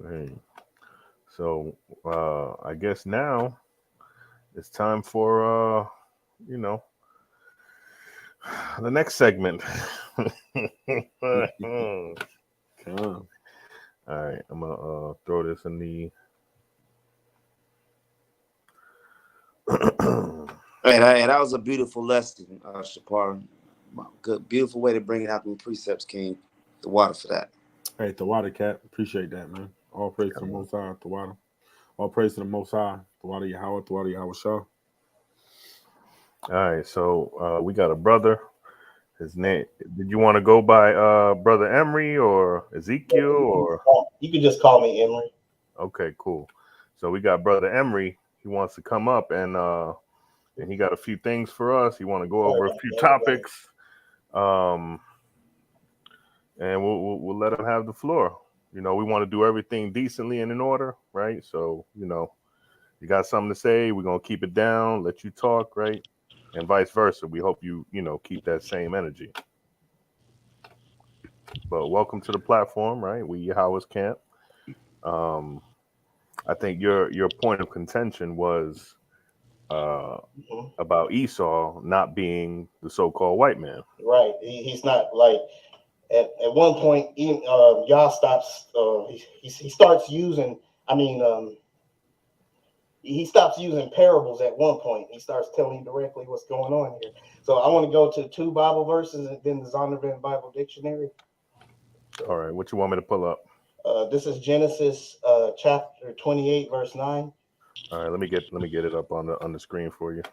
Speaker 4: Hey. So I guess now it's time for the next segment.
Speaker 3: Come.
Speaker 4: All right, I'm gonna throw this in the.
Speaker 9: Hey, that was a beautiful lesson, Shapar. Good, beautiful way to bring it out through precepts, King. The water for that.
Speaker 3: Hey, the water cat. Appreciate that, man. All praise to the Most High, the water. All praise to the Most High, the water Yahweh, the water Yahweh Shah.
Speaker 4: All right, so we got a brother. His name. Did you want to go by Brother Emery or Ezekiel or?
Speaker 10: You can just call me Emery.
Speaker 4: Okay, cool. So we got Brother Emery. He wants to come up and he got a few things for us. He want to go over a few topics. And we'll let him have the floor. You know, we want to do everything decently and in order, right? So, you know, you got something to say, we're going to keep it down, let you talk, right? And vice versa. We hope you keep that same energy. But welcome to the platform, right? We YAHAWAH'S camp. I think your point of contention was about Esau not being the so-called white man.
Speaker 10: Right. He's not like at one point. Yah stops. He starts using. He stops using parables at one point. He starts telling you directly what's going on here. So I want to go to 2 Bible verses and then the Zondervan Bible Dictionary.
Speaker 4: All right, what you want me to pull up?
Speaker 10: This is Genesis chapter 28, verse 9.
Speaker 4: All right, let me get it up on the screen for you.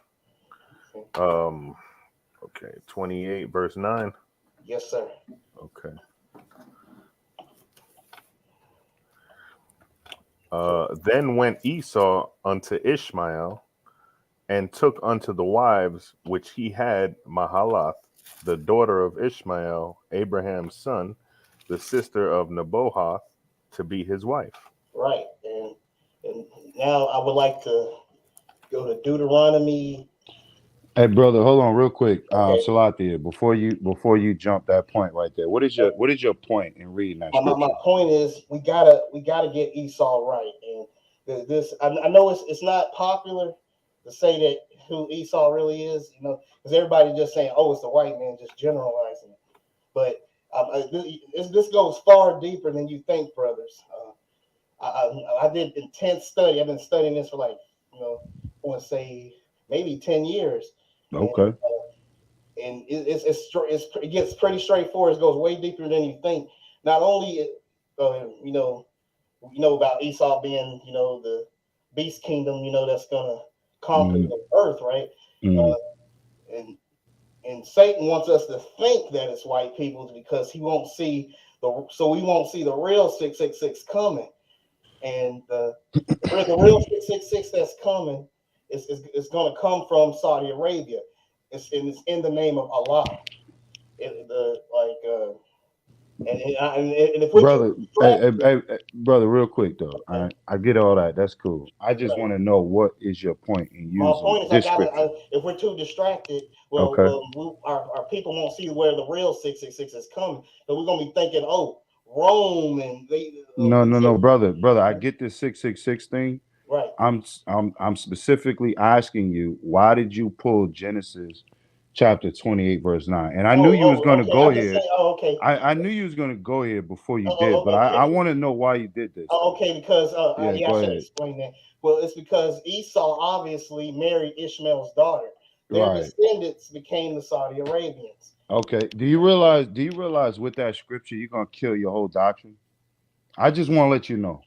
Speaker 4: Okay, 28 verse 9.
Speaker 10: Yes, sir.
Speaker 4: Okay. Then went Esau unto Ishmael, and took unto the wives which he had Mahalath, the daughter of Ishmael, Abraham's son, the sister of Nebaioth, to be his wife.
Speaker 10: Right, and now I would like to go to Deuteronomy.
Speaker 6: Hey, brother, hold on real quick. Salathia, before you jump that point right there, what is your point in reading that scripture?
Speaker 10: My point is we gotta get Esau right, and this I know it's not popular to say that who Esau really is, because everybody just saying, oh, it's the white man, just generalizing it. But this goes far deeper than you think, brothers. I did intense study. I've been studying this for like I want to say maybe 10 years.
Speaker 6: Okay.
Speaker 10: And it gets pretty straightforward. It goes way deeper than you think. Not only we know about Esau being the beast kingdom, that's gonna conquer the earth, right? And Satan wants us to think that it's white people because we won't see the real 666 coming, and the real 666 that's coming is going to come from Saudi Arabia. It's in the name of Allah. And if we
Speaker 6: brother, hey, brother, real quick though, I get all that. That's cool. I just want to know what is your point in using
Speaker 10: my point is
Speaker 6: this scripture.
Speaker 10: if we're too distracted, our people won't see where the real 666 is coming. So we're gonna be thinking, oh, Rome and they.
Speaker 6: No, brother. I get this 666 thing.
Speaker 10: Right.
Speaker 6: I'm specifically asking you, why did you pull Genesis chapter 28 verse 9? And I knew you was going to go here.
Speaker 10: Okay.
Speaker 6: I knew you was going to go here before you did, but I want to know why you did this.
Speaker 10: Okay, because I should
Speaker 6: ahead.
Speaker 10: explain that. Well, it's because Esau obviously married Ishmael's daughter. Their descendants became the Saudi Arabians.
Speaker 6: Okay. Do you realize with that scripture you're gonna kill your whole doctrine? I just want to let you know.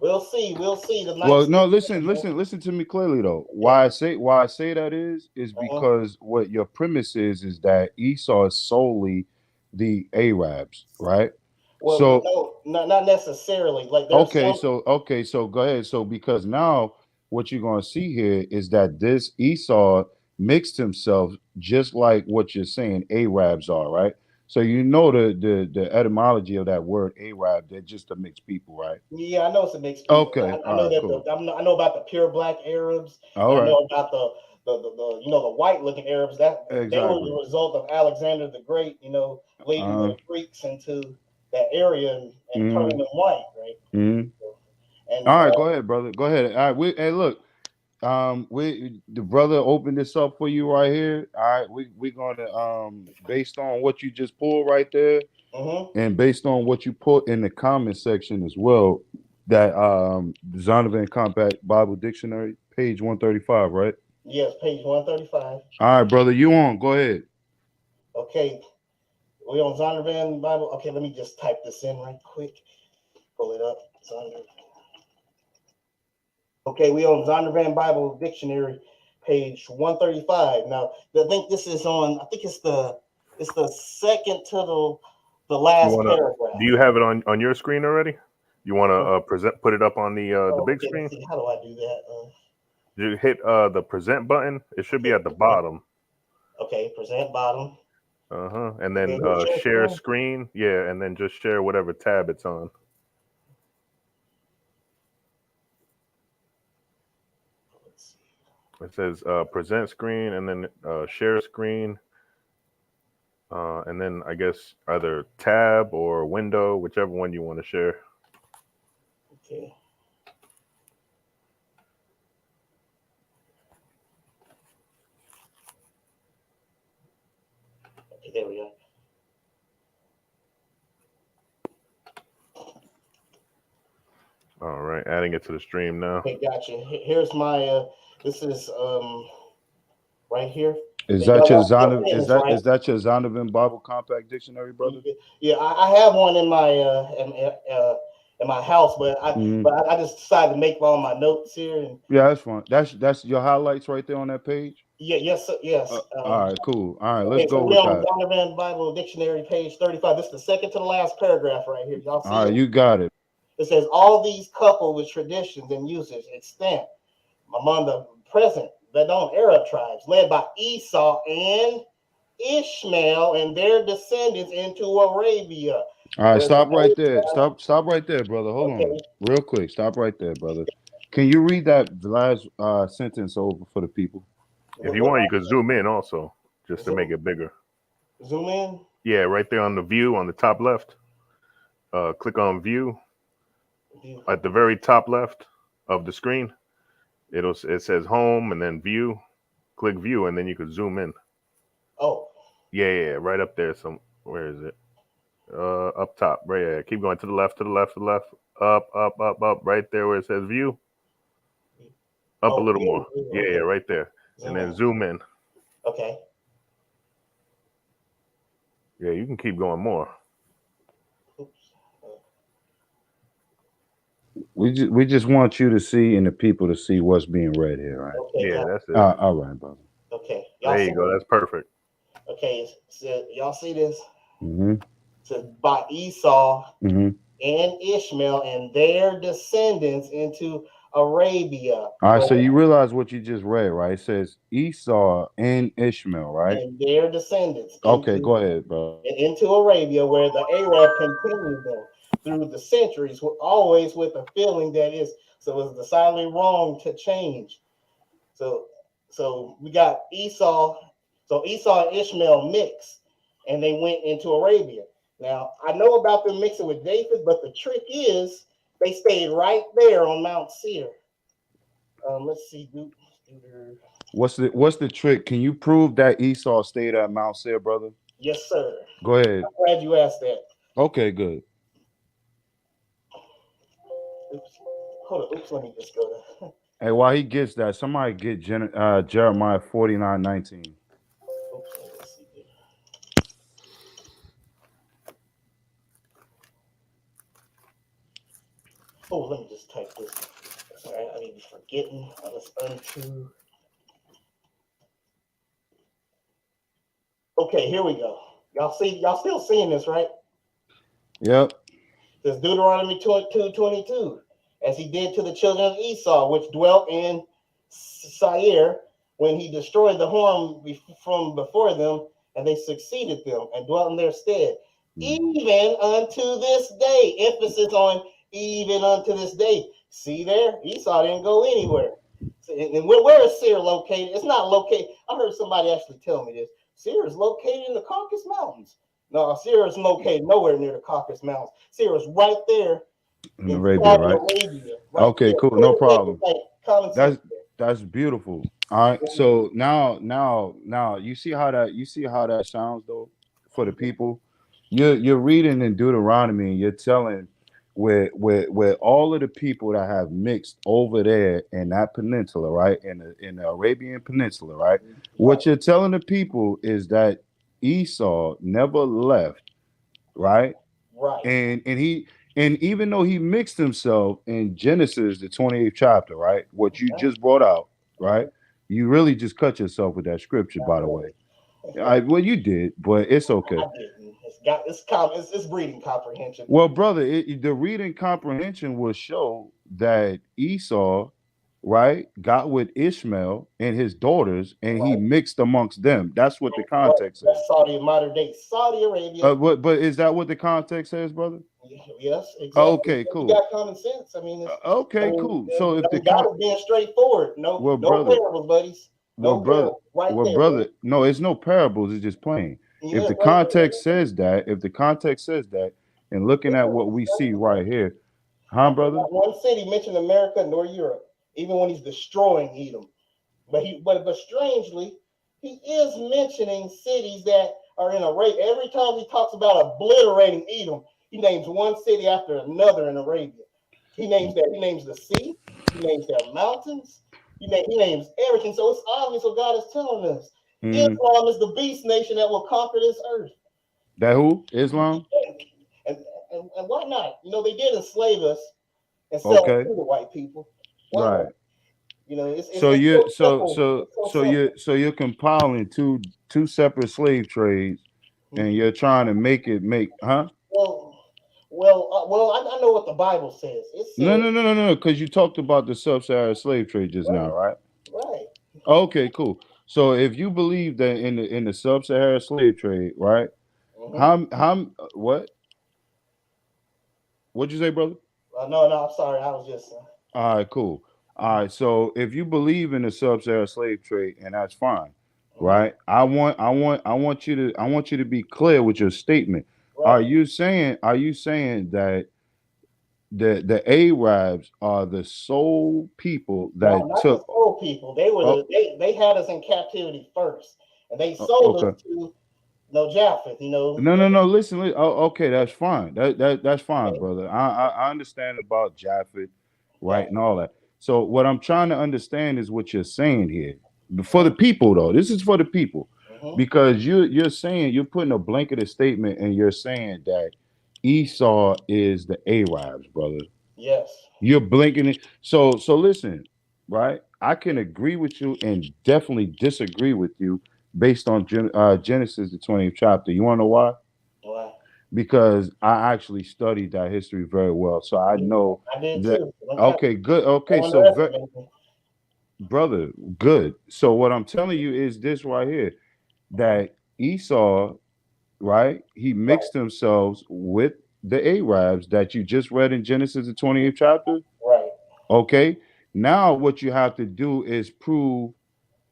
Speaker 10: We'll see.
Speaker 6: Well, no, listen to me clearly though. Why I say that is because what your premise is that Esau is solely the Arabs, right?
Speaker 10: Well, so no, not necessarily. Like
Speaker 6: so go ahead. So because now what you're gonna see here is that this Esau mixed himself just like what you're saying Arabs are, right? So the etymology of that word Arab, they're just a mixed people, right?
Speaker 10: Yeah, I know it's a mixed people.
Speaker 6: Okay,
Speaker 10: I know that cool. I know about the pure black Arabs. I know about the white looking Arabs, that they were the result of Alexander the Great, leading the Greeks into that area and turning them white, right? And
Speaker 6: all right, go ahead, brother. Go ahead. All right, hey, look. The brother opened this up for you right here. All right, we're gonna based on what you just pulled right there, and based on what you put in the comment section as well, that Zondervan Compact Bible Dictionary, page 135, right?
Speaker 10: Yes, page 135.
Speaker 6: All right, brother, you on? Go ahead.
Speaker 10: Okay, we on Zondervan Bible. Okay, let me just type this in right quick. Pull it up. Okay, we on Zondervan Bible Dictionary, page 135. Now, I think this is on. I think it's the second to the last paragraph.
Speaker 4: Do you have it on your screen already? You want to put it up on the big screen?
Speaker 10: Let's see, how do I do that?
Speaker 4: You hit the present button. It should be at the bottom.
Speaker 10: Okay, present bottom.
Speaker 4: And then share screen. Yeah, and then just share whatever tab it's on. It says present screen and then share screen. And then I guess either tab or window, whichever one you want to share.
Speaker 10: Okay. Okay, there we go.
Speaker 4: All right, adding it to the stream now.
Speaker 10: Okay, gotcha. Here's my this is right here.
Speaker 6: Is that your Zondervan Bible Compact Dictionary, brother?
Speaker 10: Yeah, I have one in my in my house, but I just decided to make all my notes here. And
Speaker 6: yeah, that's fine. That's your highlights right there on that page.
Speaker 10: Yeah, yes, yes.
Speaker 6: All right, cool. All right, let's go with that.
Speaker 10: Zondervan Bible Dictionary, page 35. This is the second to the last paragraph right here. Y'all see
Speaker 6: all right, you got it.
Speaker 10: It says, all these coupled with traditions and uses extant among the present Bedouin Arab tribes, led by Esau and Ishmael and their descendants into Arabia.
Speaker 6: All right, stop right there. Stop right there, brother. Hold on, real quick. Stop right there, brother. Can you read that last sentence over for the people?
Speaker 4: If you want, you could zoom in also, just to make it bigger.
Speaker 10: Zoom in?
Speaker 4: Yeah, right there on the view on the top left. Click on view. At the very top left of the screen, it says home and then view. Click view and then you could zoom in.
Speaker 10: Oh.
Speaker 4: Yeah, right up there. Where is it? Up top. Right. Yeah. Keep going to the left, up, right there where it says view. Up a little more. Yeah, right there. And then zoom in.
Speaker 10: Okay.
Speaker 4: Yeah, you can keep going more.
Speaker 6: We just want you to see and the people to see what's being read here, right?
Speaker 10: Okay,
Speaker 4: yeah, that's it.
Speaker 6: All right, brother.
Speaker 10: Okay.
Speaker 4: There you go. That's perfect.
Speaker 10: Okay, so y'all see this?
Speaker 6: Mm-hmm.
Speaker 10: So by Esau
Speaker 6: mm-hmm.
Speaker 10: and Ishmael and their descendants into Arabia.
Speaker 6: All right, so you realize what you just read, right? It says Esau and Ishmael, right?
Speaker 10: And their descendants.
Speaker 6: Okay, go ahead, bro.
Speaker 10: Into Arabia, where the Arab continued them through the centuries, always with a feeling that it's decidedly wrong to change. So we got Esau. So Esau and Ishmael mixed, and they went into Arabia. Now, I know about them mixing with Japheth, but the trick is they stayed right there on Mount Seir. Let's see.
Speaker 6: What's the trick? Can you prove that Esau stayed at Mount Seir, brother?
Speaker 10: Yes, sir.
Speaker 6: Go ahead.
Speaker 10: I'm glad you asked that.
Speaker 6: Okay, good.
Speaker 10: Oops. Hold on. Oops, let me just go there.
Speaker 6: Hey, while he gets that, somebody get Jeremiah 49:19.
Speaker 10: Oh, let me just type this. Sorry, I may be forgetting. Let's unto. Okay, here we go. Y'all still seeing this, right?
Speaker 6: Yep.
Speaker 10: There's Deuteronomy 22:22. As he did to the children of Esau, which dwelt in Seir, when he destroyed the horn from before them, and they succeeded them and dwelt in their stead. Even unto this day. Emphasis on even unto this day. See there? Esau didn't go anywhere. And where is Seir located? It's not located. I heard somebody actually tell me this. Seir is located in the Caucasus Mountains. No, Seir is located nowhere near the Caucasus Mountains. Seir is right there
Speaker 14: in Arabia, right?
Speaker 10: Right
Speaker 14: okay,
Speaker 10: there.
Speaker 14: cool, no problem.
Speaker 10: Like,
Speaker 14: That's beautiful. All right, so now you see how that sounds though for the people. You're reading in Deuteronomy and you're telling where all of the people that have mixed over there in that peninsula, right, in the Arabian Peninsula, right? What you're telling the people is that Esau never left, right?
Speaker 10: Right.
Speaker 14: And even though he mixed himself in Genesis, the 28th chapter, right? What you just brought out, right? You really just cut yourself with that scripture, by the way. Well, you did, but it's okay.
Speaker 10: I didn't. It's reading comprehension.
Speaker 14: Well, brother, the reading comprehension will show that Esau, right, got with Ishmael and his daughters, and he mixed amongst them. That's what the context says.
Speaker 10: That's Saudi, modern day Saudi Arabia.
Speaker 14: But is that what the context says, brother?
Speaker 10: Yes, exactly.
Speaker 14: Okay, cool.
Speaker 10: You got common sense. I mean,
Speaker 14: cool. So if the
Speaker 10: God is being straightforward, no parables, buddies.
Speaker 14: Brother, no, it's no parables. It's just plain. If the context says that, and looking at what we see right here, brother?
Speaker 10: One city mentioned America nor Europe, even when he's destroying Edom. But strangely, he is mentioning cities that are in Arabia. Every time he talks about obliterating Edom, he names one city after another in Arabia. He names the sea. He names their mountains. He names everything. So it's obvious what God is telling us. Islam is the beast nation that will conquer this earth.
Speaker 14: That who? Islam?
Speaker 10: And why not? They did enslave us and sell us to the white people. Why not?
Speaker 14: So you're compiling two separate slave trades, and you're trying to make, huh?
Speaker 10: Well, I know what the Bible says. It says
Speaker 14: No, because you talked about the sub-Saharan slave trade just now, right?
Speaker 10: Right.
Speaker 14: Okay, cool. So if you believe that in the sub-Saharan slave trade, right? What'd you say, brother?
Speaker 10: No, I'm sorry. I was just.
Speaker 14: All right, cool. All right, so if you believe in the sub-Saharan slave trade, and that's fine, right? I want you to be clear with your statement. Right. Are you saying that the Arabs are the sole people that
Speaker 10: not
Speaker 14: took
Speaker 10: the sole people? They were they had us in captivity first, and they sold us to Japheth. No.
Speaker 14: Listen. Okay, that's fine. That's fine, brother. I understand about Japheth, right, and all that. So what I'm trying to understand is what you're saying here. For the people, though, this is for the people, because you're saying, you're putting a blanketed statement, and you're saying that Esau is the Arabs, brother.
Speaker 10: Yes.
Speaker 14: You're blinking it. So listen, right? I can agree with you and definitely disagree with you based on Genesis, the 20th chapter. You want to know why?
Speaker 10: Why?
Speaker 14: Because I actually studied that history very well, so I know.
Speaker 10: I did too.
Speaker 14: Okay, good. Okay, so brother, good. So what I'm telling you is this right here, that Esau, right? He mixed himself with the Arabs that you just read in Genesis, the 28th chapter.
Speaker 10: Right.
Speaker 14: Okay. Now what you have to do is prove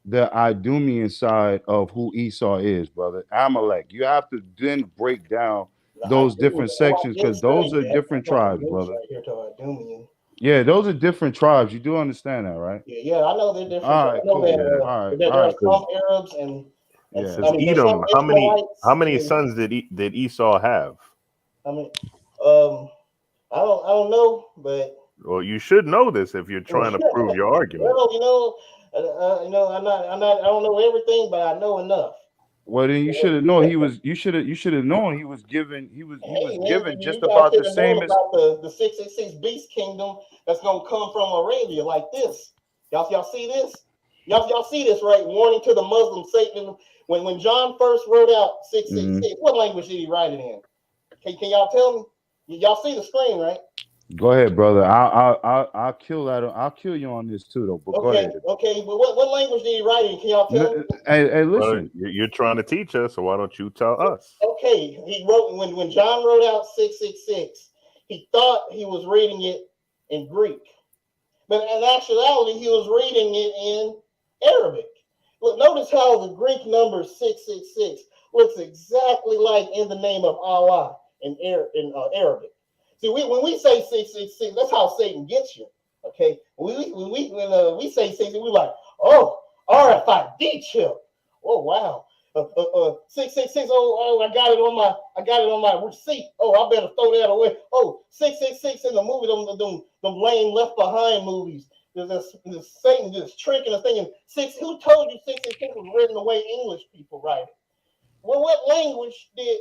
Speaker 14: the Idumean side of who Esau is, brother. Amalek. You have to then break down those different sections, because those are different tribes, brother. Yeah, those are different tribes. You do understand that, right?
Speaker 10: Yeah, I know they're different.
Speaker 14: All right, cool.
Speaker 10: There are some Arabs and
Speaker 4: Edom. How many sons did Esau have?
Speaker 10: I mean, I don't know, but
Speaker 4: well, you should know this if you're trying to prove your argument.
Speaker 10: Well, I don't know everything, but I know enough.
Speaker 14: Well, then you should have known you should have known he was given just about the same as
Speaker 10: the 666 beast kingdom that's gonna come from Arabia, like this. Y'all see this? Y'all see this, right? Warning to the Muslim Satan. When John first wrote out 666, what language did he write it in? Can y'all tell me? Y'all see the screen, right?
Speaker 14: Go ahead, brother. I'll kill that. I'll kill you on this too, though. But go ahead.
Speaker 10: Okay. But what language did he write in? Can y'all tell me?
Speaker 14: Hey, listen.
Speaker 4: You're trying to teach us, so why don't you tell us?
Speaker 10: Okay. He wrote when John wrote out 666. He thought he was reading it in Greek. but in actuality, he was reading it in Arabic. Look, notice how the Greek number 666 looks exactly like in the name of Allah in Arabic. See, when we say 666, that's how Satan gets you. Okay, when we say 666, we're like, oh, RFID chip. Oh wow. 666. Oh, I got it on my receipt. Oh, I better throw that away. Oh, 666 in the movie, them lame Left Behind movies. There's Satan just tricking us thinking who told you 666 was written the way English people write it? Well, what language did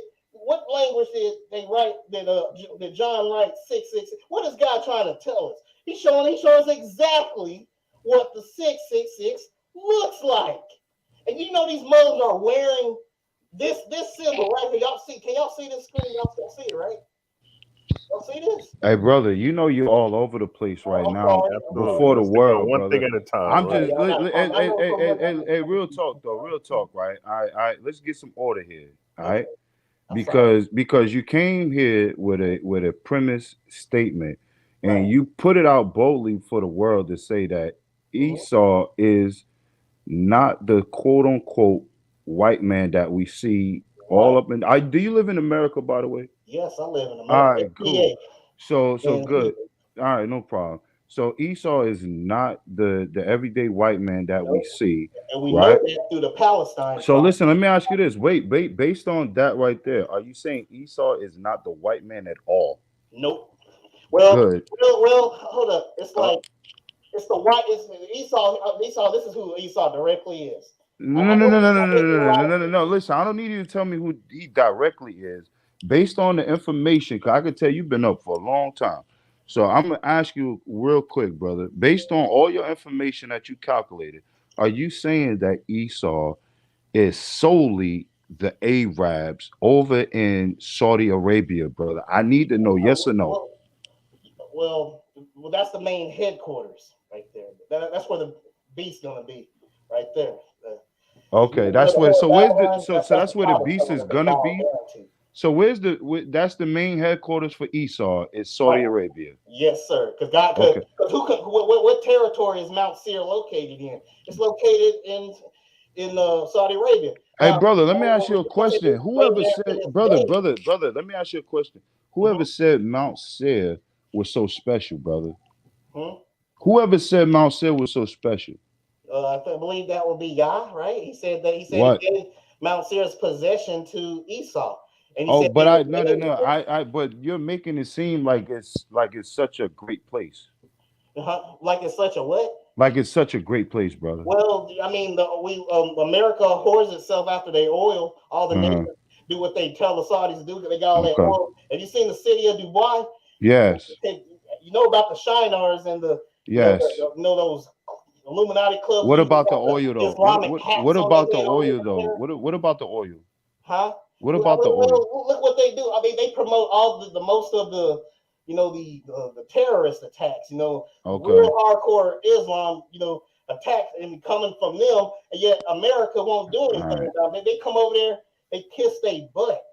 Speaker 10: they write that John write 666? What is God trying to tell us? He's showing us exactly what the 666 looks like. And you know these Muslims are wearing this symbol right here. Y'all see? Can y'all see this screen? Y'all still see it, right? Y'all see this?
Speaker 14: Hey, brother, you know you're all over the place right now.
Speaker 4: Absolutely.
Speaker 14: Before the
Speaker 4: Let's take
Speaker 14: world,
Speaker 4: one
Speaker 14: brother.
Speaker 4: thing at a time.
Speaker 14: I'm
Speaker 4: right?
Speaker 14: just hey, real talk though, real talk, right? All right, let's get some order here, all right? Because you came here with a premise statement, and you put it out boldly for the world to say that Esau is not the quote unquote white man that we see all up in. Do you live in America, by the way?
Speaker 10: Yes, I live in America.
Speaker 14: All right, cool. So
Speaker 10: Yeah.
Speaker 14: good. All right, no problem. So Esau is not the everyday white man that we see,
Speaker 10: And we
Speaker 14: right?
Speaker 10: know that through the Palestine.
Speaker 14: So listen, let me ask you this. Wait, based on that right there, are you saying Esau is not the white man at all?
Speaker 10: Nope. Well,
Speaker 14: Good.
Speaker 10: well, hold up. It's like it's the white. It's Esau. Esau. This is who Esau directly is.
Speaker 14: No. Listen, I don't need you to tell me who he directly is. Based on the information, because I can tell you've been up for a long time. So I'm gonna ask you real quick, brother. Based on all your information that you calculated, are you saying that Esau is solely the Arabs over in Saudi Arabia, brother? I need to know yes or no.
Speaker 10: Well, that's the main headquarters right there. That's where the beast's gonna be, right there.
Speaker 14: Okay, that's where. So where's the? So that's where the beast is gonna be. So that's the main headquarters for Esau is Saudi Arabia.
Speaker 10: Yes, sir. Because God, what territory is Mount Seir located in? It's located in Saudi Arabia.
Speaker 14: Hey, brother, let me ask you a question. Whoever said, brother, let me ask you a question. Whoever said Mount Seir was so special, brother? Whoever said Mount Seir was so special?
Speaker 10: I believe that would be Yah, right? He said he gave Mount Seir's possession to Esau. And he said,
Speaker 14: but you're making it seem like it's such a great place.
Speaker 10: Like it's such a what?
Speaker 14: Like it's such a great place, brother.
Speaker 10: Well, I mean, America whores itself after they oil. All the nations do what they tell the Saudis to do. They got all that oil. Have you seen the city of Dubai?
Speaker 14: Yes.
Speaker 10: You know about the Shinars and the those Illuminati clubs.
Speaker 14: What about the oil though? What about the oil though?
Speaker 10: What
Speaker 14: about the oil?
Speaker 10: Huh?
Speaker 14: What about the oil?
Speaker 10: Look what they do. I mean, they promote all the most of the the terrorist attacks. Real hardcore Islam. Attacks and coming from them, and yet America won't do anything about it. They come over there, they kiss their butt,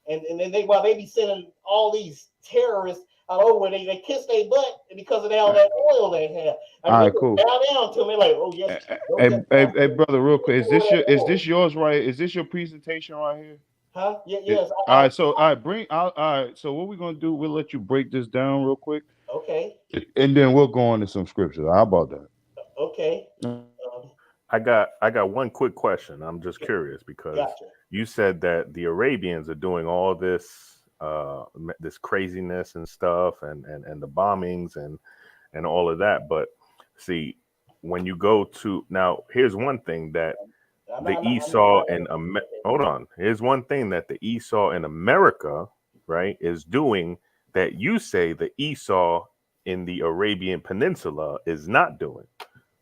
Speaker 10: and then while they be sending all these terrorists out over, they kiss their butt because of all that oil they have.
Speaker 14: All right, cool.
Speaker 10: Bow down to me like, oh yes.
Speaker 14: Hey, brother, real quick, is this yours right? Is this your presentation right here?
Speaker 10: Huh? Yes.
Speaker 14: All right. So all right. So what we're gonna do? We'll let you break this down real quick.
Speaker 10: Okay.
Speaker 14: And then we'll go on to some scripture. How about that?
Speaker 10: Okay.
Speaker 4: I got one quick question. I'm just curious because you said that the Arabians are doing all this this craziness and stuff and the bombings and all of that. But see, when you go to now, here's one thing that the Esau and hold on. Here's one thing that the Esau in America, right, is doing that you say the Esau in the Arabian Peninsula is not doing,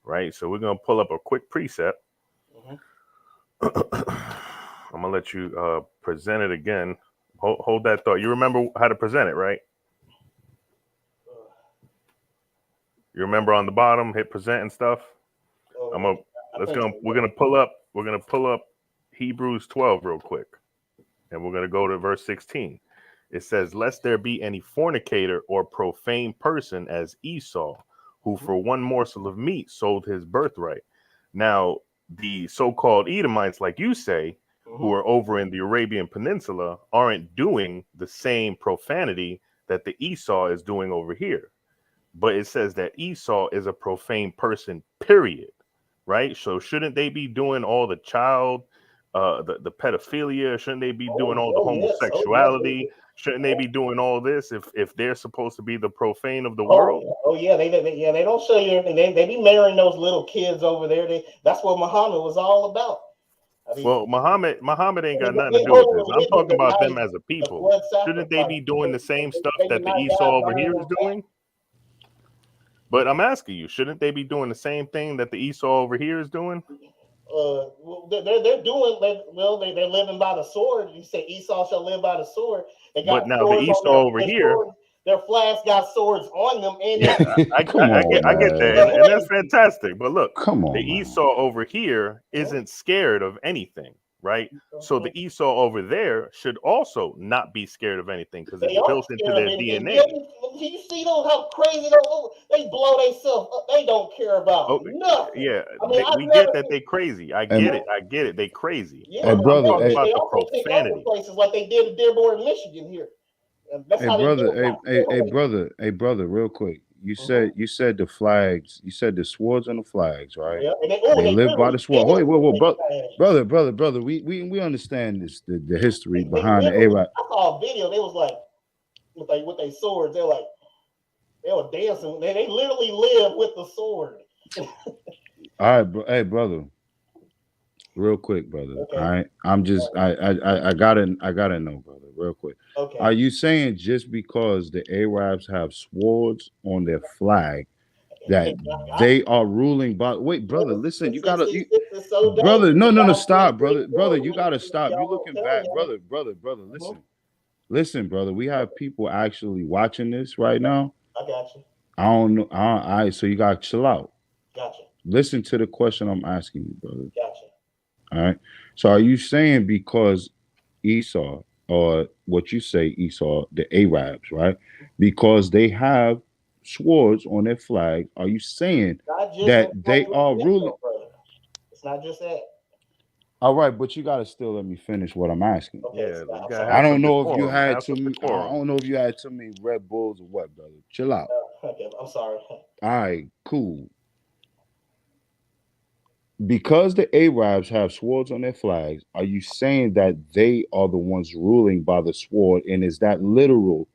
Speaker 4: right? So we're gonna pull up a quick precept. I'm gonna let you present it again. Hold that thought. You remember how to present it, right? You remember on the bottom, hit present and stuff. We're gonna pull up Hebrews 12 real quick, and we're gonna go to verse 16. It says, "Lest there be any fornicator or profane person as Esau, who for one morsel of meat sold his birthright. Now, the so-called Edomites, like you say, who are over in the Arabian Peninsula, aren't doing the same profanity that the Esau is doing over here. But it says that Esau is a profane person, period. Right? So shouldn't they be doing all the child, the pedophilia? Shouldn't they be doing all the homosexuality? Shouldn't they be doing all this if they're supposed to be the profane of the world?
Speaker 10: Yeah, they don't show you anything. They be marrying those little kids over there. That's what Muhammad was all about. I mean,
Speaker 4: Well, Muhammad ain't got nothing to do with this. I'm talking about them as a people. Shouldn't they be doing the same stuff that the Esau over here is doing? But I'm asking you, shouldn't they be doing the same thing that the Esau over here is doing?
Speaker 10: They're doing well. They're living by the sword. You say Esau shall live by the sword. They got
Speaker 4: but now the Esau over here,
Speaker 10: their flags got swords on them. And
Speaker 4: I get that, and that's fantastic. But look, the Esau over here isn't scared of anything, right? So the Esau over there should also not be scared of anything because it's built into their DNA.
Speaker 10: You see those how crazy they blow themselves up. They don't care about nothing.
Speaker 4: Yeah,
Speaker 10: I mean,
Speaker 4: we get that they crazy. I get it. They crazy.
Speaker 10: Yeah,
Speaker 14: hey, brother,
Speaker 10: I'm talking about the profanity. Places like they did in Dearborn, Michigan here. That's how
Speaker 14: Hey, brother, real quick. You said the flags. You said the swords on the flags, right?
Speaker 10: Yeah,
Speaker 14: they live by the sword. Brother. We understand this the history behind the Arab.
Speaker 10: I saw a video. They was like with their swords. They were dancing. They literally live with the sword.
Speaker 14: All right, hey, brother. Real quick, brother. Okay. All right. I gotta know, brother, real quick.
Speaker 10: Okay.
Speaker 14: Are you saying just because the Arabs have swords on their flag that they are ruling by brother, listen, brother, no, stop, brother, you gotta stop. You looking back, brother, listen, brother. We have people actually watching this right now.
Speaker 10: I got you.
Speaker 14: I don't know. All right, so you gotta chill out.
Speaker 10: Gotcha.
Speaker 14: Listen to the question I'm asking you, brother.
Speaker 10: Gotcha.
Speaker 14: All right. So are you saying because Esau, or what you say Esau, the Arabs, right? Because they have swords on their flag, are you saying that they are ruling?
Speaker 10: It's not just that.
Speaker 14: All right, but you gotta still let me finish what I'm asking.
Speaker 10: Okay,
Speaker 14: I don't know if you had too many Red Bulls or what, brother. Chill out.
Speaker 10: Okay, I'm sorry.
Speaker 14: All right, cool. Because the Arabs have swords on their flags, are you saying that they are the ones ruling by the sword? And is that literal,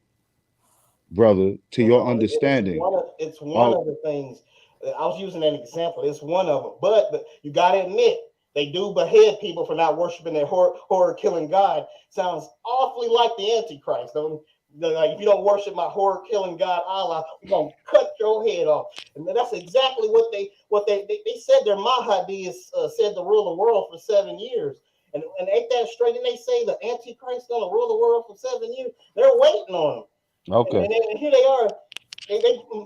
Speaker 14: brother, to your understanding?
Speaker 10: It's one of the things. I was using an example. It's one of them. But you got to admit, they do behead people for not worshiping their horror-killing God. Sounds awfully like the Antichrist, don't it? Like, if you don't worship my horror-killing God Allah, we're gonna cut your head off. And that's exactly what they said. Their Mahdi said to rule the world for 7 years. And ain't that straight? And they say the Antichrist gonna rule the world for 7 years. They're waiting on him.
Speaker 14: Okay.
Speaker 10: And here they are.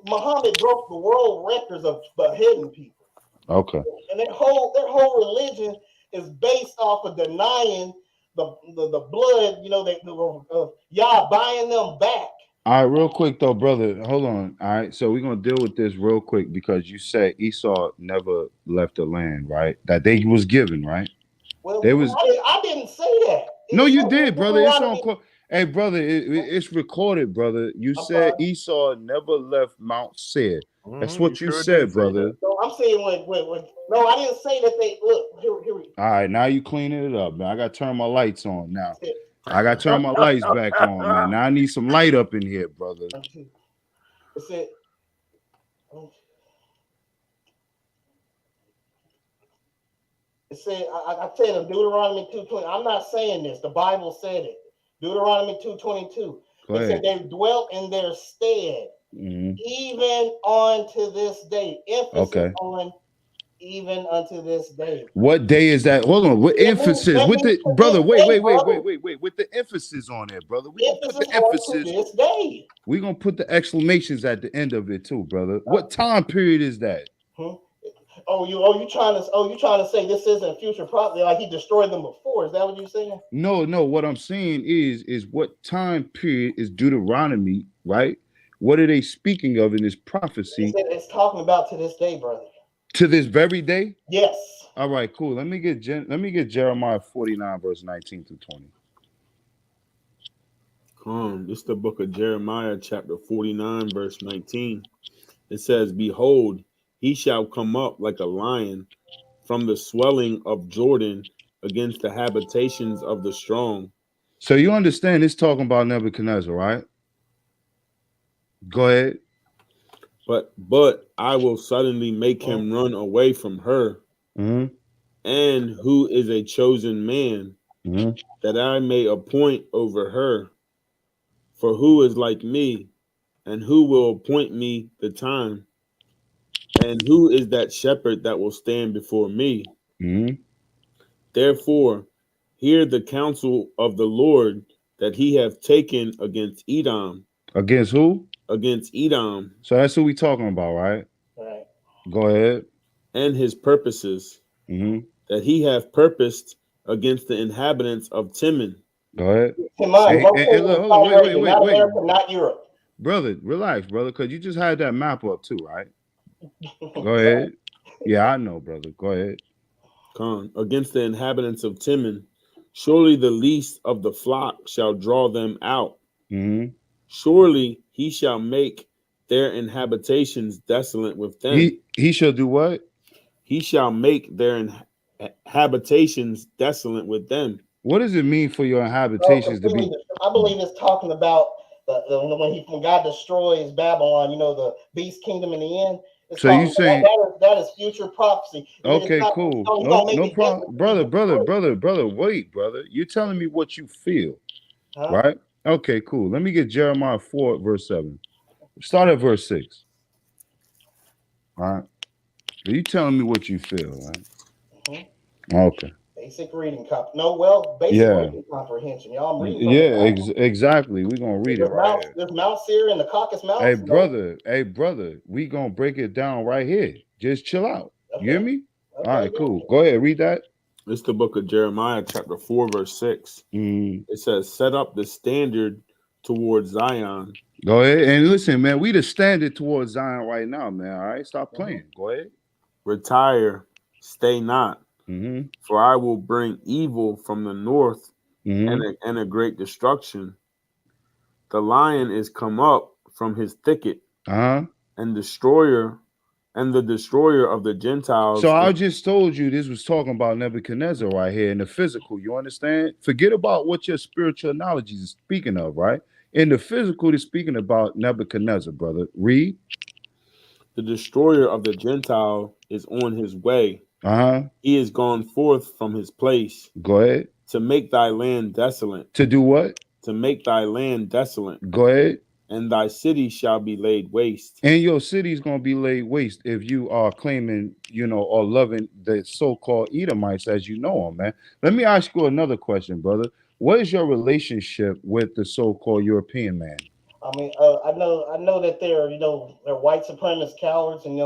Speaker 10: Muhammad broke the world records of beheading people.
Speaker 14: Okay.
Speaker 10: And their whole religion is based off of denying the blood, y'all buying them back.
Speaker 14: All right, real quick though, brother. Hold on. All right, so we're gonna deal with this real quick because you said Esau never left the land, right? That they was given, right?
Speaker 10: Well, I didn't say that.
Speaker 14: No, you did, brother. It's on. Hey, brother, it's recorded, brother. You said Esau never left Mount Seir. That's what you said, brother.
Speaker 10: No, I'm saying when no, I didn't say that they look. Here we.
Speaker 14: All right, now you cleaning it up, man. I gotta turn my lights on now. I gotta turn my lights back on, man. Now I need some light up in here, brother.
Speaker 10: It said. It said, I tell you, Deuteronomy 2:20. I'm not saying this. The Bible said it. Deuteronomy 2:22. It said they dwelt in their stead, even unto this day. Emphasis on even unto this day.
Speaker 14: What day is that? Hold on. What emphasis? With the brother? Wait. With the emphasis on there, brother. We gonna put the emphasis.
Speaker 10: This day.
Speaker 14: We gonna put the exclamations at the end of it too, brother. What time period is that?
Speaker 10: You trying to say this isn't future prophecy? Like he destroyed them before? Is that what you're saying?
Speaker 14: No. What I'm saying is what time period is Deuteronomy, right? What are they speaking of in this prophecy?
Speaker 10: It's talking about to this day, brother.
Speaker 14: To this very day?
Speaker 10: Yes.
Speaker 14: All right, cool. Let me get Jeremiah 49 verse 19 through 20.
Speaker 3: This is the book of Jeremiah, chapter 49, verse 19. It says, "Behold, he shall come up like a lion from the swelling of Jordan against the habitations of the strong."
Speaker 14: So you understand it's talking about Nebuchadnezzar, right? Go ahead.
Speaker 3: But I will suddenly make him run away from her, and who is a chosen man, that I may appoint over her. For who is like me, and who will appoint me the time? And who is that shepherd that will stand before me? Therefore, hear the counsel of the Lord that he hath taken against Edom.
Speaker 14: Against who?
Speaker 3: Against Edom.
Speaker 14: So that's who we talking about, right?
Speaker 10: Right.
Speaker 14: Go ahead.
Speaker 3: And his purposes, that he hath purposed against the inhabitants of Timon.
Speaker 14: Go ahead.
Speaker 10: Not America, not Europe.
Speaker 14: Brother, relax, brother, because you just had that map up too, right? Go ahead. Yeah, I know, brother. Go ahead.
Speaker 3: Against the inhabitants of Timon, surely the least of the flock shall draw them out. Surely he shall make their inhabitations desolate with them.
Speaker 14: He shall do what?
Speaker 3: He shall make their habitations desolate with them.
Speaker 14: What does it mean for your habitations to be?
Speaker 10: I believe it's talking about when God destroys Babylon, the beast kingdom in the end.
Speaker 14: So you saying
Speaker 10: that is future prophecy.
Speaker 14: Okay, cool. No problem, brother. Wait, brother. You're telling me what you feel, right? Okay, cool. Let me get Jeremiah 4 verse 7. Start at verse 6. All right. Are you telling me what you feel, right? Okay.
Speaker 10: Basic reading reading comprehension. Y'all, I'm reading.
Speaker 14: Yeah, exactly. We're gonna read it right here.
Speaker 10: There's Mount Seir and the Caucasus Mountains.
Speaker 14: Hey, brother, we gonna break it down right here. Just chill out. Okay. You hear me? Okay, all right, cool. Go ahead, read that.
Speaker 3: It's the book of Jeremiah, chapter 4, verse 6. It says, "Set up the standard towards Zion."
Speaker 14: Go ahead and listen, man. We the standard towards Zion right now, man. All right, stop playing. Go ahead.
Speaker 3: "Retire, stay not. For I will bring evil from the north and a great destruction. The lion is come up from his thicket, and the destroyer of the Gentiles."
Speaker 14: So I just told you this was talking about Nebuchadnezzar right here in the physical. You understand? Forget about what your spiritual knowledge is speaking of, right? In the physical, it's speaking about Nebuchadnezzar, brother. Read.
Speaker 3: "The destroyer of the Gentile is on his way. He is gone forth from his place."
Speaker 14: Go ahead.
Speaker 3: "To make thy land desolate."
Speaker 14: To do what?
Speaker 3: "To make thy land desolate."
Speaker 14: Go ahead.
Speaker 3: "And thy city shall be laid waste."
Speaker 14: And your city is going to be laid waste if you are claiming, or loving the so-called Edomites as you know them, man. Let me ask you another question, brother. What is your relationship with the so-called European man?
Speaker 10: I mean, I know that they're white supremacist cowards, and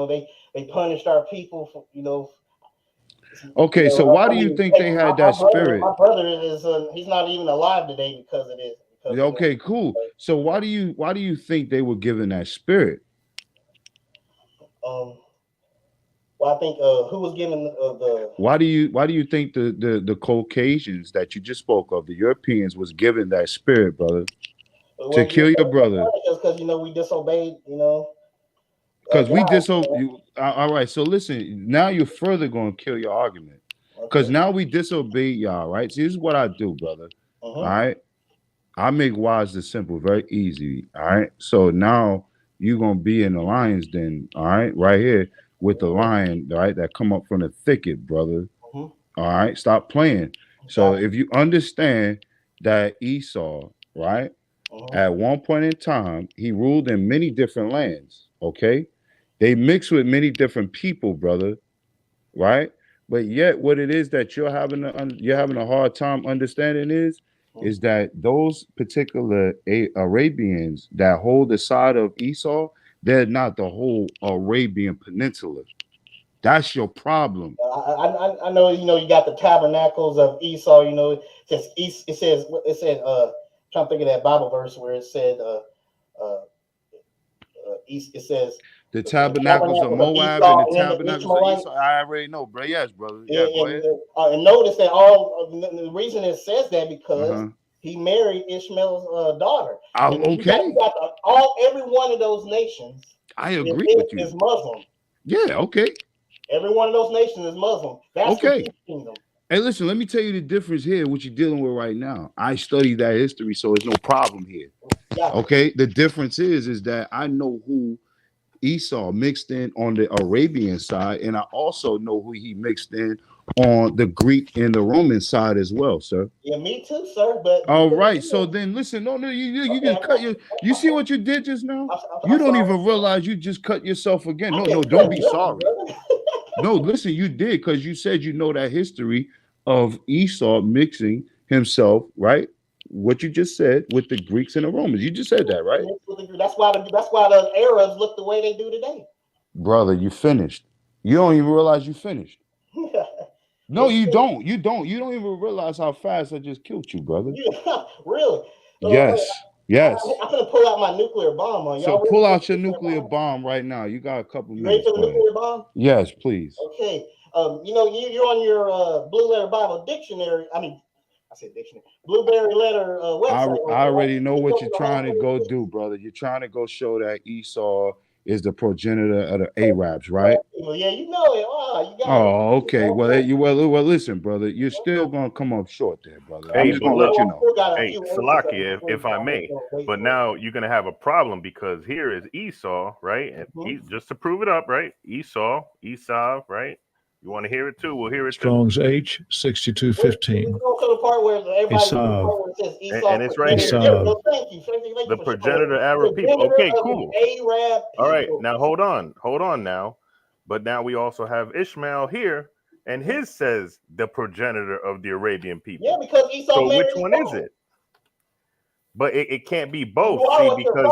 Speaker 10: they punished our people for
Speaker 14: Okay, so why do you think they had that spirit?
Speaker 10: My brother is he's not even alive today because of this.
Speaker 14: Okay, cool. So why do you think they were given that spirit?
Speaker 10: Well, I think who was given the.
Speaker 14: Why do you think the Caucasians that you just spoke of, the Europeans, was given that spirit, brother, to kill your brother?
Speaker 10: Because we disobeyed,
Speaker 14: Because we disobeyed. All right. So listen. Now you're further going to kill your argument. Because now we disobeyed y'all, right? See, this is what I do, brother. All right. I make wise the simple very easy. All right. So now you're gonna be in the lion's den, all right here with the lion, all right, that come up from the thicket, brother. All right, stop playing. So if you understand that Esau, right, at one point in time, he ruled in many different lands. Okay, they mixed with many different people, brother, right? But yet, what it is that you're having a hard time understanding is that those particular Arabians that hold the side of Esau, they're not the whole Arabian Peninsula. That's your problem.
Speaker 10: I know, you got the tabernacles of Esau, it said, trying to think of that Bible verse where it said, it says
Speaker 14: the tabernacles of Moab
Speaker 10: Esau
Speaker 14: and the
Speaker 10: and the
Speaker 14: tabernacles of
Speaker 10: Ishmaelites.
Speaker 14: Esau. I already know, bro. Yes, brother. Yeah, go ahead.
Speaker 10: And notice that all the reason it says that because
Speaker 14: Uh-huh.
Speaker 10: he married Ishmael's daughter.
Speaker 14: Oh,
Speaker 10: And
Speaker 14: okay.
Speaker 10: you got every one of those nations.
Speaker 14: I agree with you.
Speaker 10: Is Muslim.
Speaker 14: Yeah, okay.
Speaker 10: Every one of those nations is Muslim. That's
Speaker 14: Okay.
Speaker 10: the kingdom.
Speaker 14: Hey, listen, let me tell you the difference here, what you're dealing with right now. I studied that history, so there's no problem here.
Speaker 10: Yeah.
Speaker 14: Okay. The difference is that I know who Esau mixed in on the Arabian side, and I also know who he mixed in on the Greek and the Roman side as well, sir.
Speaker 10: Yeah, me too, sir. But
Speaker 14: all right, so then listen, no, you just cut your. You see what you did just now? You don't even realize you just cut yourself again. No, don't be sorry. No, listen, you did because you said you know that history of Esau mixing himself, right? What you just said with the Greeks and the Romans. You just said that, right?
Speaker 10: That's why the Arabs look the way they do today.
Speaker 14: Brother, you finished. You don't even realize you finished. No, you don't. You don't even realize how fast I just killed you, brother.
Speaker 10: Really?
Speaker 14: Yes. Yes.
Speaker 10: I'm gonna pull out my nuclear bomb on y'all.
Speaker 14: So pull out your nuclear bomb right now. You got a couple
Speaker 10: You ready
Speaker 14: minutes.
Speaker 10: for the nuclear bomb?
Speaker 14: Yes, please.
Speaker 10: Okay. You're on your Blue Letter Bible dictionary. I said dictionary. Blueberry Letter website.
Speaker 14: I already know what you're trying to go do, brother. You're trying to go show that Esau is the progenitor of the Arabs, right?
Speaker 10: Well, yeah, you know it. Oh, you got
Speaker 14: Oh, okay. Well, listen, brother. You're still gonna come up short there, brother. I'm
Speaker 4: Hey,
Speaker 14: just
Speaker 4: but
Speaker 14: gonna
Speaker 4: look,
Speaker 14: let you know.
Speaker 4: hey, Salakia, if I may, but now you're gonna have a problem because here is Esau, right? And just to prove it up, right? Esau, right? You want to hear it too? We'll hear it too.
Speaker 7: Strong's H 6215.
Speaker 10: Go to the part where everybody says Esau.
Speaker 4: And it's right here.
Speaker 10: Thank you.
Speaker 4: The progenitor Arab people. Okay, cool.
Speaker 10: Arab
Speaker 4: all right, now hold on now. But now we also have Ishmael here, and his says the progenitor of the Arabian people.
Speaker 10: Yeah, because Esau.
Speaker 4: So which one is it? But it can't be both. See, because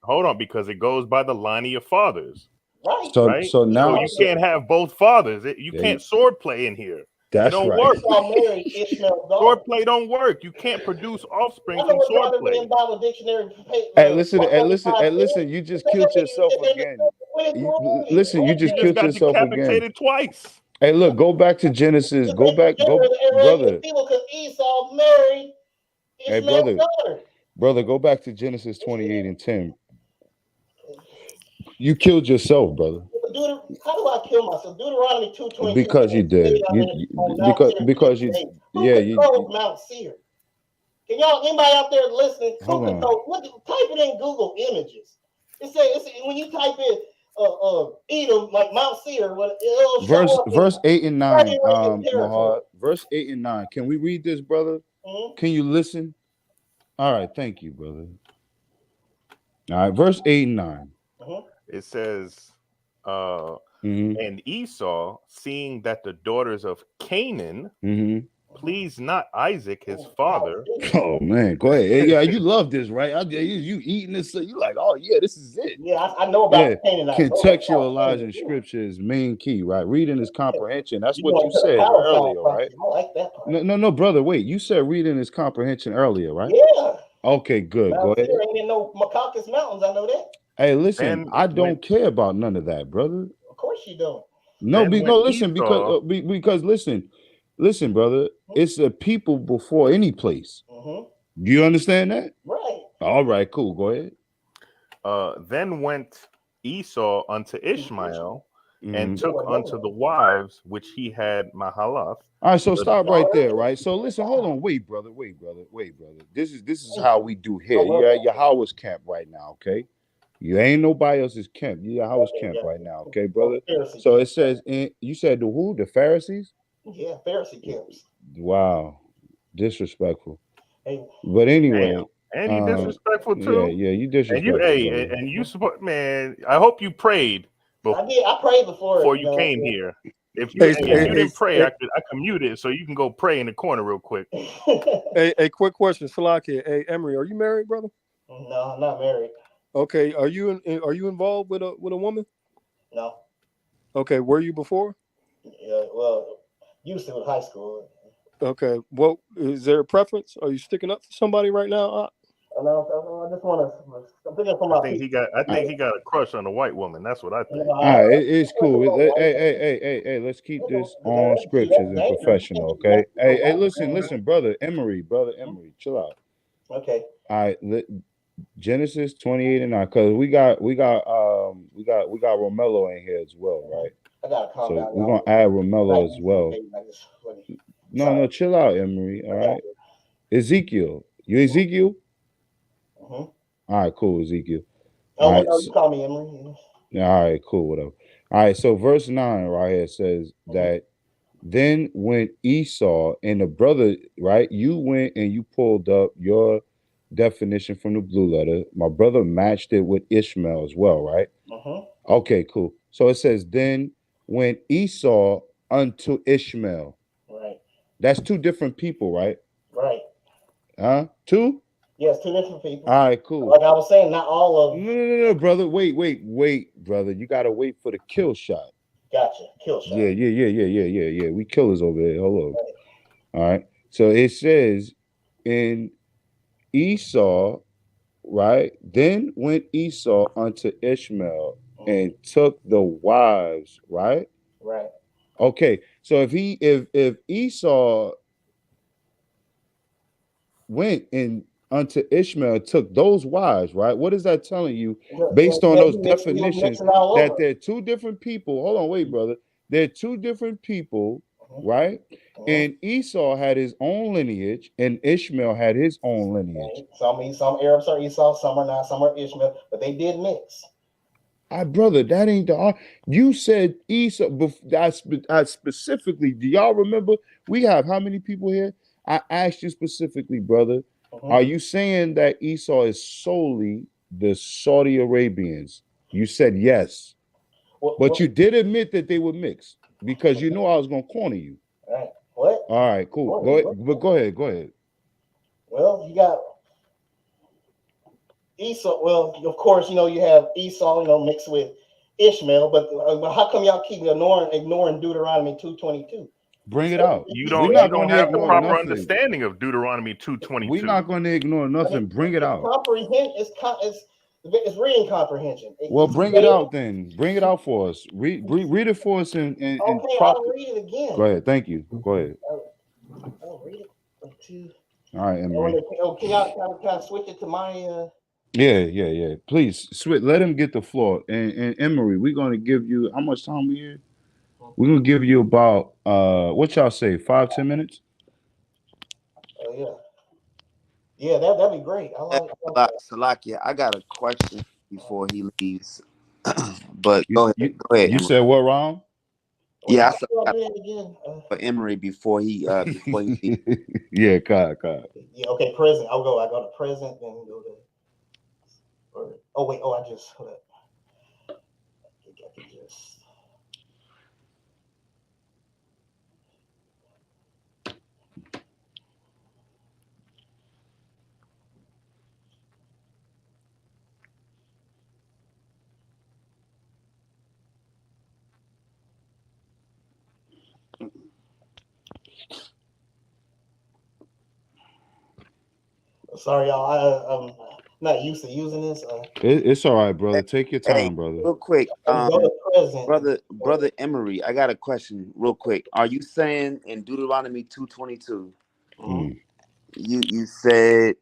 Speaker 4: hold on, because it goes by the line of your fathers.
Speaker 10: Right.
Speaker 14: So now
Speaker 4: you can't have both fathers. You can't sword play in here.
Speaker 14: That's
Speaker 4: it don't
Speaker 14: right.
Speaker 4: work. Sword play don't work. You can't produce offspring from sword play.
Speaker 14: Hey, listen. You just killed yourself again. You just killed yourself again.
Speaker 4: Twice.
Speaker 14: Hey, look, go back to Genesis. Go, brother.
Speaker 10: Esau married Ishmael's daughter.
Speaker 14: Brother, go back to Genesis 28 and 10. You killed yourself, brother.
Speaker 10: How do I kill myself? Deuteronomy 2:22.
Speaker 14: Because you did. Because you.
Speaker 10: Mount Seir. Can y'all, anybody out there listening? Type it in Google Images. It says when you type in Edom, like Mount Seir,
Speaker 14: verse 8 and 9. Mahad, verse 8 and 9. Can we read this, brother? Can you listen? All right, thank you, brother. All right, verse 8 and 9.
Speaker 4: It says, and Esau, seeing that the daughters of Canaan please not Isaac, his father.
Speaker 14: Oh man, go ahead. Yeah, you love this, right? You eating this, so you like, oh yeah, this is it.
Speaker 10: Yeah, I know about Canaan.
Speaker 14: Contextualizing scripture is main key, right? Reading is comprehension. That's what you said earlier, right?
Speaker 10: I like that part.
Speaker 14: No, brother. Wait, you said reading is comprehension earlier, right?
Speaker 10: Yeah.
Speaker 14: Okay, good. Go ahead.
Speaker 10: There ain't in no Caucasus Mountains. I know that.
Speaker 14: Hey, listen, I don't care about none of that, brother.
Speaker 10: Of course you don't.
Speaker 14: No, listen, because listen, brother, it's a people before any place. Do you understand that?
Speaker 10: Right.
Speaker 14: All right, cool. Go ahead.
Speaker 4: Then went Esau unto Ishmael and took unto the wives which he had Mahalath.
Speaker 14: All right, so stop right there, right? So listen, hold on, wait, brother. This is how we do here. You're at YAHAWAH'S camp right now, okay? You ain't nobody else's camp. You're at YAHAWAH'S camp right now, okay, brother? So it says, you said the who? The Pharisees?
Speaker 10: Yeah, Pharisee camps.
Speaker 14: Wow, disrespectful. But anyway,
Speaker 4: and you disrespectful too.
Speaker 14: Yeah, you disrespectful.
Speaker 4: And you support, man. I hope you prayed.
Speaker 10: I did. I prayed before
Speaker 4: you came here. If you didn't pray, I can mute it so you can go pray in the corner real quick.
Speaker 8: A quick question, Salaki. Hey, Emery, are you married, brother?
Speaker 10: No, I'm not married.
Speaker 8: Okay, are you involved with a woman?
Speaker 10: No.
Speaker 8: Okay, were you before?
Speaker 10: Yeah, well, used to in high school.
Speaker 8: Okay, well, is there a preference? Are you sticking up for somebody right now?
Speaker 10: I just want to. I'm thinking for my
Speaker 4: I think he got a crush on a white woman. That's what I think.
Speaker 14: All right, it's cool. Hey, let's keep this on scriptures and professional, okay? Hey, listen, brother Emery, chill out.
Speaker 10: Okay.
Speaker 14: All right, Genesis 28 and 9, because we got Romello in here as well, right?
Speaker 10: I gotta calm down.
Speaker 14: So we're gonna add Romello as well. No, chill out, Emery. All right. Ezekiel. You Ezekiel? All right, cool, Ezekiel.
Speaker 10: All right, you call me Emery.
Speaker 14: All right, cool, whatever. All right, so verse 9 right here says that then when Esau and the brother, right, you went and you pulled up your definition from the blue letter. My brother matched it with Ishmael as well, right? Okay, cool. So it says, then when Esau unto Ishmael.
Speaker 10: Right.
Speaker 14: That's two different people, right?
Speaker 10: Right.
Speaker 14: Huh? Two?
Speaker 10: Yes, two different people.
Speaker 14: All right, cool.
Speaker 10: Like I was saying, not all of.
Speaker 14: No, brother. Wait, brother. You gotta wait for the kill shot.
Speaker 10: Gotcha. Kill shot.
Speaker 14: Yeah. We killers over here. Hold on. Right. All right. So it says in Esau, right? Then went Esau unto Ishmael and took the wives, right?
Speaker 10: Right.
Speaker 14: Okay. So if Esau went and unto Ishmael took those wives, right? What is that telling you based on those definitions that they're two different people? Hold on, wait, brother. They're two different people, right? And Esau had his own lineage and Ishmael had his own lineage.
Speaker 10: Right. Some Arabs are Esau, some are not, some are Ishmael, but they did mix.
Speaker 14: Brother, that ain't the. You said Esau. I specifically. Do y'all remember? We have how many people here? I asked you specifically, brother. Are you saying that Esau is solely the Saudi Arabians? You said yes, but you did admit that they were mixed because you know I was gonna corner you.
Speaker 10: All right. What?
Speaker 14: All right, cool. Go ahead. But go ahead.
Speaker 10: Well, you got Esau. Well, of course, you have Esau, mixed with Ishmael. But how come y'all keep ignoring Deuteronomy 2:22?
Speaker 14: Bring it out.
Speaker 4: You don't have the proper understanding of Deuteronomy 2:22.
Speaker 14: We're not going to ignore nothing. Bring it out.
Speaker 10: It's reading comprehension.
Speaker 14: Well, bring it out then. Bring it out for us. Read it for us. Okay,
Speaker 10: I'll read it again.
Speaker 14: Go ahead. Thank you. Go ahead.
Speaker 10: I'll read it.
Speaker 14: All right, Emery.
Speaker 10: Can I switch it to my?
Speaker 14: Yeah. Please switch. Let him get the floor. And Emery, we're going to give you how much time we here? We're gonna give you about what y'all say, 5-10 minutes?
Speaker 10: Yeah, that'd be great. I like that.
Speaker 9: Salakia, I got a question before he leaves. But go ahead.
Speaker 14: You said what, Ron?
Speaker 9: Yeah, I again. For Emery before he leaves.
Speaker 14: Yeah, God.
Speaker 10: Yeah, okay, present. I go to present, then go to. I just hold up. I can just. Sorry, y'all. I'm not used to using this.
Speaker 14: It's all right, brother. Take your time, brother.
Speaker 9: Real quick, brother Emery, I got a question, real quick. Are you saying in Deuteronomy 2:22, you said,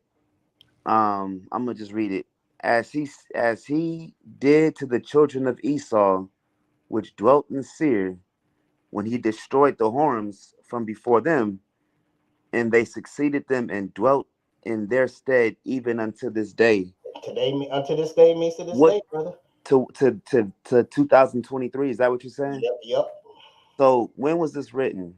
Speaker 9: I'm gonna just read it. As he did to the children of Esau, which dwelt in Seir, when he destroyed the horns from before them, and they succeeded them and dwelt in their stead even unto this day.
Speaker 10: Unto this day means to this day, brother.
Speaker 9: To 2023, is that what you're saying?
Speaker 10: Yep.
Speaker 9: So when was this written?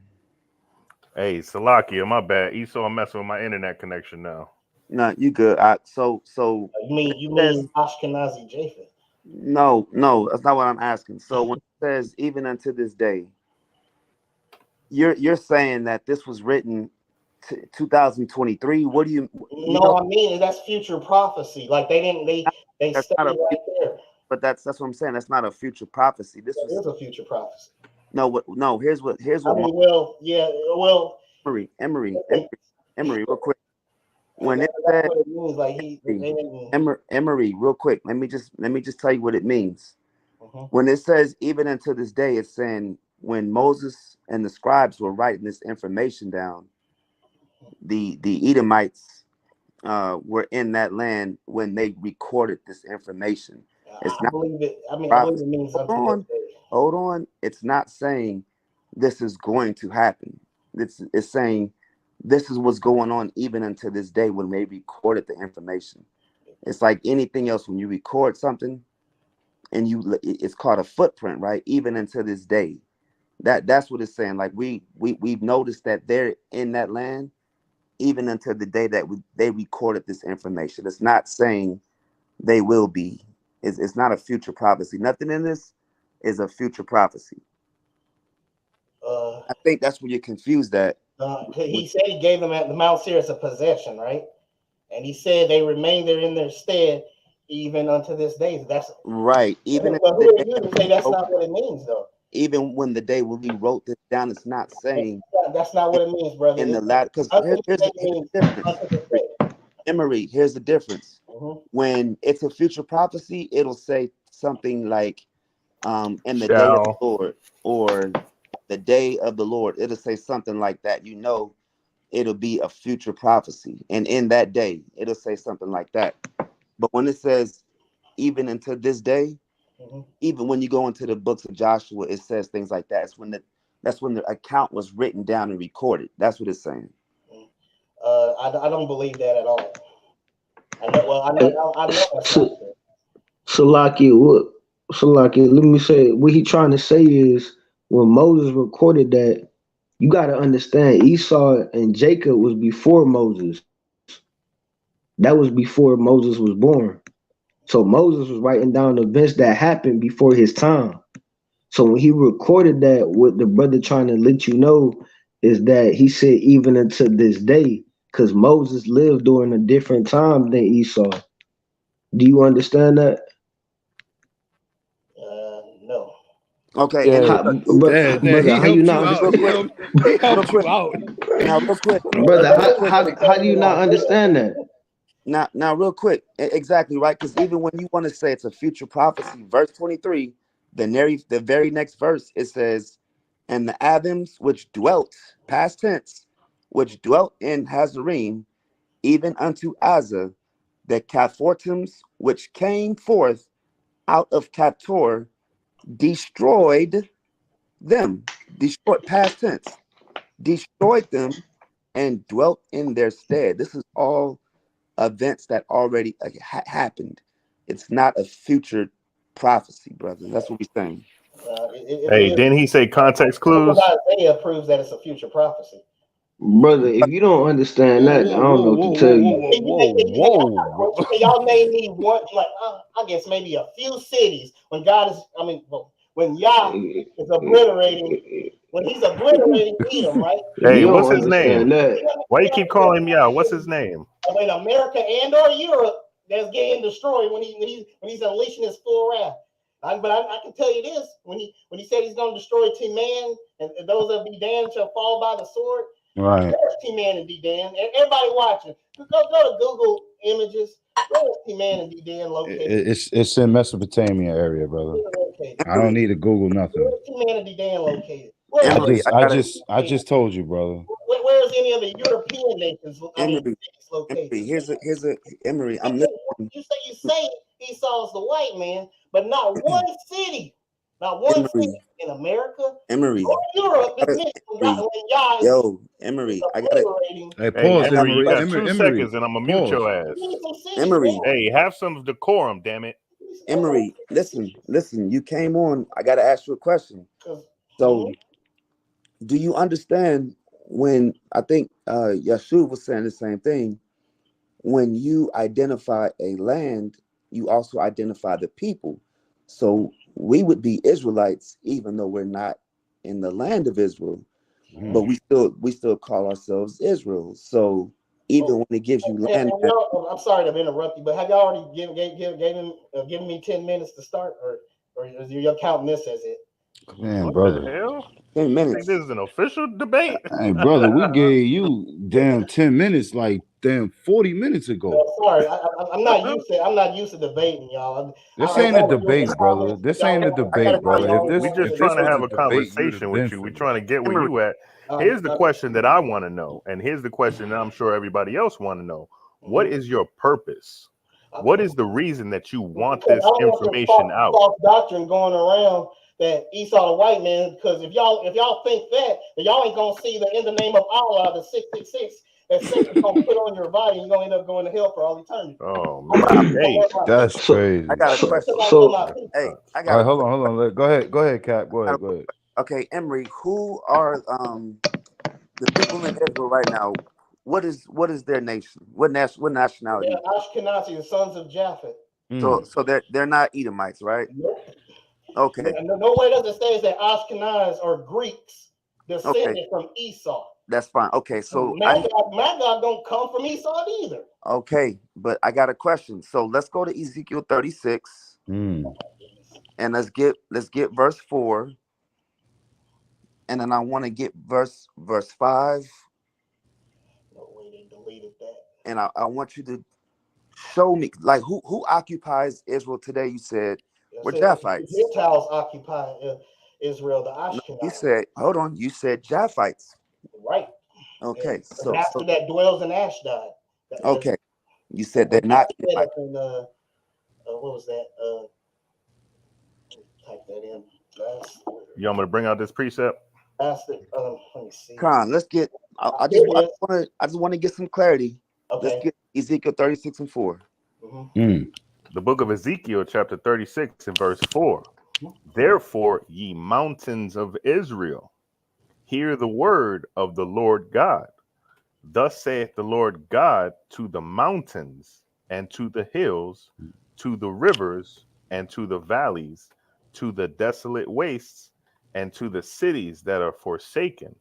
Speaker 4: Hey, Salakia, my bad. Esau, I'm messing with my internet connection now.
Speaker 9: No, you good. So
Speaker 10: you mean Ashkenazi Japheth?
Speaker 9: No, that's not what I'm asking. So when it says even unto this day, you're saying that this was written 2023. What do you?
Speaker 10: I mean that's future prophecy. Like they studied right there.
Speaker 9: But that's what I'm saying. That's not a future prophecy. This
Speaker 10: is a future prophecy.
Speaker 9: No. Here's what.
Speaker 10: Emery,
Speaker 9: real quick. when it
Speaker 10: That's
Speaker 9: says
Speaker 10: what it means. Like they didn't.
Speaker 9: Emery, real quick, let me just tell you what it means.
Speaker 10: Mhm.
Speaker 9: When it says even until this day, it's saying when Moses and the scribes were writing this information down, the Edomites were in that land when they recorded this information. It's
Speaker 10: I
Speaker 9: not
Speaker 10: believe it. I believe
Speaker 9: prophecy.
Speaker 10: it means
Speaker 9: Hold
Speaker 10: unto this
Speaker 9: on,
Speaker 10: day.
Speaker 9: hold on. It's not saying this is going to happen. It's saying this is what's going on even until this day when they recorded the information. It's like anything else when you record something and it's called a footprint, right? Even until this day. That's what it's saying. Like we've noticed that they're in that land even until the day that they recorded this information. It's not saying they will be. It's not a future prophecy. Nothing in this is a future prophecy. I think that's where you're confused at.
Speaker 10: He said he gave them at the Mount Seir as a possession, right? And he said they remain there in their stead even unto this day. That's
Speaker 9: right. Even
Speaker 10: but who are you to say that's not what it means, though?
Speaker 9: Even when the day when we wrote this down, it's not saying
Speaker 10: that's not what it means, brother.
Speaker 9: In the latter, because here's the difference. Emery, here's the difference. When it's a future prophecy, it'll say something like in the day of the Lord or the day of the Lord. It'll say something like that. You know, it'll be a future prophecy. And in that day, it'll say something like that. But when it says even until this day, even when you go into the books of Joshua, it says things like that. That's when the account was written down and recorded. That's what it's saying.
Speaker 10: I don't believe that at all. I know
Speaker 5: Salaki, let me say what he trying to say is when Moses recorded that, you got to understand Esau and Jacob was before Moses. That was before Moses was born. So Moses was writing down events that happened before his time. So when he recorded that, what the brother trying to let you know is that he said even until this day, because Moses lived during a different time than Esau. Do you understand that?
Speaker 10: No.
Speaker 9: Okay,
Speaker 5: and brother, how you not understand?
Speaker 14: He helped you out.
Speaker 9: Now, real quick,
Speaker 5: brother. How do you not understand that?
Speaker 9: Now, real quick, exactly right. Because even when you want to say it's a future prophecy, verse 23, the very next verse, it says, "And the Adams which dwelt, past tense, which dwelt in Hazarim, even unto Azza, the Caphtors which came forth out of Captor, destroyed them." Destroyed, past tense, destroyed them, and dwelt in their stead. This is all events that already happened. It's not a future prophecy, brother. That's what we're saying.
Speaker 4: Hey, didn't he say context clues?
Speaker 10: Isaiah proves that it's a future prophecy.
Speaker 5: Brother, if you don't understand that, I don't know what to tell you.
Speaker 10: Y'all may need one, like I guess maybe a few cities when God is. I mean, when Yah is obliterating, when He's obliterating Edom, right?
Speaker 4: Hey, what's his name? Why you keep calling him Yah? What's his name?
Speaker 10: In America and or Europe, that's getting destroyed when he's unleashing his full wrath. But I can tell you this: when he said he's going to destroy T-Man, and those that be damned shall fall by the sword.
Speaker 14: Right.
Speaker 10: Where's T-Man and D-Dan? Everybody watching, go to Google Images. Where's T-Man and D-Dan located?
Speaker 14: It's in Mesopotamia area, brother. I don't need to Google nothing.
Speaker 10: Where's T-Man and D-Dan located?
Speaker 14: I just told you, brother.
Speaker 10: Where's any of the European nations?
Speaker 9: Emery,
Speaker 10: located.
Speaker 9: here's a Emery. I'm listening.
Speaker 10: You say Esau's the white man, but not one city, not one city in America
Speaker 9: Emery,
Speaker 10: or Europe is mentioned when Yah is.
Speaker 9: Yo, Emery, I got it.
Speaker 14: Hey, pause,
Speaker 4: Emery, you got
Speaker 14: Emery,
Speaker 4: 2 seconds, and I'm gonna mute your ass.
Speaker 9: Emery,
Speaker 4: hey, have some decorum, damn it.
Speaker 9: Emery, listen. You came on. I got to ask you a question. So, do you understand when I think Yeshua was saying the same thing? When you identify a land, you also identify the people. So we would be Israelites, even though we're not in the land of Israel, but we still call ourselves Israel. So even when it gives you land,
Speaker 10: I'm sorry to interrupt you, but have y'all already given me 10 minutes to start, or you're counting this as it?
Speaker 14: Man,
Speaker 4: What
Speaker 14: brother.
Speaker 4: the hell?
Speaker 9: 10
Speaker 4: You
Speaker 9: minutes.
Speaker 4: think this is an official debate?
Speaker 14: Hey, brother, we gave you damn 10 minutes, like damn 40 minutes ago.
Speaker 10: Sorry, I'm not used to. I'm not used to debating, y'all.
Speaker 14: This
Speaker 10: I
Speaker 14: ain't a
Speaker 10: love doing
Speaker 14: debate,
Speaker 10: the
Speaker 14: brother.
Speaker 10: comments,
Speaker 14: This
Speaker 10: but y'all
Speaker 14: ain't a
Speaker 10: want to
Speaker 14: debate,
Speaker 10: take my
Speaker 14: brother.
Speaker 10: long
Speaker 4: We just
Speaker 14: If
Speaker 4: trying
Speaker 14: this
Speaker 4: to
Speaker 14: was
Speaker 4: have
Speaker 14: a
Speaker 4: a
Speaker 14: debate, you'd
Speaker 4: conversation
Speaker 14: have
Speaker 4: with
Speaker 14: been
Speaker 4: you. We're
Speaker 14: finished.
Speaker 4: trying to get where you at. Here's the question that I want to know, and here's the question that I'm sure everybody else want to know. What is your purpose? What is the reason that you want
Speaker 10: Because
Speaker 4: this
Speaker 10: I don't want some
Speaker 4: information out?
Speaker 10: false doctrine going around that Esau the white man. Because if y'all think that, then y'all ain't gonna see that in the name of Allah, the 666 that Satan's gonna put on your body, and you're gonna end up going to hell for all eternity.
Speaker 4: Oh man, hey,
Speaker 14: that's crazy.
Speaker 9: I got a question. Hey, I got
Speaker 14: all right,
Speaker 9: a
Speaker 14: hold on. Go ahead, Cap. Go ahead.
Speaker 9: Okay, Emery, who are the people in Israel right now? What is their nation? What nationality?
Speaker 10: Yeah, Ashkenazi, the sons of Japheth.
Speaker 9: So they're not Edomites, right?
Speaker 10: Nope.
Speaker 9: Okay.
Speaker 10: No way does it say that Ashkenaz are Greeks descended from Esau.
Speaker 9: That's fine. Okay, so
Speaker 10: Magog don't come from Esau either.
Speaker 9: okay, but I got a question. So let's go to Ezekiel 36, and let's get verse 4, and then I want to get verse 5.
Speaker 10: No way they deleted that.
Speaker 9: And I want you to show me, like, who occupies Israel today. You said we're Japhites.
Speaker 10: The Gentiles occupy Israel, the Ashkenaz.
Speaker 9: You said, hold on, you said Japhites.
Speaker 10: Right.
Speaker 9: Okay,
Speaker 10: and
Speaker 9: so
Speaker 10: that dwells in Ashdod.
Speaker 9: Okay, you said they're not.
Speaker 10: What was that? Type that in.
Speaker 4: You want me to bring out this precept?
Speaker 10: Let me see.
Speaker 9: Come on, let's get. I just want to get some clarity.
Speaker 10: Okay.
Speaker 9: Let's get Ezekiel 36 and 4.
Speaker 4: The book of Ezekiel, chapter 36, and verse 4. Therefore, ye mountains of Israel, hear the word of the Lord God. Thus saith the Lord God to the mountains and to the hills, to the rivers and to the valleys, to the desolate wastes and to the cities that are forsaken,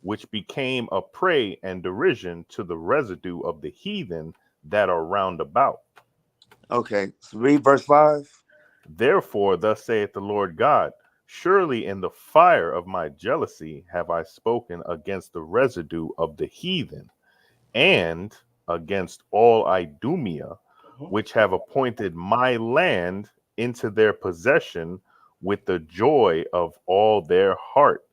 Speaker 4: which became a prey and derision to the residue of the heathen that are round about.
Speaker 9: Okay, so read verse 5.
Speaker 4: Therefore, thus saith the Lord God, surely in the fire of my jealousy have I spoken against the residue of the heathen, and against all Idumea, which have appointed my land into their possession with the joy of all their heart,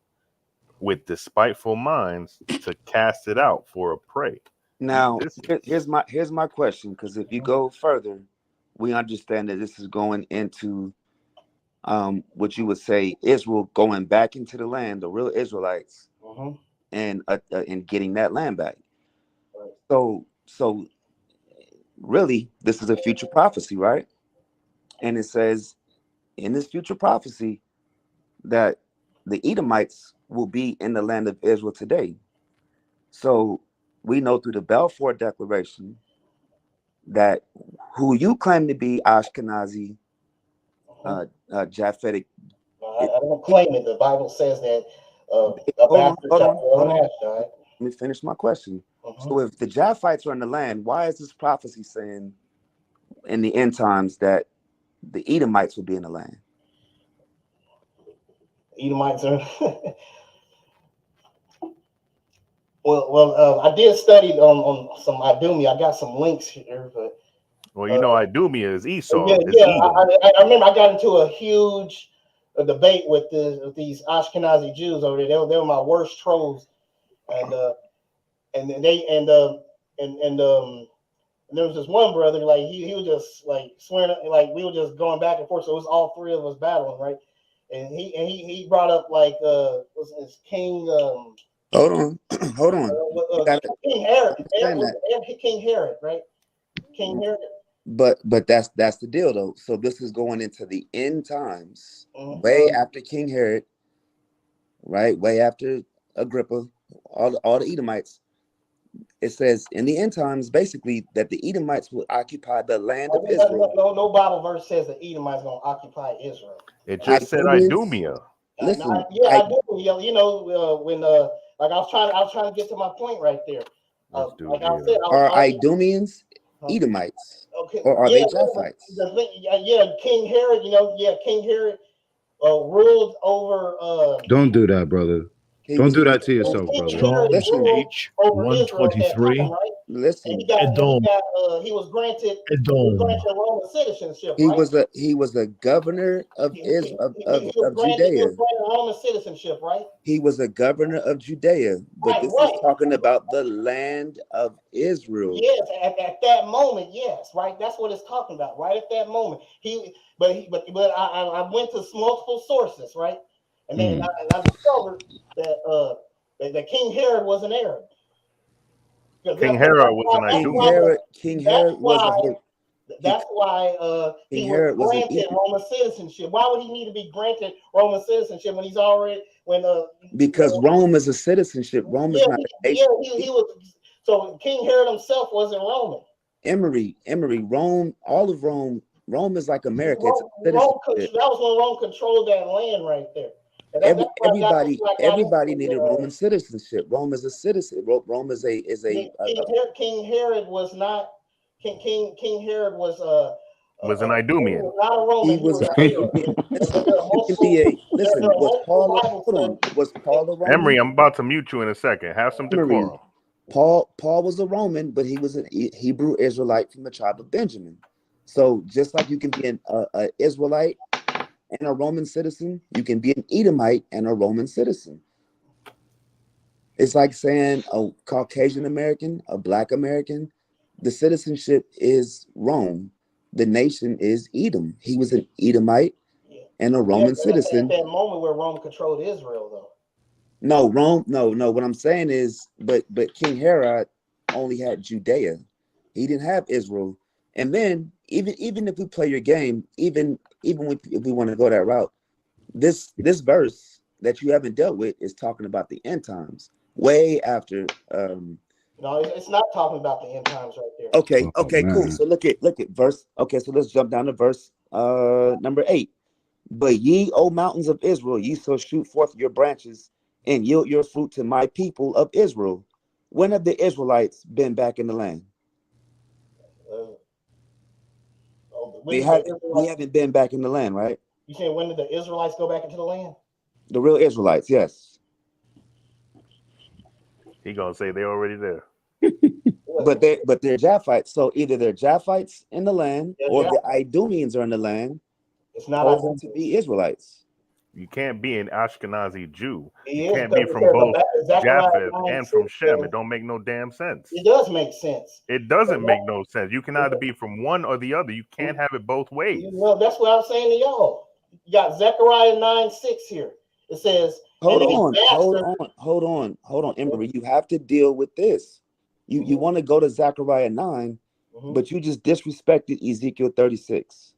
Speaker 4: with despiteful minds to cast it out for a prey.
Speaker 9: Now, here's my question, because if you go further, we understand that this is going into what you would say Israel going back into the land, the real Israelites, and getting that land back. So really, this is a future prophecy, right? And it says in this future prophecy that the Edomites will be in the land of Israel today. So we know through the Balfour Declaration that who you claim to be Ashkenazi, Japhetic.
Speaker 10: I don't claim it. The Bible says that.
Speaker 9: Hold on. Let me finish my question. So if the Japhites are in the land, why is this prophecy saying in the end times that the Edomites will be in the land?
Speaker 10: Edomites are. Well, I did study on some Idumea. I got some links here, but
Speaker 4: well, you know, Idumea is Esau.
Speaker 10: Yeah,
Speaker 4: It's Edom.
Speaker 10: I remember I got into a huge debate with these Ashkenazi Jews over there. They were my worst trolls, and there was this one brother, like he was just like swearing, like we were just going back and forth. So it was all three of us battling, right? And he brought up like what's his King.
Speaker 9: Hold on.
Speaker 10: King Herod. King Herod, right? King Herod.
Speaker 9: But that's the deal, though. So this is going into the end times, way after King Herod, right? Way after Agrippa, all the Edomites. It says in the end times, basically, that the Edomites will occupy the land of Israel.
Speaker 10: No Bible verse says the Edomites going to occupy Israel.
Speaker 4: It just said Idumea.
Speaker 9: Listen,
Speaker 10: Idumea. You know, when like I was trying to get to my point right there. Like I said,
Speaker 9: are Idumeans Edomites, or are they Japhites?
Speaker 10: King Herod. You know, King Herod ruled over.
Speaker 14: Don't do that, brother. Don't do that to yourself, brother.
Speaker 7: Psalms H
Speaker 10: over Israel at that time,
Speaker 7: 123.
Speaker 10: right?
Speaker 9: Listen,
Speaker 10: And he was granted
Speaker 7: Edom.
Speaker 10: Roman citizenship,
Speaker 9: he
Speaker 10: right?
Speaker 9: was a governor of
Speaker 10: He
Speaker 9: Israel
Speaker 10: was
Speaker 9: of
Speaker 10: granted
Speaker 9: Judea.
Speaker 10: Roman citizenship, right?
Speaker 9: He was a governor of Judea, but this is talking about the land of Israel.
Speaker 10: Yes, at that moment, yes, right. That's what it's talking about, right at that moment. But I went to multiple sources, right, and then I discovered that King Herod was an Arab.
Speaker 4: King Herod was an Idumean.
Speaker 9: King Herod was
Speaker 10: That's why he was granted Roman citizenship. Why would he need to be granted Roman citizenship when he's already
Speaker 9: because Rome is a citizenship. Rome is not a nation.
Speaker 10: Yeah, he was. So King Herod himself wasn't Roman.
Speaker 9: Emory, Rome, all of Rome. Rome is like America. It's a
Speaker 10: That was when Rome controlled that land right there.
Speaker 9: Everybody needed Roman citizenship. Rome is a citizen. Rome is a
Speaker 10: King Herod was not. King Herod was
Speaker 4: an Idumean.
Speaker 10: Not a Roman.
Speaker 9: He was an Idumean. Was Paul a Roman?
Speaker 4: Emery, I'm about to mute you in a second. Have some decorum.
Speaker 9: Paul was a Roman, but he was a Hebrew Israelite from the tribe of Benjamin. So just like you can be an Israelite and a Roman citizen, you can be an Edomite and a Roman citizen. It's like saying a Caucasian American, a Black American. The citizenship is Rome. The nation is Edom. He was an Edomite and a Roman citizen.
Speaker 10: At that moment where Rome controlled Israel, though.
Speaker 9: No, Rome. No. What I'm saying is, but King Herod only had Judea. He didn't have Israel. And then even if we play your game, even if we want to go that route, this verse that you haven't dealt with is talking about the end times, way after.
Speaker 10: No, it's not talking about the end times right there.
Speaker 9: Okay, cool. So look at verse. Okay, so let's jump down to verse number 8. But ye, O mountains of Israel, ye shall shoot forth your branches and yield your fruit to my people of Israel. When have the Israelites been back in the land? We haven't been back in the land, right?
Speaker 10: You saying when did the Israelites go back into the land?
Speaker 9: The real Israelites, yes.
Speaker 4: He gonna say they're already there.
Speaker 9: But they're Japhites. So either they're Japhites in the land or the Idumeans are in the land.
Speaker 10: It's not
Speaker 9: chosen to be Israelites.
Speaker 4: You can't be an Ashkenazi Jew.
Speaker 10: You
Speaker 4: can't be from both Japheth and from Shem. It don't make no damn sense.
Speaker 10: It does make sense.
Speaker 4: It doesn't make no sense. You can either be from one or the other. You can't have it both ways.
Speaker 10: Well, that's what I'm saying to y'all. You got Zechariah 9:6 here. It says,
Speaker 9: hold on, Emery. You have to deal with this. You want to go to Zechariah 9, but you just disrespected Ezekiel 36.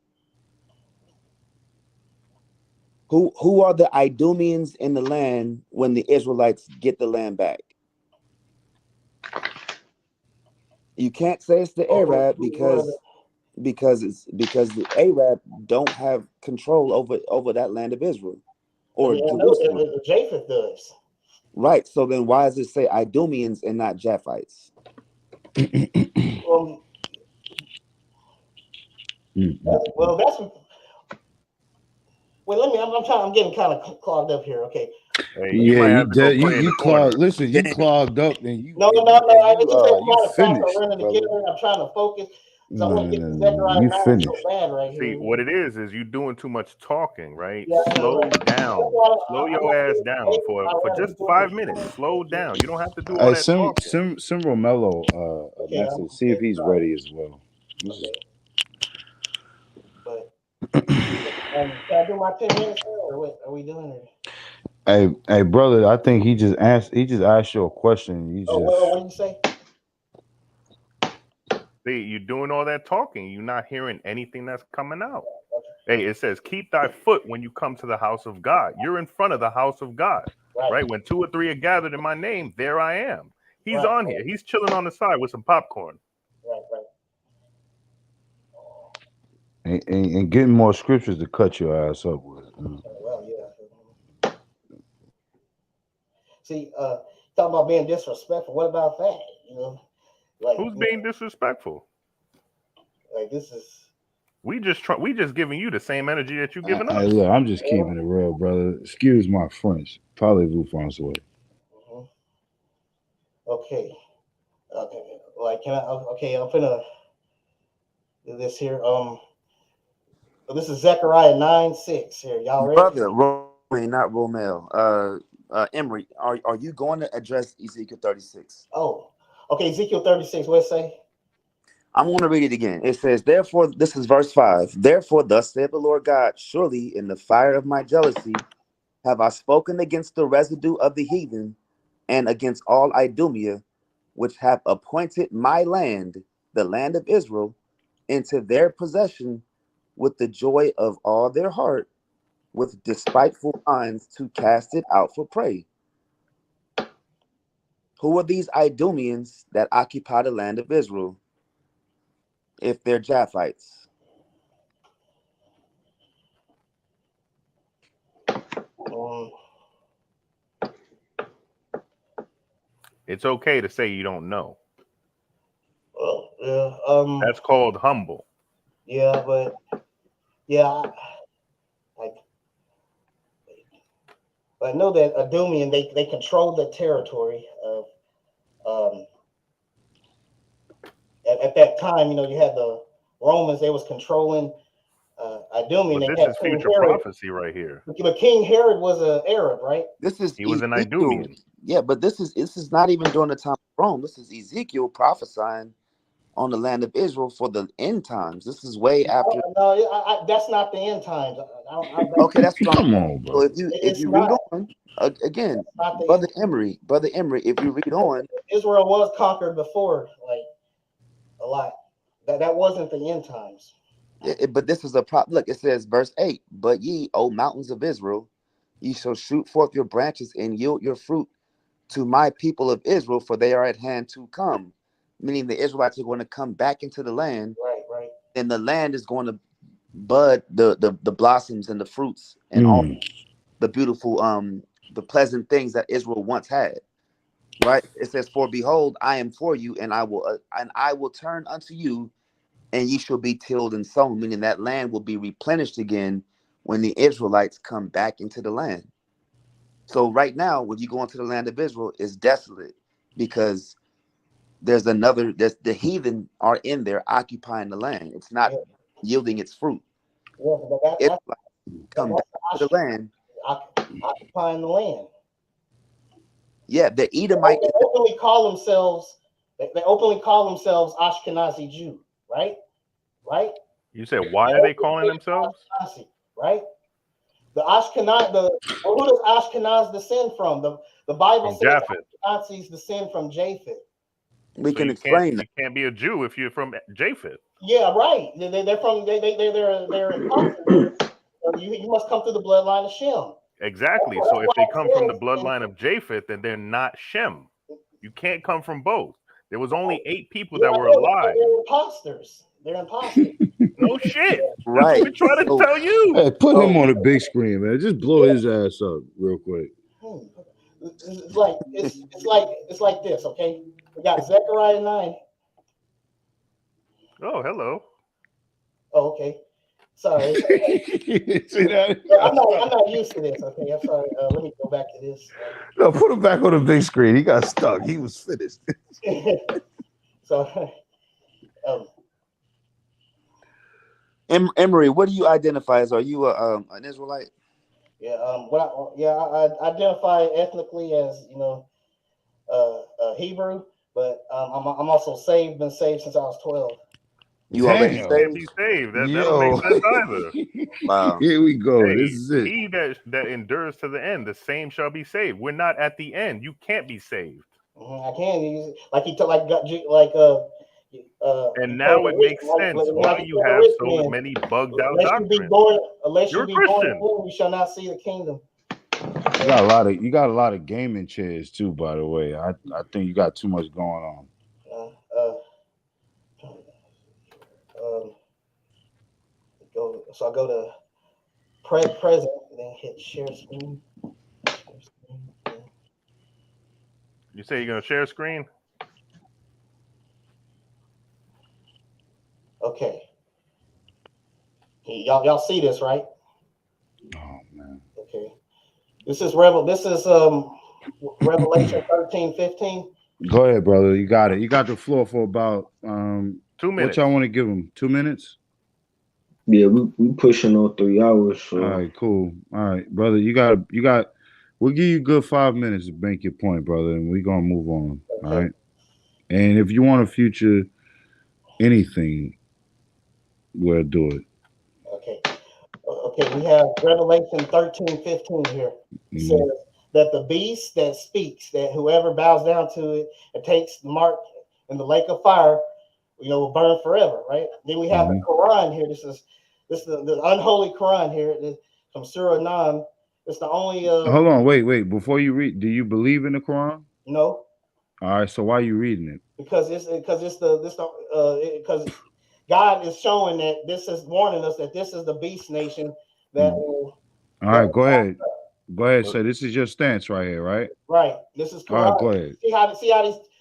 Speaker 9: Who are the Idumeans in the land when the Israelites get the land back? You can't say it's the Arab because the Arab don't have control over that land of Israel or Jerusalem.
Speaker 10: Japheth does.
Speaker 9: Right. So then why does it say Idumeans and not Japhites?
Speaker 10: Well, that's. Well, I'm getting kind of clogged up here. Okay.
Speaker 14: Hey, you clogged. Listen, you clogged up, and you.
Speaker 10: No.
Speaker 14: You finished,
Speaker 10: I'm trying to focus. So
Speaker 14: no. You finished.
Speaker 10: So bad right
Speaker 4: See,
Speaker 10: here.
Speaker 4: what it is you doing too much talking, right?
Speaker 10: Yeah,
Speaker 4: Slow down. Slow your ass down for just 5 minutes. Slow down. You don't have to do all that talking.
Speaker 14: Send Romello a message. See if he's ready as well.
Speaker 10: But can I do my 10 minutes or what are we doing
Speaker 14: here? Hey, brother, I think he just asked you a question.
Speaker 10: What did you say?
Speaker 4: See, you're doing all that talking. You're not hearing anything that's coming out. Hey, it says, keep thy foot when you come to the house of God. You're in front of the house of God, right? When 2 or 3 are gathered in my name, there I am. He's on here. He's chilling on the side with some popcorn.
Speaker 10: Right.
Speaker 14: And getting more scriptures to cut your ass up with.
Speaker 10: Well, yeah. See, talking about being disrespectful. What about that? You know,
Speaker 4: who's being disrespectful?
Speaker 10: Like this is.
Speaker 4: We just giving you the same energy that you giving us.
Speaker 14: Look, I'm just keeping it real, brother. Excuse my French. Parlez-vous français?
Speaker 10: Okay. Okay. Like, can I? Okay, I'm finna do this here. This is Zechariah 9:6 here. Y'all ready?
Speaker 9: Brother, Romy, not Romel. Emery, are you going to address Ezekiel 36?
Speaker 10: Oh, okay. Ezekiel 36. What it say?
Speaker 9: I'm going to read it again. It says, therefore, this is verse 5. Therefore, thus saith the Lord God, surely in the fire of my jealousy have I spoken against the residue of the heathen and against all Idumea, which have appointed my land, the land of Israel, into their possession with the joy of all their heart, with despiteful minds to cast it out for prey. Who are these Idumeans that occupy the land of Israel, if they're Japhites?
Speaker 4: It's okay to say you don't know.
Speaker 10: Yeah.
Speaker 4: That's called humble.
Speaker 10: Yeah, but yeah, I know that Idumean they control the territory of at that time. You know, you had the Romans; they was controlling Idumean.
Speaker 4: But
Speaker 10: They
Speaker 4: this
Speaker 10: had
Speaker 4: is
Speaker 10: King
Speaker 4: future
Speaker 10: Herod.
Speaker 4: prophecy right here.
Speaker 10: But King Herod was an Arab, right?
Speaker 9: This is
Speaker 4: He was an
Speaker 9: Ezekiel.
Speaker 4: Idumean.
Speaker 9: Yeah, but this is not even during the time of Rome. This is Ezekiel prophesying on the land of Israel for the end times. This is way after.
Speaker 10: No, that's not the end times.
Speaker 9: Okay, that's what I'm
Speaker 14: Come
Speaker 9: saying.
Speaker 14: on,
Speaker 9: So
Speaker 14: bro.
Speaker 9: if you read on again, brother Emery, if you read on,
Speaker 10: Israel was conquered before, like a lot. That wasn't the end times.
Speaker 9: But this is a prop. Look, it says verse 8, but ye, O mountains of Israel, ye shall shoot forth your branches and yield your fruit to my people of Israel, for they are at hand to come. Meaning the Israelites are going to come back into the land,
Speaker 10: right.
Speaker 9: And the land is going to bud the blossoms and the fruits and all the beautiful the pleasant things that Israel once had. Right? It says, for behold, I am for you, and I will turn unto you, and ye shall be tilled and sown, meaning that land will be replenished again when the Israelites come back into the land. So right now, when you go into the land of Israel, it's desolate because the heathen are in there occupying the land. It's not yielding its fruit.
Speaker 10: Yeah, but
Speaker 9: Israelites come back to the land.
Speaker 10: Occupying the land.
Speaker 9: Yeah, the Edomite.
Speaker 10: They openly call themselves. They openly call themselves Ashkenazi Jew, right? Right.
Speaker 4: You said, why are they calling themselves?
Speaker 10: Right. The Ashkenaz. Who does Ashkenaz descend from? The Bible
Speaker 4: From
Speaker 10: says
Speaker 4: Japheth.
Speaker 10: Ashkenazis descend from Japheth.
Speaker 9: We
Speaker 4: So
Speaker 9: can
Speaker 4: you
Speaker 9: explain that.
Speaker 4: You can't be a Jew if you're from Japheth.
Speaker 10: Yeah, right. They're from. They're imposters. You must come through the bloodline of Shem.
Speaker 4: Exactly. So if they come from the bloodline of Japheth, then they're not Shem. You can't come from both. There was only 8 people that were alive.
Speaker 10: They're imposters. They're imposters.
Speaker 4: No shit. That's
Speaker 9: Right.
Speaker 4: what we're trying to tell you.
Speaker 14: Hey, put him on the big screen, man. Just blow his ass up real quick.
Speaker 10: It's like this. Okay, we got Zechariah 9.
Speaker 4: Oh, hello.
Speaker 10: Oh, okay. Sorry.
Speaker 14: See that?
Speaker 10: I'm not used to this. Okay, I'm sorry. Let me go back to this.
Speaker 14: No, put him back on the big screen. He got stuck. He was finished.
Speaker 10: So,
Speaker 9: Emery, what do you identify as? Are you an Israelite?
Speaker 10: yeah. I identify ethnically as Hebrew, but I'm also saved. Been saved since I was 12.
Speaker 9: You already
Speaker 4: You
Speaker 9: saved?
Speaker 4: can't be saved. That don't make sense either.
Speaker 9: Wow.
Speaker 14: Here we go.
Speaker 4: Hey,
Speaker 14: This is it.
Speaker 4: he that endures to the end, the same shall be saved. We're not at the end. You can't be saved.
Speaker 10: I can use like he told
Speaker 4: and now it makes sense why you have so many bugged out doctrines.
Speaker 10: Unless
Speaker 4: You're
Speaker 10: you be
Speaker 4: a Christian.
Speaker 10: born again, you shall not see the kingdom.
Speaker 14: You got a lot of gaming chairs too, by the way. I think you got too much going on.
Speaker 10: So I go to present and then hit share screen.
Speaker 4: You say you're gonna share screen?
Speaker 10: Okay. Y'all see this, right?
Speaker 14: Oh man.
Speaker 10: Okay. This is Revelation 13:15.
Speaker 14: Go ahead, brother. You got it. You got the floor for about
Speaker 4: 2
Speaker 14: what
Speaker 4: minutes.
Speaker 14: y'all want to give him? 2 minutes?
Speaker 5: Yeah, we pushing on 3 hours. So
Speaker 14: All right, cool. All right, brother. We'll give you a good 5 minutes to make your point, brother, and we're gonna move on.
Speaker 10: Okay.
Speaker 14: All right. And if you want to future anything, we'll do it.
Speaker 10: Okay. Okay, we have Revelation 13:15 here. It
Speaker 14: Mhm.
Speaker 10: says that the beast that speaks, that whoever bows down to it and takes the mark in the lake of fire, will burn forever, right? Then we have the Quran here. This is the unholy Quran here. This, from Surah 9. It's the only
Speaker 14: Hold on, wait. Before you read, do you believe in the Quran?
Speaker 10: no,
Speaker 14: All right, so why are you reading it?
Speaker 10: because God is showing that this is warning us that this is the beast nation that will.
Speaker 14: All right, go ahead. Go ahead. So this is your stance right here, right?
Speaker 10: Right. This is Quran.
Speaker 14: All right, go ahead.
Speaker 10: See how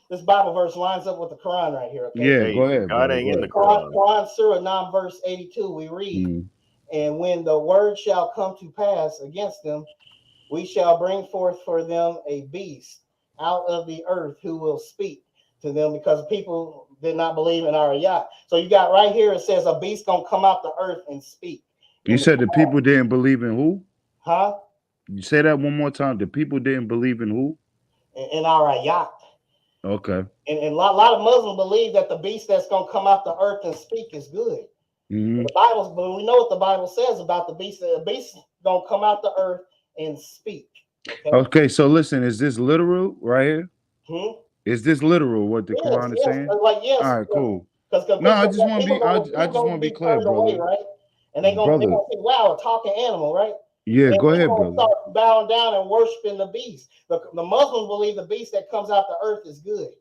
Speaker 10: this Bible verse lines up with the Quran right here. Okay.
Speaker 14: Yeah, go ahead.
Speaker 4: God
Speaker 14: brother,
Speaker 4: ain't
Speaker 14: go
Speaker 4: in
Speaker 14: ahead.
Speaker 4: the Quran.
Speaker 10: Quran Surah 9 verse 82. We read, and when the word shall come to pass against them, we shall bring forth for them a beast out of the earth who will speak to them, because people did not believe in our Yah. So you got right here, it says a beast gonna come out the earth and speak.
Speaker 14: You said the people didn't believe in who?
Speaker 10: Huh?
Speaker 14: You say that one more time. The people didn't believe in who?
Speaker 10: In our Yah.
Speaker 14: Okay.
Speaker 10: And a lot of Muslims believe that the beast that's gonna come out the earth and speak is good. But we know what the Bible says about the beast. The beast gonna come out the earth and speak.
Speaker 14: Okay, so listen, is this literal right here?
Speaker 10: Hmm?
Speaker 14: Is this literal what the Quran is saying?
Speaker 10: Yes.
Speaker 14: All right, cool.
Speaker 10: Because
Speaker 14: No, I just want to be. I just want to be clear, brother.
Speaker 10: right? And they're gonna say, "Wow, a talking animal," right?
Speaker 14: Yeah,
Speaker 10: And
Speaker 14: go
Speaker 10: they're
Speaker 14: ahead,
Speaker 10: gonna
Speaker 14: brother.
Speaker 10: start bowing down and worshiping the beast. The Muslims believe the beast that comes out the earth is good.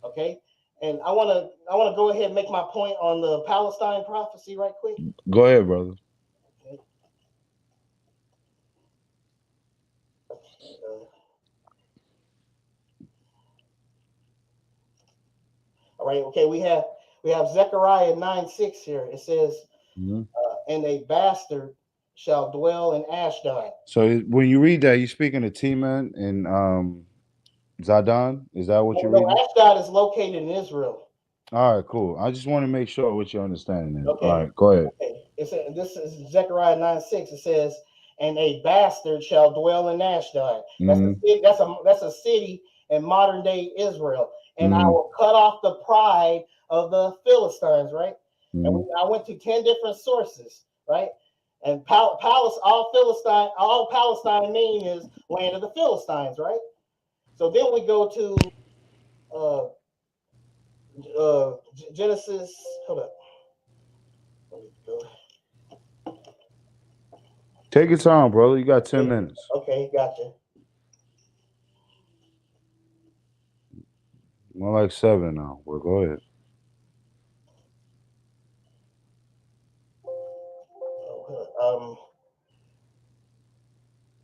Speaker 10: Okay. And I want to go ahead and make my point on the Palestine prophecy right quick.
Speaker 14: Go ahead, brother.
Speaker 10: Okay. All right. Okay. We have Zechariah 9:6 here. It says, "And a bastard shall dwell in Ashdod."
Speaker 14: So when you read that, you speaking of Teman and Zidon? Is that what you're
Speaker 10: No,
Speaker 14: reading?
Speaker 10: Ashdod is located in Israel.
Speaker 14: All right, cool. I just want to make sure what your understanding is.
Speaker 10: Okay.
Speaker 14: All right, go ahead.
Speaker 10: Okay. This is Zechariah 9:6. It says, "And a bastard shall dwell in Ashdod." That's a city in modern day Israel. And I will cut off the pride of the Philistines, right? And I went to 10 different sources, right? And all Palestine mean is land of the Philistines, right? So then we go to Genesis. Hold up. Let me go.
Speaker 14: Take your time, brother. You got 10 minutes.
Speaker 10: Okay, gotcha.
Speaker 14: More like 7 now. Well, go ahead.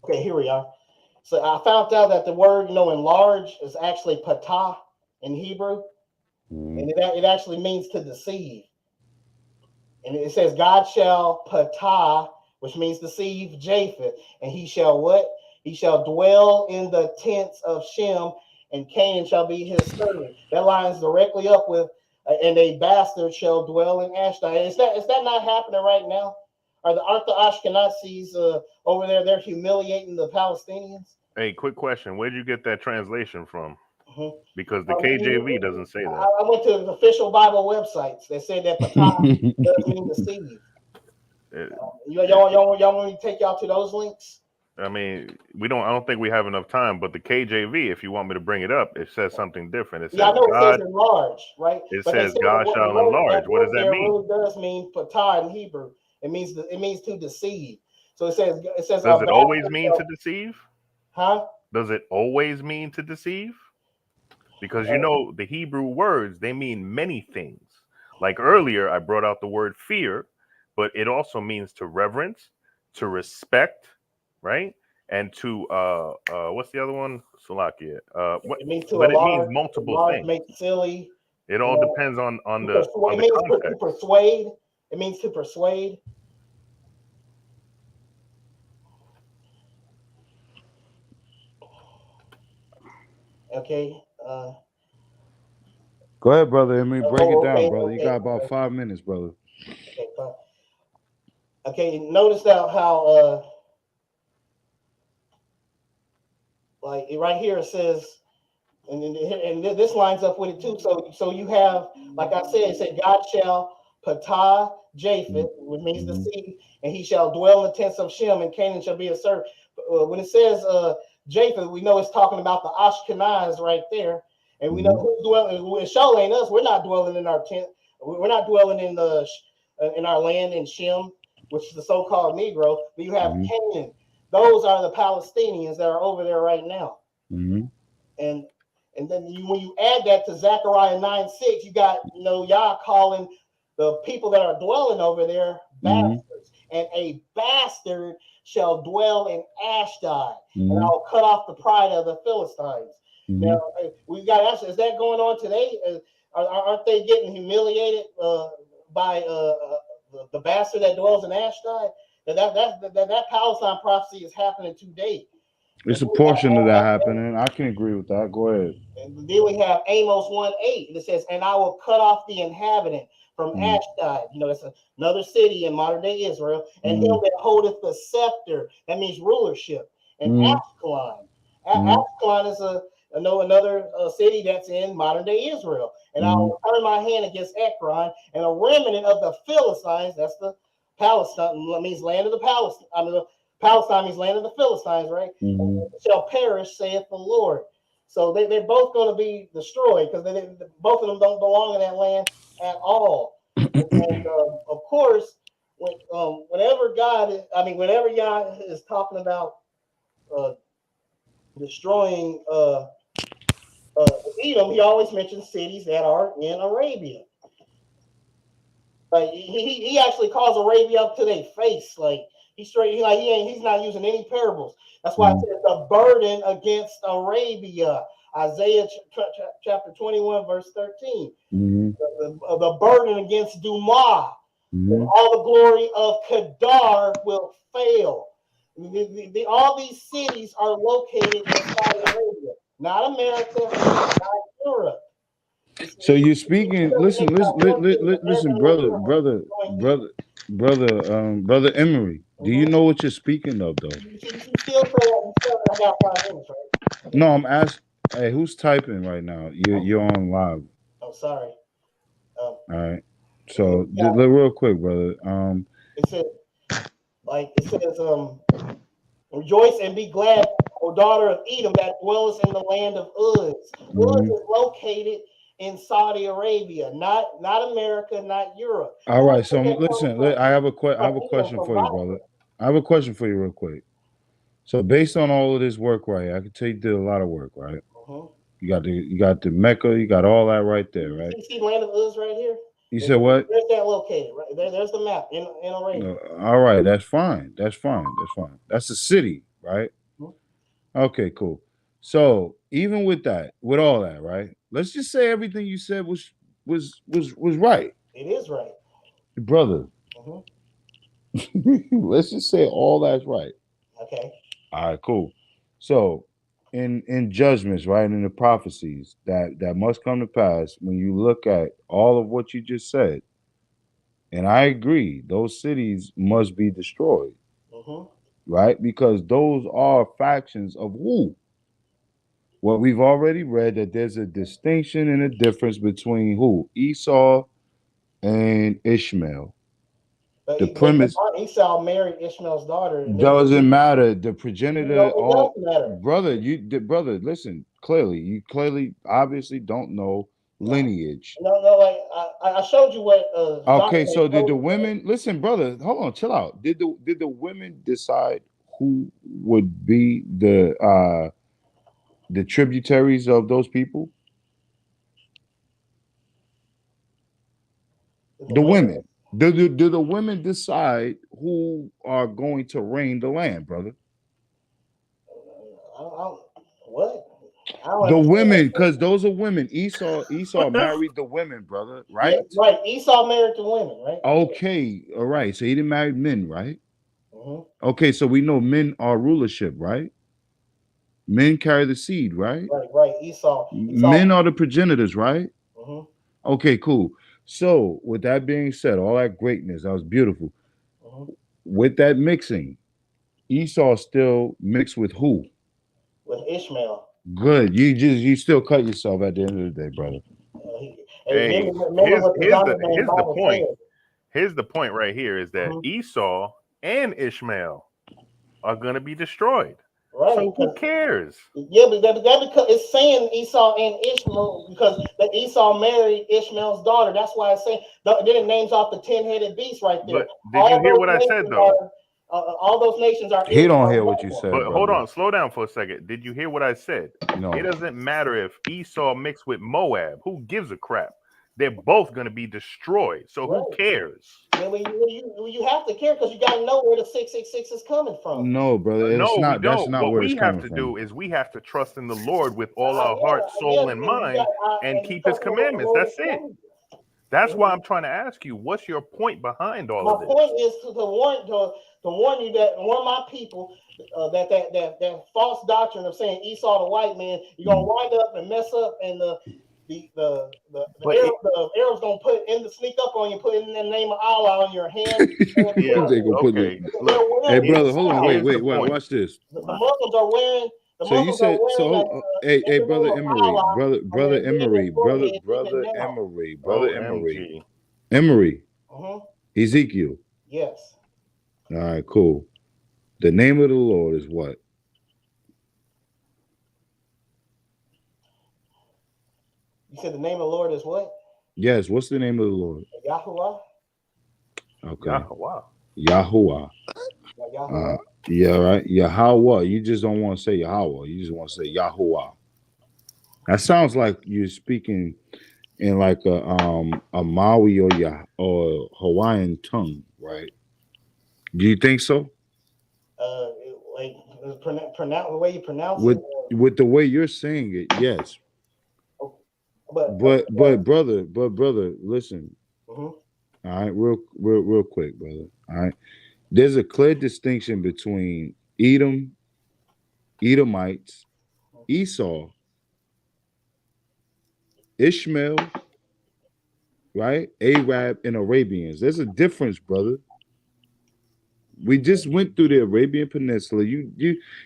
Speaker 10: Okay, here we are. So I found out that the word, enlarge is actually patah in Hebrew, and it actually means to deceive. And it says, "God shall patah," which means deceive Japheth, and he shall what? He shall dwell in the tents of Shem, and Canaan shall be his servant. That lines directly up with, "And a bastard shall dwell in Ashdod." Is that not happening right now? Aren't the Ashkenazis over there? They're humiliating the Palestinians.
Speaker 4: Hey, quick question. Where'd you get that translation from? Because the KJV doesn't say that.
Speaker 10: I went to the official Bible websites that said that patah does mean deceive. Y'all want me to take y'all to those links?
Speaker 4: I mean, I don't think we have enough time, but the KJV, if you want me to bring it up, it says something different. It says
Speaker 10: I know
Speaker 4: God,
Speaker 10: it says enlarge, right?
Speaker 4: It
Speaker 10: But
Speaker 4: says God shall enlarge. What does that mean?
Speaker 10: It really does mean patah in Hebrew. It means to deceive. So it says
Speaker 4: Does it always mean to deceive?
Speaker 10: Huh?
Speaker 4: Does it always mean to deceive? Because the Hebrew words, they mean many things. Like earlier, I brought out the word fear, but it also means to reverence, to respect, right? And to what's the other one? Salakia.
Speaker 10: It means
Speaker 4: it means multiple things.
Speaker 10: Make silly.
Speaker 4: It all depends on the
Speaker 10: It means
Speaker 4: context.
Speaker 10: to persuade. It means to persuade. Okay.
Speaker 14: Go ahead, brother. Break it down,
Speaker 10: okay,
Speaker 14: brother. You got about
Speaker 10: okay.
Speaker 14: 5 minutes, brother.
Speaker 10: Okay, fine. Okay, notice how like right here it says, and this lines up with it too. So you have, like I said, it said God shall patah Japheth, which means the seed, and he shall dwell in the tents of Shem, and Canaan shall be a servant. When it says Japheth, we know it's talking about the Ashkenaz right there, and we know who's dwelling. It sure ain't us. We're not dwelling in our tent. We're not dwelling in our land in Shem, which is the so-called Negro. But you have Canaan. Those are the Palestinians that are over there right now. And then when you add that to Zechariah 9:6, you got Yah calling the people that are dwelling over there bastards, and a bastard shall dwell in Ashdod, and I'll cut off the pride of the Philistines. Now we got to ask, is that going on today? Aren't they getting humiliated by the bastard that dwells in Ashdod? That Palestine prophecy is happening today.
Speaker 14: It's a portion of that happening. I can agree with that. Go ahead.
Speaker 10: And then we have Amos 1:8. It says, and I will cut off the inhabitant from Ashdod. It's another city in modern day Israel. And him that holdeth the scepter. That means rulership. And Ashkelon. Ashkelon is another city that's in modern day Israel. And I will turn my hand against Ekron, and a remnant of the Philistines. That's the Palestine. Means land of the Palestine. Palestine means land of the Philistines, right? Shall perish, saith the Lord. So they're both going to be destroyed because both of them don't belong in that land at all. And of course, whenever Yah is talking about destroying Edom, he always mentions cities that are in Arabia. Like he actually calls Arabia up to their face. Like he's not using any parables. That's why it says the burden against Arabia. Isaiah chapter 21, verse 13. The burden against Dumah. All the glory of Kedar will fail. All these cities are located in Saudi Arabia, not America, not Europe.
Speaker 14: So you're speaking. Listen, brother Emery. Do you know what you're speaking of, though?
Speaker 10: You still say I got 5 minutes, right?
Speaker 14: No, I'm asking. Hey, who's typing right now? You're on live.
Speaker 10: Oh, sorry.
Speaker 14: All right. So real quick, brother.
Speaker 10: It says, rejoice and be glad, O daughter of Edom, that dwelleth in the land of Uz. Uz is located in Saudi Arabia, not America, not Europe.
Speaker 14: All right. So listen, I have a question for you, brother. I have a question for you, real quick. So based on all of this work, right? I can tell you did a lot of work, right? You got the Mecca, you got all that right there, right?
Speaker 10: You see land of Uz right here?
Speaker 14: You said what?
Speaker 10: Where's that located? Right there's the map in Arabia.
Speaker 14: All right, that's fine. That's the city, right? Okay, cool. So even with all that, right? Let's just say everything you said was right.
Speaker 10: It is right,
Speaker 14: brother. Let's just say all that's right.
Speaker 10: Okay.
Speaker 14: All right, cool. So in judgments, right, in the prophecies that must come to pass, when you look at all of what you just said, and I agree, those cities must be destroyed, right? Because those are factions of who? Well, we've already read that there's a distinction and a difference between who? Esau and Ishmael.
Speaker 10: But
Speaker 14: the premise
Speaker 10: Esau married Ishmael's daughter.
Speaker 14: doesn't matter. The progenitor,
Speaker 10: No, it does matter.
Speaker 14: brother, listen, you clearly obviously don't know lineage.
Speaker 10: No, like I showed you what.
Speaker 14: Okay, so did the women listen, brother? Hold on, chill out. Did the women decide who would be the tributaries of those people? The women. Do the women decide who are going to reign the land, brother?
Speaker 10: What?
Speaker 14: The women, because those are women. Esau married the women, brother, right?
Speaker 10: Yeah, right. Esau married the women, right?
Speaker 14: Okay, all right. So he didn't marry men, right?
Speaker 10: Mhm.
Speaker 14: Okay, so we know men are rulership, right? Men carry the seed, right?
Speaker 10: Right. Esau.
Speaker 14: Men are the progenitors, right?
Speaker 10: Mhm.
Speaker 14: Okay, cool. So with that being said, all that greatness, that was beautiful.
Speaker 10: Mhm.
Speaker 14: With that mixing, Esau still mixed with who?
Speaker 10: With Ishmael.
Speaker 14: Good. You still cut yourself at the end of the day, brother.
Speaker 4: Hey,
Speaker 10: Remember what the Zondervan Bible
Speaker 4: point.
Speaker 10: said.
Speaker 4: Here's the point right here is that Esau and Ishmael are going to be destroyed.
Speaker 10: Right.
Speaker 4: So who cares?
Speaker 10: Yeah, but that because it's saying Esau and Ishmael because the Esau married Ishmael's daughter. That's why it's saying then it names off the 10-headed beast right there.
Speaker 4: But did you hear what I said though?
Speaker 10: All those nations are.
Speaker 14: He don't hear what you said.
Speaker 4: But hold on, slow down for a second. Did you hear what I said?
Speaker 14: No.
Speaker 4: It doesn't matter if Esau mixed with Moab. Who gives a crap? They're both going to be destroyed. So who cares?
Speaker 10: Well, you have to care because you got to know where the 666 is coming from.
Speaker 14: No, brother.
Speaker 4: No, we
Speaker 14: That's
Speaker 4: don't.
Speaker 14: not
Speaker 4: What
Speaker 14: where
Speaker 4: we
Speaker 14: it's
Speaker 4: have
Speaker 14: coming
Speaker 4: to
Speaker 14: from.
Speaker 4: do is we have to trust in the Lord with all our heart, soul, and mind, and keep His commandments. That's it. That's why I'm trying to ask you, what's your point behind all of this?
Speaker 10: My point is to warn you that warn my people that false doctrine of saying Esau the white man, you're gonna wind up and mess up, and the Arabs gonna sneak up on you, put in the name of Allah on your hand.
Speaker 4: Yeah, okay. Look,
Speaker 14: hey, brother, hold on, wait, watch this.
Speaker 10: The Muslims are wearing.
Speaker 14: So you said so. Hey, brother Emery, brother Emery, Emery, Ezekiel.
Speaker 10: Yes.
Speaker 14: All right, cool. The name of the Lord is what?
Speaker 10: You said the name of the Lord is what?
Speaker 14: Yes. What's the name of the Lord?
Speaker 10: Yahuwah.
Speaker 14: Okay.
Speaker 4: Yahuwah.
Speaker 14: Yahuwah.
Speaker 10: Yahuwah.
Speaker 14: Yeah, right. Yahawah. You just don't want to say Yahweh. You just want to say Yahuwah. That sounds like you're speaking in like a Maui or Hawaiian tongue, right? Do you think so?
Speaker 10: Like pronounce the way you pronounce
Speaker 14: with
Speaker 10: it.
Speaker 14: With the way you're saying it, yes. But brother, listen.
Speaker 10: Mhm.
Speaker 14: All right, real quick, brother. All right. There's a clear distinction between Edom, Edomites, Esau, Ishmael, right? Arab, and Arabians. There's a difference, brother. We just went through the Arabian Peninsula. You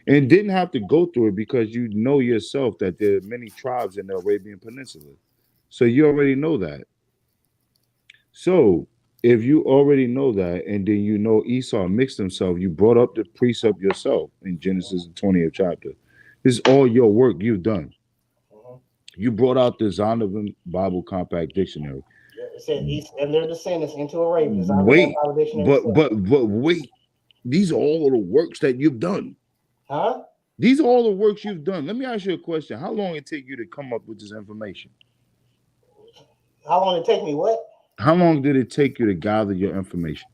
Speaker 14: and didn't have to go through it because you know yourself that there are many tribes in the Arabian Peninsula. So you already know that. So if you already know that, and then you know Esau mixed himself, you brought up the precept yourself in Genesis 20th chapter. This is all your work you've done. You brought out the Zondervan Bible Compact Dictionary.
Speaker 10: Yeah, it said and their descendants into Arabia.
Speaker 14: Wait, but wait. These are all the works that you've done.
Speaker 10: Huh?
Speaker 14: These are all the works you've done. Let me ask you a question. How long did it take you to come up with this information?
Speaker 10: How long did it take me? What?
Speaker 14: How long did it take you to gather your information?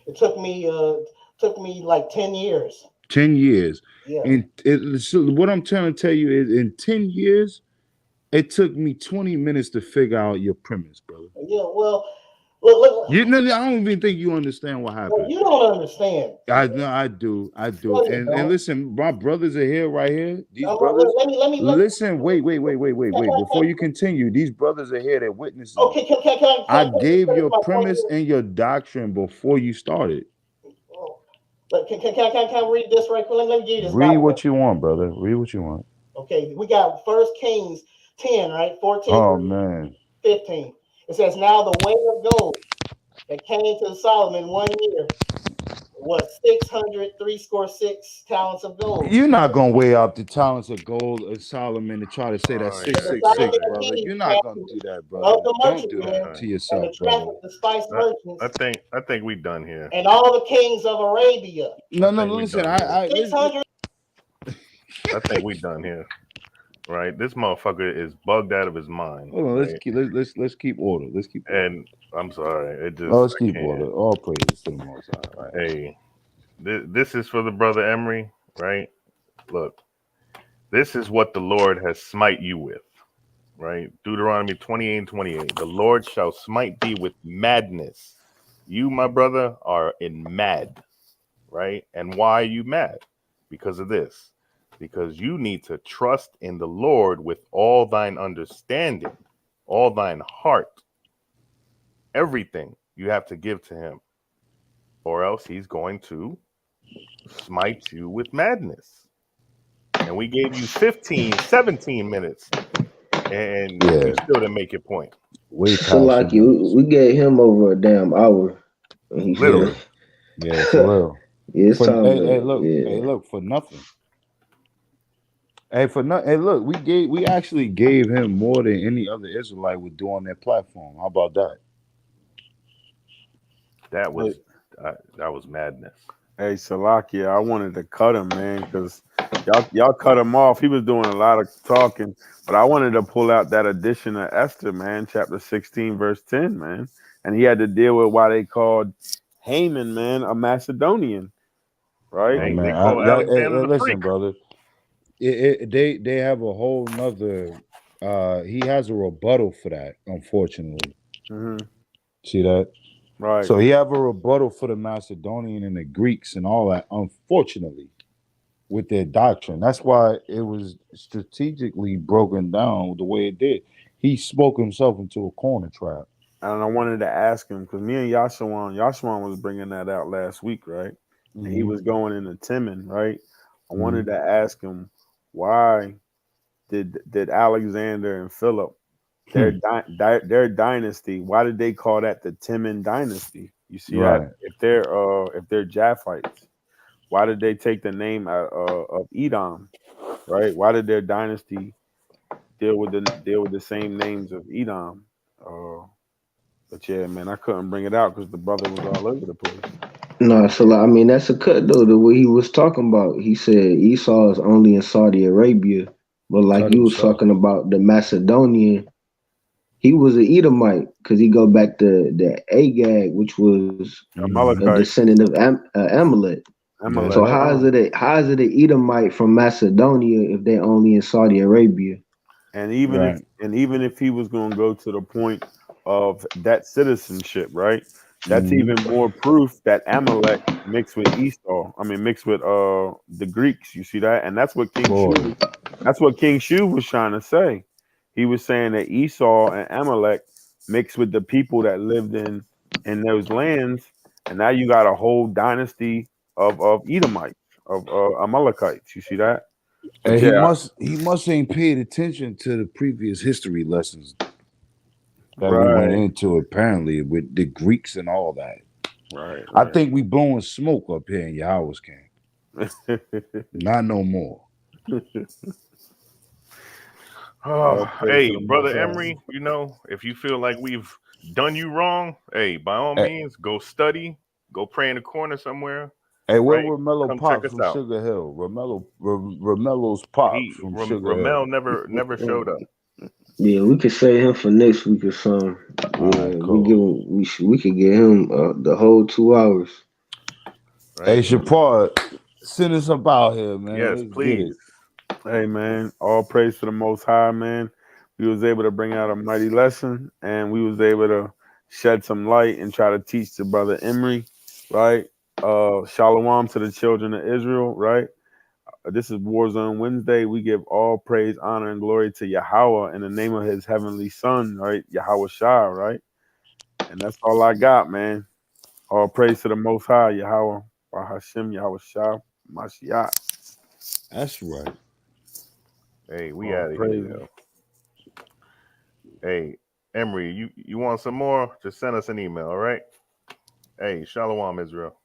Speaker 10: It took me like 10 years.
Speaker 14: 10 years.
Speaker 10: Yeah.
Speaker 14: And so what I'm trying to tell you is in 10 years, it took me 20 minutes to figure out your premise, brother.
Speaker 10: Yeah, well, look.
Speaker 14: I don't even think you understand what happened.
Speaker 10: Well, you don't understand.
Speaker 14: I do.
Speaker 10: No,
Speaker 14: And listen, my brothers are here right here. These brothers. Listen, wait. Before you continue, these brothers are here that witnesses.
Speaker 10: Okay, can
Speaker 14: I gave your premise and your doctrine before you started.
Speaker 10: Can I read this right quick? Let me give you this.
Speaker 14: Read what you want, brother. Read what you want.
Speaker 10: Okay, we got 1 Kings 10, right? 14.
Speaker 14: Oh man.
Speaker 10: 15. It says, now the weight of gold that came to Solomon 1 year was 636 talents of gold.
Speaker 14: You're not gonna weigh up the talents of gold of Solomon to try to say that 666, brother. You're not gonna do that, brother. Don't do that to yourself, brother.
Speaker 10: The spice merchants.
Speaker 4: I think we're done here.
Speaker 10: And all the kings of Arabia.
Speaker 14: No, listen.
Speaker 10: 600.
Speaker 4: I think we're done here. Right, this motherfucker is bugged out of his mind.
Speaker 14: Hold on,
Speaker 4: right?
Speaker 14: let's keep order. Let's keep order.
Speaker 4: And I'm sorry, it just
Speaker 14: let's keep order. All praises to the Most High. Right?
Speaker 4: Hey, this is for the brother Emery, right? Look, This is what the Lord has smite you with, right? Deuteronomy 28:28. The Lord shall smite thee with madness. You, my brother, are in mad, right? And why are you mad? Because of this. Because you need to trust in the Lord with all thine understanding, all thine heart. Everything you have to give to him, or else he's going to smite you with madness. And we gave you 15, 17 minutes, and you still didn't make your point.
Speaker 14: Way
Speaker 5: So
Speaker 14: past
Speaker 5: like
Speaker 14: the minutes.
Speaker 5: we gave him over a damn hour. And he
Speaker 4: Literally.
Speaker 14: Yeah, for real.
Speaker 5: Yeah, it's
Speaker 14: For
Speaker 5: time to,
Speaker 14: hey, look, for nothing. Hey, hey, look, we actually gave him more than any other Israelite would do on their platform. How about that?
Speaker 4: That was madness.
Speaker 3: Hey, Salakia, I wanted to cut him, man, because y'all cut him off. He was doing a lot of talking, but I wanted to pull out that edition of Esther, man, chapter 16, verse 10, man. And he had to deal with why they called Haman, man, a Macedonian, right?
Speaker 14: Oh, man,
Speaker 4: call Alexander the
Speaker 14: listen,
Speaker 4: freak.
Speaker 14: brother. They have a whole nother. He has a rebuttal for that, unfortunately.
Speaker 3: Mm-hmm.
Speaker 14: See that?
Speaker 3: Right.
Speaker 14: So he have a rebuttal for the Macedonian and the Greeks and all that, unfortunately, with their doctrine. That's why it was strategically broken down the way it did. He spoke himself into a corner trap.
Speaker 3: And I wanted to ask him, because me and Yashawan was bringing that out last week, right? And he was going into Timon, right? I wanted to ask him, why did Alexander and Philip, their dynasty, why did they call that the Timon dynasty? You see that? If they're Japhites, why did they take the name of Edom, right? Why did their dynasty deal with the same names of Edom? But yeah, man, I couldn't bring it out because the brother was all over the place.
Speaker 5: No, so like, I mean that's a cut though. The way he was talking about, he said Esau is only in Saudi Arabia, but like
Speaker 14: Cut
Speaker 5: you was
Speaker 14: himself.
Speaker 5: talking about the Macedonian, he was an Edomite because he go back to the Agag, which was a descendant of Amalek. So how is it an Edomite from Macedonia if they only in Saudi Arabia?
Speaker 3: And even if he was going to go to the point of that citizenship, right? That's even more proof that Amalek mixed with Esau. I mean, mixed with the Greeks. You see that? And that's what King Shu was trying to say. He was saying that Esau and Amalek mixed with the people that lived in those lands, and now you got a whole dynasty of Edomites, of Amalekites. You see that? But
Speaker 14: And
Speaker 3: yeah,
Speaker 14: he must ain't paid attention to the previous history lessons that we went
Speaker 3: right.
Speaker 14: into, apparently, with the Greeks and all that.
Speaker 3: Right.
Speaker 14: I think we blowing smoke up here in YAHAWAH'S camp. Not no more.
Speaker 4: Hey, brother Emery, you know, if you feel like we've done you wrong, hey, by all means, go study, go pray in the corner somewhere.
Speaker 14: Hey, where
Speaker 4: right?
Speaker 14: Romello
Speaker 4: Come check
Speaker 14: Pops
Speaker 4: us
Speaker 14: from
Speaker 4: out.
Speaker 14: Sugar Hill? Romello's Pops from Sugar Hill.
Speaker 4: Ramel never showed up.
Speaker 5: Yeah, we could say him for next week or something. Yeah,
Speaker 14: cool.
Speaker 5: we could get him the whole 2 hours.
Speaker 14: Hey, Shapar, send us up out here, man.
Speaker 4: Yes,
Speaker 14: Let's
Speaker 4: please.
Speaker 14: get it.
Speaker 3: Hey, man, all praise to the Most High, man. We was able to bring out a mighty lesson, and we was able to shed some light and try to teach the brother Emery, right? Shalom to the children of Israel, right? This is Warzone Wednesday. We give all praise, honor, and glory to Yahweh in the name of his heavenly son, right? YAHAWAH'S, right? And that's all I got, man. All praise to the Most High, Yahweh, Bahashim, YAHAWAH'S, Mashiach.
Speaker 14: That's right.
Speaker 4: Hey, we
Speaker 3: All
Speaker 4: out of here,
Speaker 3: praise.
Speaker 4: yo. Hey, Emery, you want some more? Just send us an email, all right? Hey, Shalom, Israel.